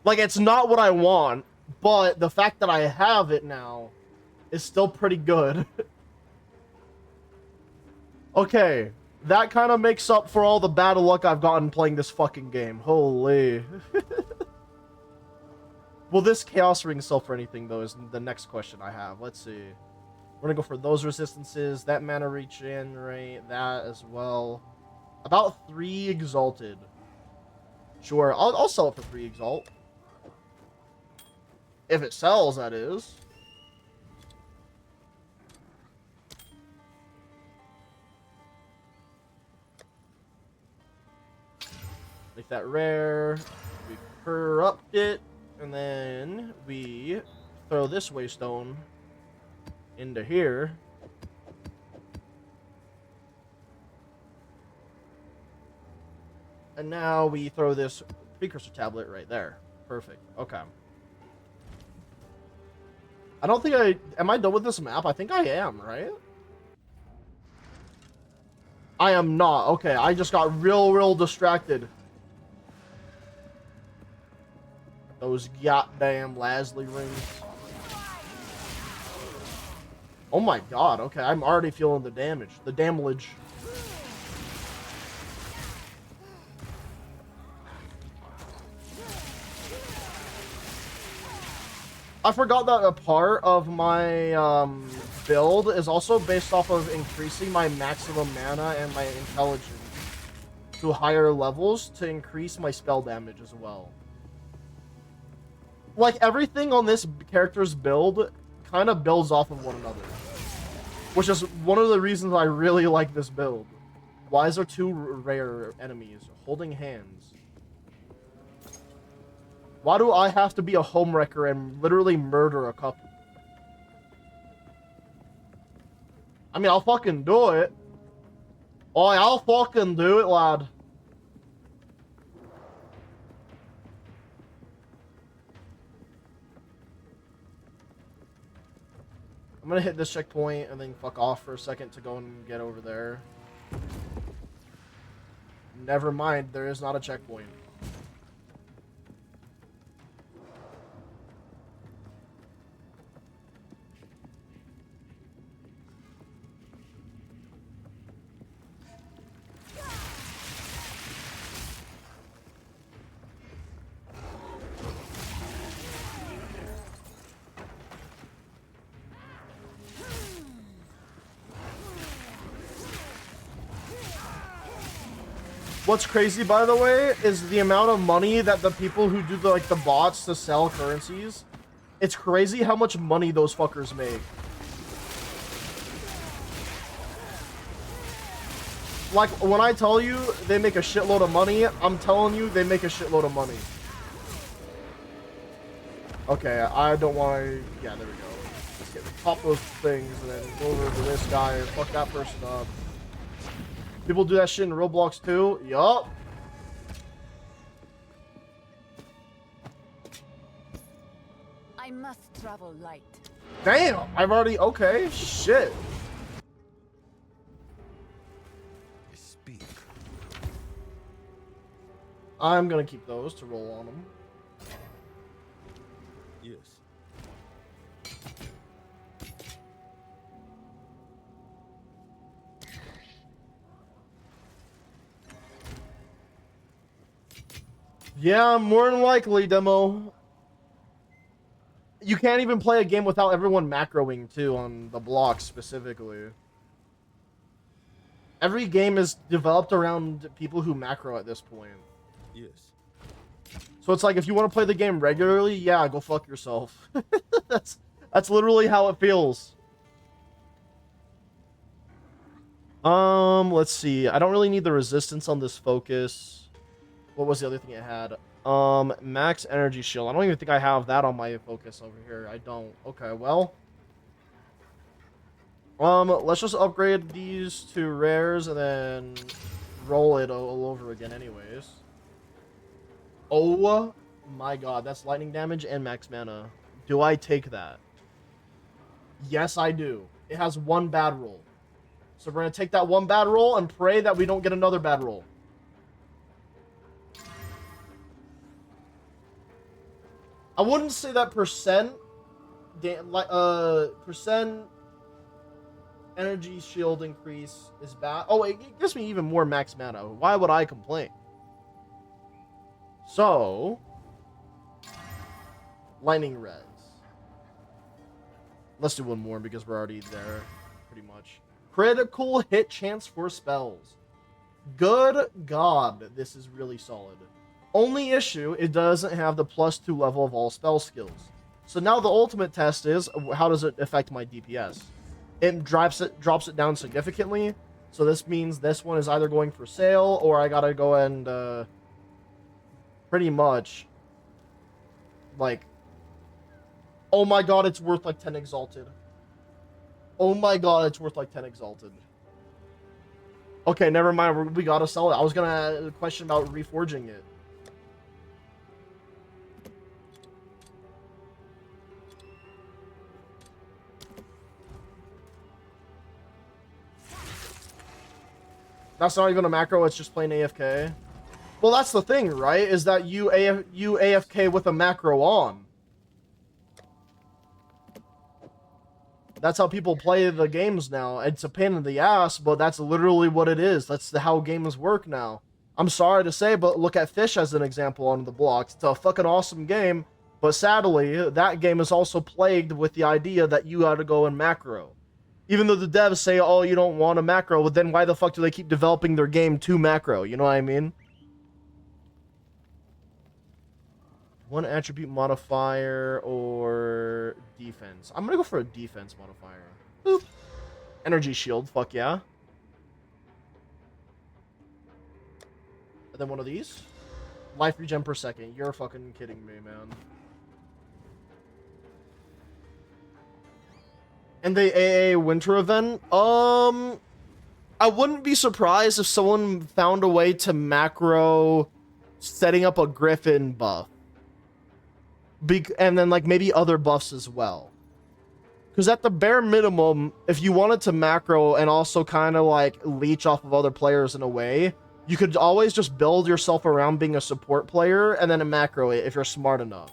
Like, it's not what I want, but the fact that I have it now is still pretty good. Okay, that kind of makes up for all the bad luck I've gotten playing this fucking game. Holy. Will this Chaos Ring sell for anything, though, is the next question I have. Let's see. We're gonna go for those resistances, that mana regenerate, that as well. About 3 Exalted. Sure, I'll sell it for 3 Exalt. If it sells, that is. Make that rare. We corrupt it. And then we throw this Waystone into here. And now we throw this precursor tablet right there. Perfect. Okay. I don't think am I done with this map? I think I am, right? I am not. Okay, I just got real distracted. Those goddamn Lasley rings. Oh my god, okay, I'm already feeling the damage. The damage. I forgot that a part of my build is also based off of increasing my maximum mana and my intelligence to higher levels to increase my spell damage as well. Like, everything on this character's build kind of builds off of one another. Which is one of the reasons I really like this build. Why is there 2 rare enemies holding hands? Why do I have to be a homewrecker and literally murder a couple? I mean, I'll fucking do it. Oh, I'll fucking do it, lad. I'm gonna hit this checkpoint and then fuck off for a second to go and get over there. Never mind, there is not a checkpoint. What's crazy, by the way, is the amount of money that the people who do the bots to sell currencies. It's crazy how much money those fuckers make. Like, when I tell you they make a shitload of money, I'm telling you they make a shitload of money. Okay, I don't want to... Yeah, there we go. Let's get pop those things and then go over to this guy and fuck that person up. People do that shit in Roblox too? Yup. I must travel light. Damn, I've already... Okay, shit. Speak. I'm gonna keep those to roll on them. Yes. Yeah, more than likely, demo. You can't even play a game without everyone macroing, too, on the blocks specifically. Every game is developed around people who macro at this point. Yes. So it's like, if you want to play the game regularly, yeah, go fuck yourself. That's literally how it feels. Let's see. I don't really need the resistance on this focus. What was the other thing it had? Max energy shield. I don't even think I have that on my focus over here. I don't. Okay, well. Let's just upgrade these to rares and then roll it all over again anyways. Oh my god, that's lightning damage and max mana. Do I take that? Yes, I do. It has one bad roll. So we're going to take that one bad roll and pray that we don't get another bad roll. I wouldn't say that percent energy shield increase is bad. Oh, it gives me even more max mana. Why would I complain? So, lightning res. Let's do one more because we're already there, pretty much. Critical hit chance for spells. Good God, this is really solid. Only issue, it doesn't have the +2 level of all spell skills. So now the ultimate test is, how does it affect my DPS? It drops it down significantly. So this means this one is either going for sale, or I gotta go and pretty much, like, oh my god, it's worth like 10 exalted. Oh my god, it's worth like 10 exalted. Okay, never mind, we gotta sell it. I was gonna question about reforging it. That's not even a macro, it's just plain AFK. Well, that's the thing, right? Is that you AFK with a macro on. That's how people play the games now. It's a pain in the ass, but that's literally what it is. That's how games work now. I'm sorry to say, but look at Fish as an example on the blocks. It's a fucking awesome game, but sadly, that game is also plagued with the idea that you gotta go and macro. Even though the devs say, oh, you don't want a macro, but then why the fuck do they keep developing their game to macro? You know what I mean? One attribute modifier or defense. I'm gonna go for a defense modifier. Boop. Energy shield, fuck yeah. And then one of these. Life regen per second. You're fucking kidding me, man. And the AA winter event, I wouldn't be surprised if someone found a way to macro setting up a Griffin buff. And then, like, maybe other buffs as well. Because at the bare minimum, if you wanted to macro and also kind of, like, leech off of other players in a way, you could always just build yourself around being a support player and then macro it if you're smart enough.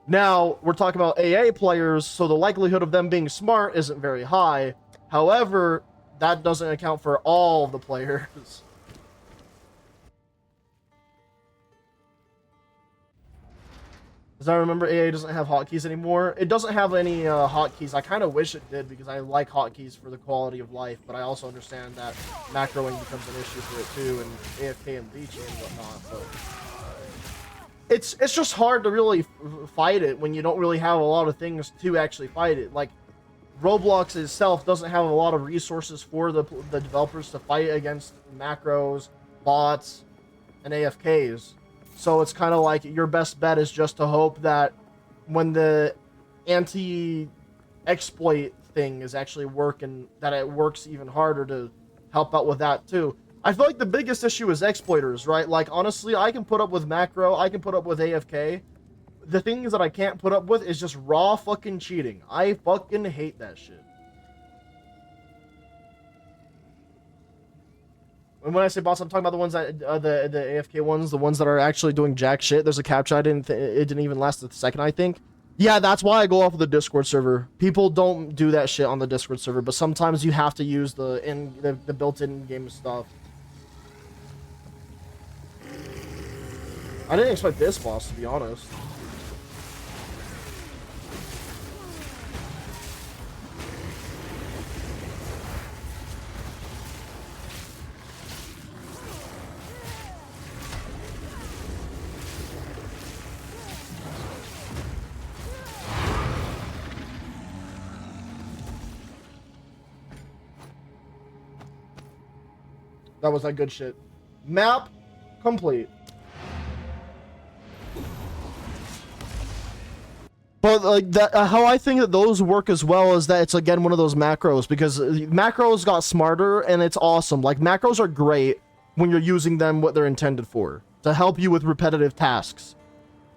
Now, we're talking about AA players, so the likelihood of them being smart isn't very high. However, that doesn't account for all the players. As I remember, AA doesn't have hotkeys anymore. It doesn't have any hotkeys. I kind of wish it did because I like hotkeys for the quality of life, but I also understand that macroing becomes an issue for it too, and AFK and leeching and whatnot, but it's just hard to really fight it when you don't really have a lot of things to actually fight it. Like, Roblox itself doesn't have a lot of resources for the developers to fight against macros, bots, and AFKs. So it's kind of like your best bet is just to hope that when the anti-exploit thing is actually working, that it works even harder to help out with that too. I feel like the biggest issue is exploiters, right? Like, honestly, I can put up with macro, I can put up with AFK. The things that I can't put up with is just raw fucking cheating. I fucking hate that shit. And when I say bots, I'm talking about the ones that the AFK ones, the ones that are actually doing jack shit. There's a captcha. It didn't even last a second, I think. Yeah, that's why I go off of the Discord server. People don't do that shit on the Discord server, but sometimes you have to use the built-in game stuff. I didn't expect this boss, to be honest. That was that good shit. Map complete. But like that, how I think that those work as well is that it's again one of those macros, because macros got smarter and it's awesome. Like macros are great when you're using them what they're intended for, to help you with repetitive tasks,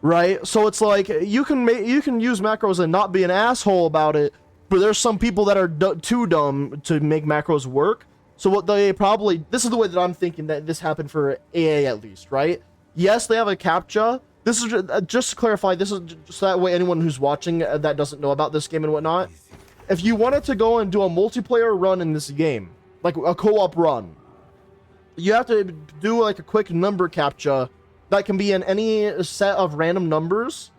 right? So it's like you can use macros and not be an asshole about it, but there's some people that are too dumb to make macros work. So what they probably, this is the way that I'm thinking that this happened for AA at least, right? Yes, they have a captcha. This is just to clarify, this is just that way anyone who's watching that doesn't know about this game and whatnot. If you wanted to go and do a multiplayer run in this game, like a co-op run, you have to do like a quick number captcha that can be in any set of random numbers,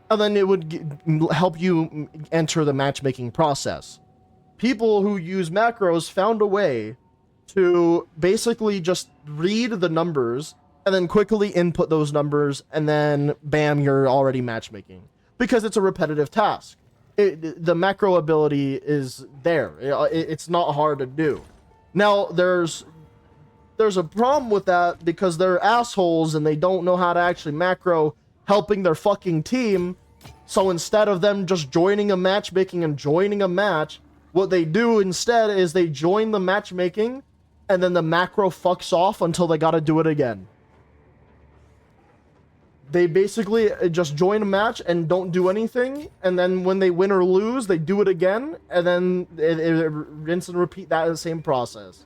and then it would help you enter the matchmaking process. People who use macros found a way to basically just read the numbers and then quickly input those numbers, and then bam, you're already matchmaking, because it's a repetitive task. The macro ability is there. It's not hard to do. Now there's a problem with that, because they're assholes and they don't know how to actually macro helping their fucking team. So instead of them just joining a matchmaking and joining a match, what they do instead is they join the matchmaking, and then the macro fucks off until they gotta do it again. They basically just join a match and don't do anything, and then when they win or lose, they do it again, and then it rinse and repeat that same process.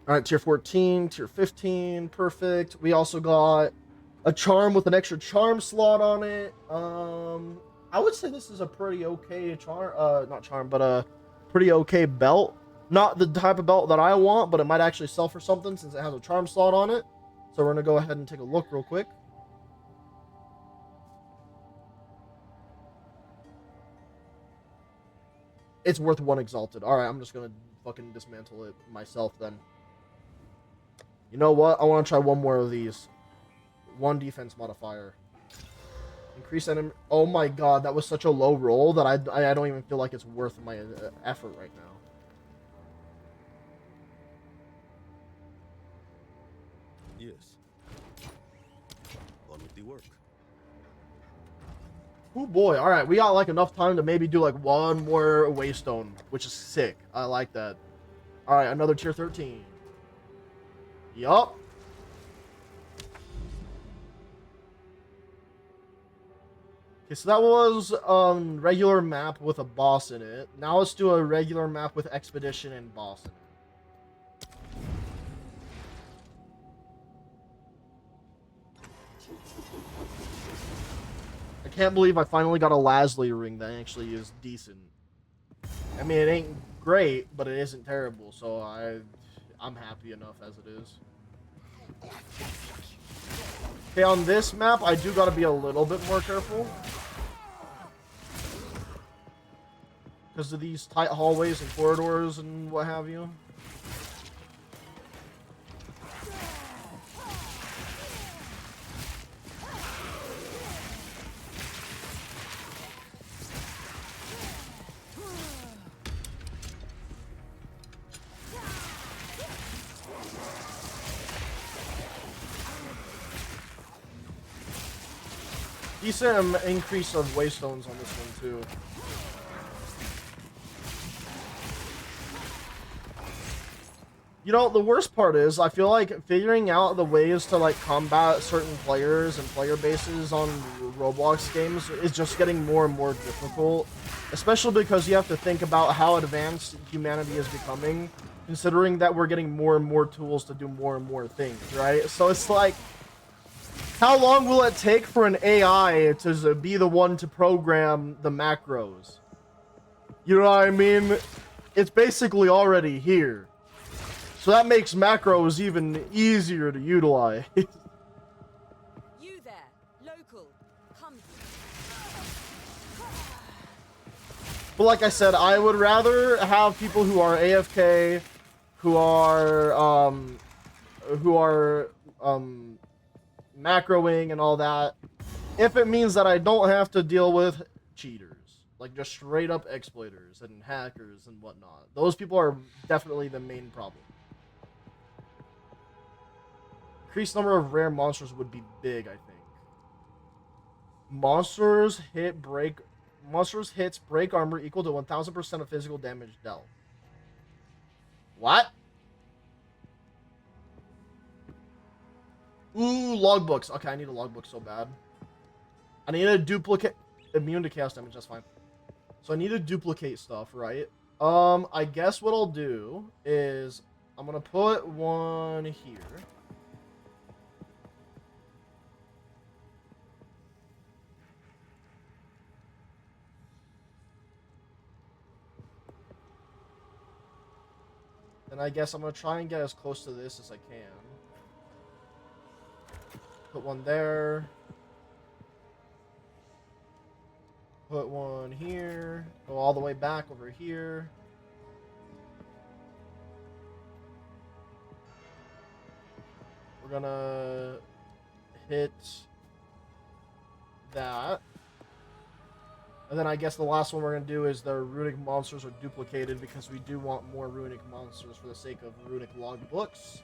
All right, tier 14, tier 15, perfect. We also got a charm with an extra charm slot on it. I would say this is a pretty okay charm, not charm, but a pretty okay belt. Not the type of belt that I want, but it might actually sell for something since it has a charm slot on it. So we're gonna go ahead and take a look real quick. It's worth 1 exalted. All right, I'm just gonna fucking dismantle it myself then. You know what? I want to try one more of these. 1 defense modifier. Increase enemy. Oh my god, that was such a low roll that I don't even feel like it's worth my effort right now. Yes. On with the work. Oh boy, all right, we got like enough time to maybe do like 1 more waystone, which is sick. I like that. All right, another tier 13. Yup. Okay, so that was regular map with a boss in it. Now let's do a regular map with expedition and boss in it. I can't believe I finally got a Lasley ring that actually is decent. I mean, it ain't great, but it isn't terrible, so I'm happy enough as it is. Okay, on this map, I do gotta be a little bit more careful. Because of these tight hallways and corridors and what have you. Decent increase of waystones on this one too. You know, the worst part is, I feel like figuring out the ways to, like, combat certain players and player bases on Roblox games is just getting more and more difficult. Especially because you have to think about how advanced humanity is becoming, considering that we're getting more and more tools to do more and more things, right? So it's like, how long will it take for an AI to be the one to program the macros? You know what I mean? It's basically already here. So that makes macros even easier to utilize. You there, local, come. But like I said, I would rather have people who are AFK, who are macroing and all that, if it means that I don't have to deal with cheaters, like just straight up exploiters and hackers and whatnot. Those people are definitely the main problem. Increased number of rare monsters would be big, I think. Monsters hits break armor equal to 1000% of physical damage dealt. What? Ooh, logbooks. Okay, I need a logbook so bad. I need to duplicate immune to chaos damage, that's fine. So I need to duplicate stuff, right? I guess what I'll do is I'm gonna put one here. And I guess I'm gonna try and get as close to this as I can. Put one there. Put one here. Go all the way back over here. We're gonna hit that. And then I guess the last one we're going to do is the runic monsters are duplicated because we do want more runic monsters for the sake of runic logbooks.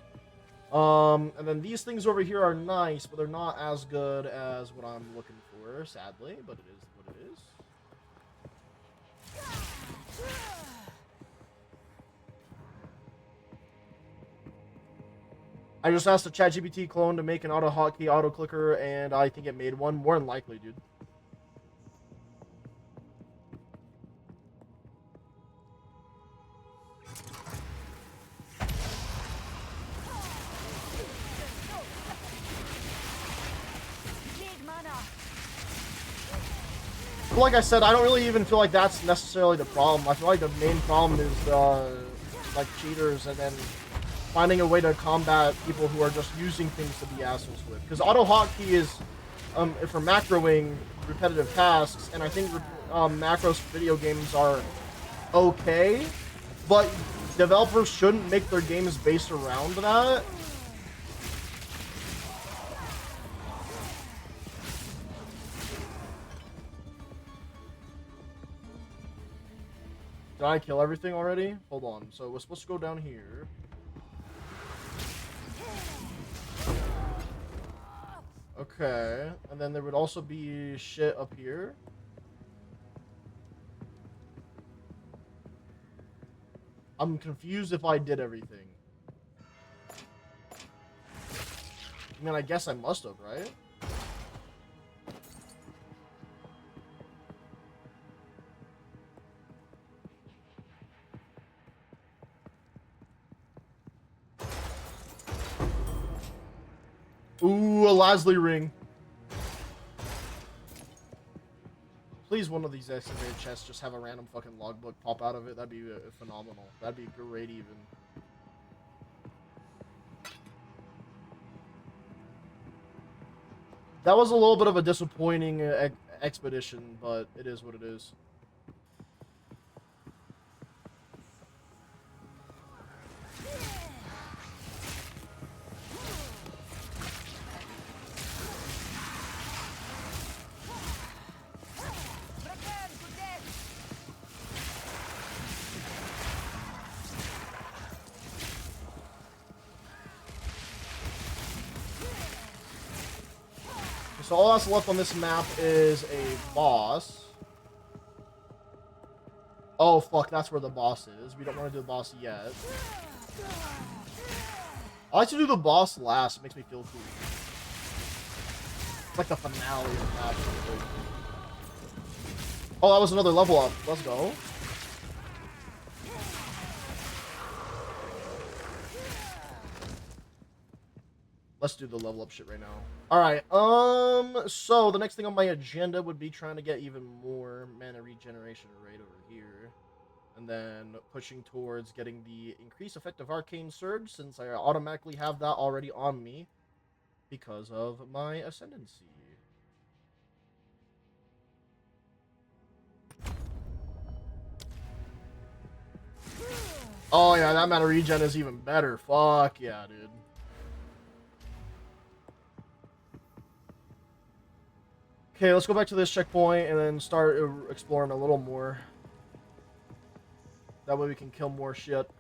And then these things over here are nice, but they're not as good as what I'm looking for, sadly, but it is what it is. I just asked the ChatGPT clone to make an auto hotkey auto clicker, and I think it made one. More than likely, dude. Like I said, I don't really even feel like that's necessarily the problem. I feel like the main problem is like cheaters, and then finding a way to combat people who are just using things to be assholes with. Because auto hotkey is for macroing repetitive tasks, and I think macros for video games are okay, but developers shouldn't make their games based around that. Did I kill everything already? Hold on. So we're supposed to go down here. Okay. And then there would also be shit up here. I'm confused if I did everything. I mean, I guess I must have, right? Ooh, a Lasley ring. Please, one of these excavated chests just have a random fucking logbook pop out of it. That'd be phenomenal. That'd be great, even. That was a little bit of a disappointing expedition, but it is what it is. So all that's left on this map is a boss. Oh fuck, that's where the boss is. We don't want to do the boss yet. I like to do the boss last. It makes me feel cool. It's like the finale of the match. Oh, that was another level up. Let's go. Let's do the level up shit right now. Alright, so the next thing on my agenda would be trying to get even more mana regeneration right over here. And then pushing towards getting the increased effect of Arcane Surge, since I automatically have that already on me because of my Ascendancy. Oh yeah, that mana regen is even better. Fuck yeah, dude. Okay, let's go back to this checkpoint and then start exploring a little more. That way we can kill more shit.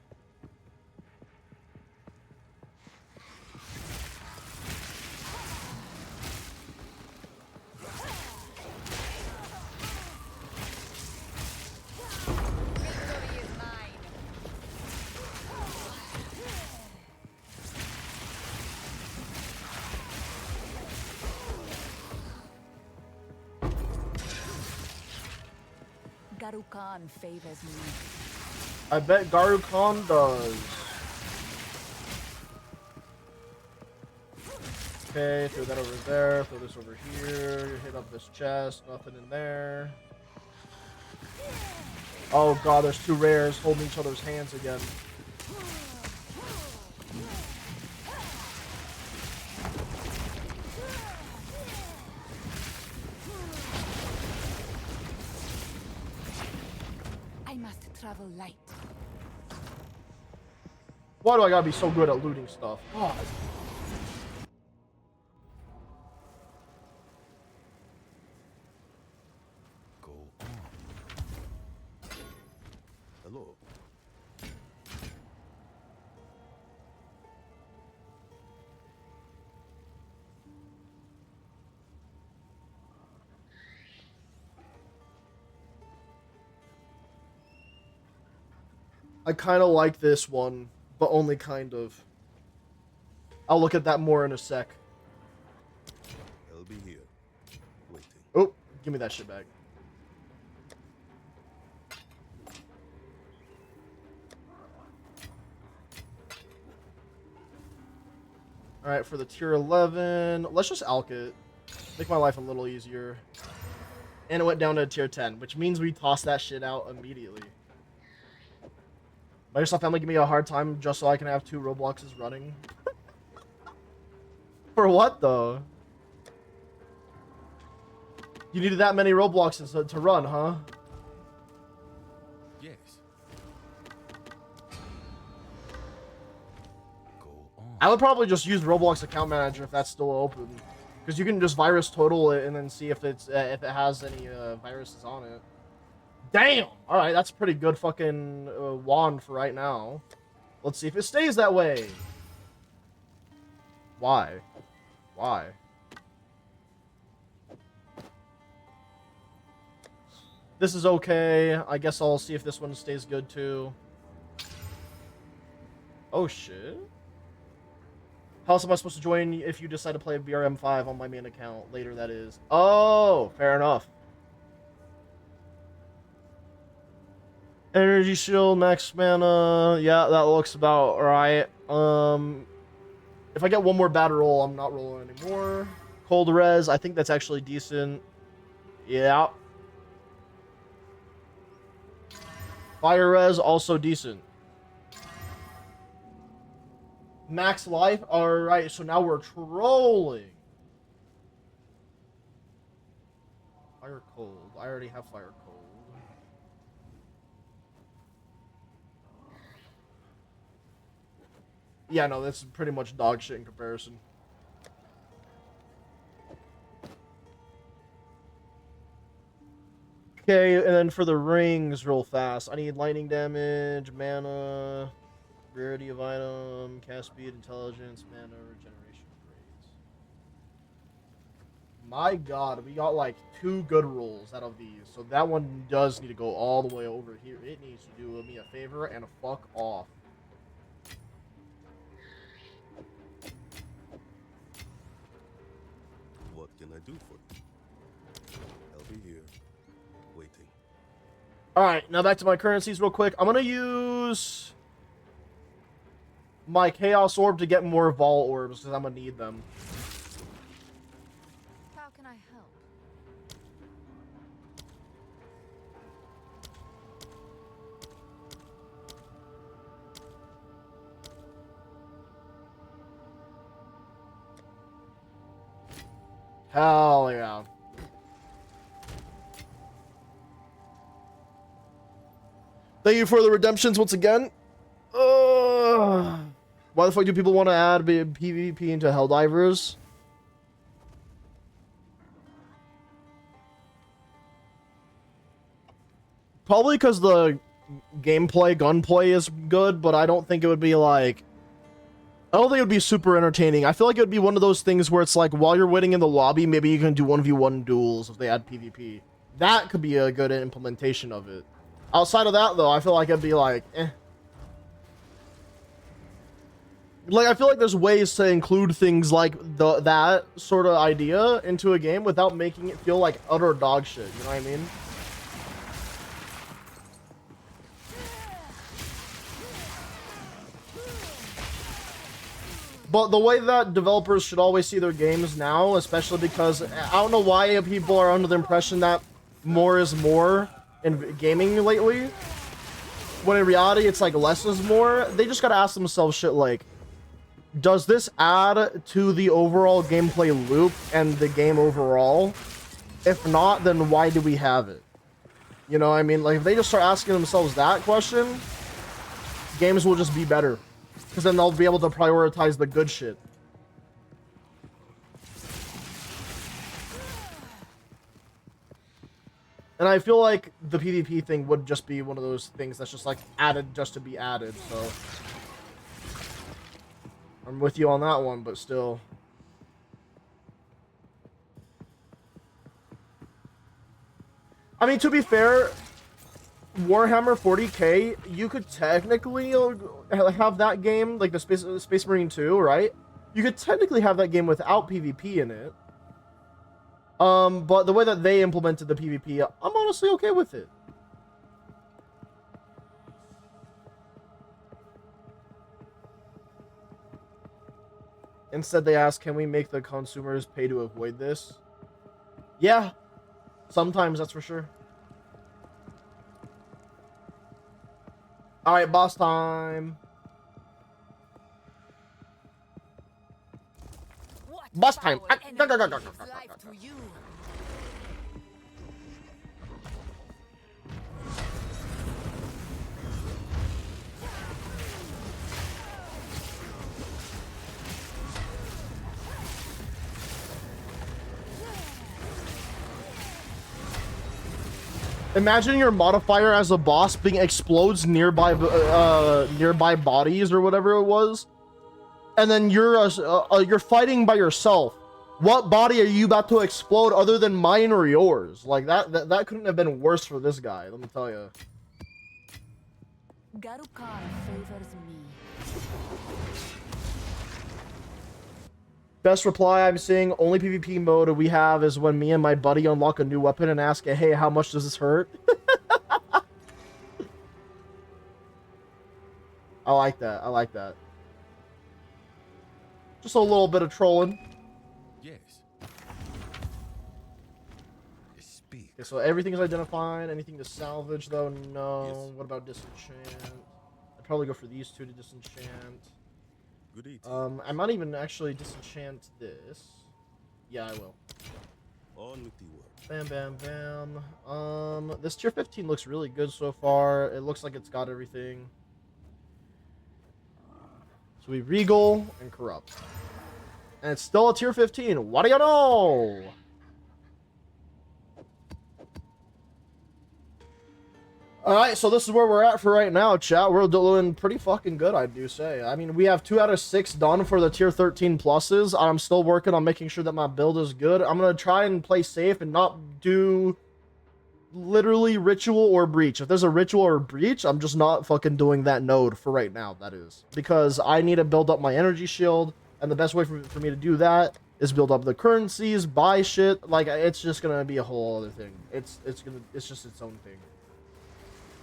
Garukan favors me. I bet Garukan does. Okay, throw that over there, throw this over here, hit up this chest, nothing in there. Oh god, there's two rares holding each other's hands again. I must travel light. Why do I gotta be so good at looting stuff? God. Go on. Hello. I kind of like this one, but only kind of. I'll look at that more in a sec. I'll be here, waiting. Oh, give me that shit back. Alright, for the tier 11, let's just alch it. Make my life a little easier. And it went down to tier 10, which means we toss that shit out immediately. Microsoft Family give me a hard time just so I can have 2 Robloxes running. For what, though? You needed that many Robloxes to run, huh? Yes. Go on. I would probably just use Roblox Account Manager if that's still open. Because you can just virus total it and then see if it's if it has any viruses on it. Damn! Alright, that's a pretty good fucking wand for right now. Let's see if it stays that way. Why? Why? This is okay. I guess I'll see if this one stays good too. Oh shit. How else am I supposed to join if you decide to play BRM5 on my main account later, that is? Oh, fair enough. Energy shield, max mana. Yeah, that looks about right. If I get one more bad roll, I'm not rolling anymore. Cold res, I think that's actually decent. Yeah. Fire res, also decent. Max life, alright, so now we're trolling. Fire cold, I already have fire cold. Yeah, no, that's pretty much dog shit in comparison. Okay, and then for the rings, real fast. I need lightning damage, mana, rarity of item, cast speed, intelligence, mana, regeneration rates. My god, we got like 2 good rolls out of these. So that one does need to go all the way over here. It needs to do me a favor and a fuck off. do for you? I'll be here, waiting. All right, now back to my currencies real quick. I'm gonna use my Chaos Orb to get more Vol Orbs because I'm gonna need them. How can I help? Hell yeah. Thank you for the redemptions once again. Why the fuck do people want to add PvP into Helldivers? Probably because the gameplay, gunplay is good, but I don't think it would be like... I don't think it would be super entertaining. I feel like it would be one of those things where it's like, while you're waiting in the lobby, maybe you can do 1v1 duels if they add PvP. That could be a good implementation of it. Outside of that, though, I feel like it'd be like, eh. Like, I feel like there's ways to include things like that sort of idea into a game without making it feel like utter dog shit, you know what I mean? But the way that developers should always see their games now, especially because I don't know why people are under the impression that more is more in gaming lately, when in reality it's like less is more. They just gotta ask themselves shit like, does this add to the overall gameplay loop and the game overall? If not, then why do we have it? You know what I mean? Like, if they just start asking themselves that question, games will just be better. Because then they'll be able to prioritize the good shit. And I feel like the PvP thing would just be one of those things that's just like added just to be added, so... I'm with you on that one, but still. I mean, to be fair, Warhammer 40k, you could technically have that game, like the Space Marine 2, right? You could technically have that game without PvP in it. But the way that they implemented the PvP, I'm honestly okay with it. Instead, they ask, can we make the consumers pay to avoid this? Yeah. Sometimes, that's for sure. Alright, boss time. Boss time. Imagine your modifier as a boss being explodes nearby nearby bodies or whatever it was, and then you're fighting by yourself. What body are you about to explode other than mine or yours? Like that couldn't have been worse for this guy. Let me tell you. Garukar favors me. Best reply I'm seeing, only PvP mode we have is when me and my buddy unlock a new weapon and ask, hey, how much does this hurt? I like that. I like that. Just a little bit of trolling. Yes. Speak. Okay, so everything's identified. Anything to salvage, though? No. Yes. What about disenchant? I'd probably go for these two to disenchant. Good eating. I might even actually disenchant this. Yeah, I will. On with the work. Bam, bam, bam. This tier 15 looks really good so far. It looks like it's got everything. So we Regal and Corrupt. And it's still a tier 15. What do you know? Alright, so this is where we're at for right now, chat. We're doing pretty fucking good, I do say. I mean, we have 2 out of 6 done for the tier 13 pluses. I'm still working on making sure that my build is good. I'm going to try and play safe and not do literally ritual or breach. If there's a ritual or breach, I'm just not fucking doing that node for right now, that is. Because I need to build up my energy shield, and the best way for me to do that is build up the currencies, buy shit. Like, it's just gonna be a whole other thing. It's just its own thing.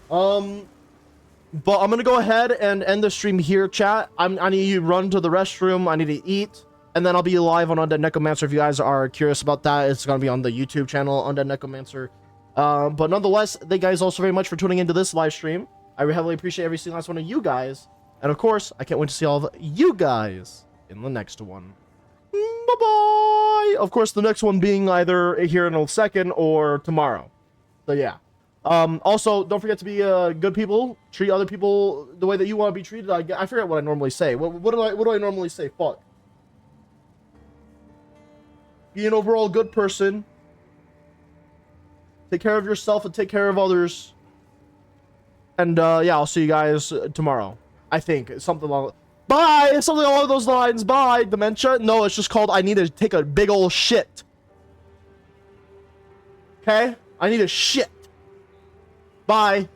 But I'm gonna go ahead and end the stream here, chat. I need to run to the restroom. I need to eat, and then I'll be live on Undead Necromancer. If you guys are curious about that, it's gonna be on the YouTube channel, Undead Necromancer. But nonetheless, thank you guys also very much for tuning into this live stream. I heavily appreciate every single last one of you guys, and of course, I can't wait to see all of you guys in the next one. Bye bye. Of course, the next one being either here in a second or tomorrow. So yeah. Also, don't forget to be good people. Treat other people the way that you want to be treated. I forget what I normally say. What do I normally say? Fuck. Be an overall good person. Take care of yourself and take care of others. And yeah, I'll see you guys tomorrow. I think something along. Bye. Something along those lines. Bye. Dementia. No, it's just called I need to take a big old shit. Okay? I need a shit. Bye.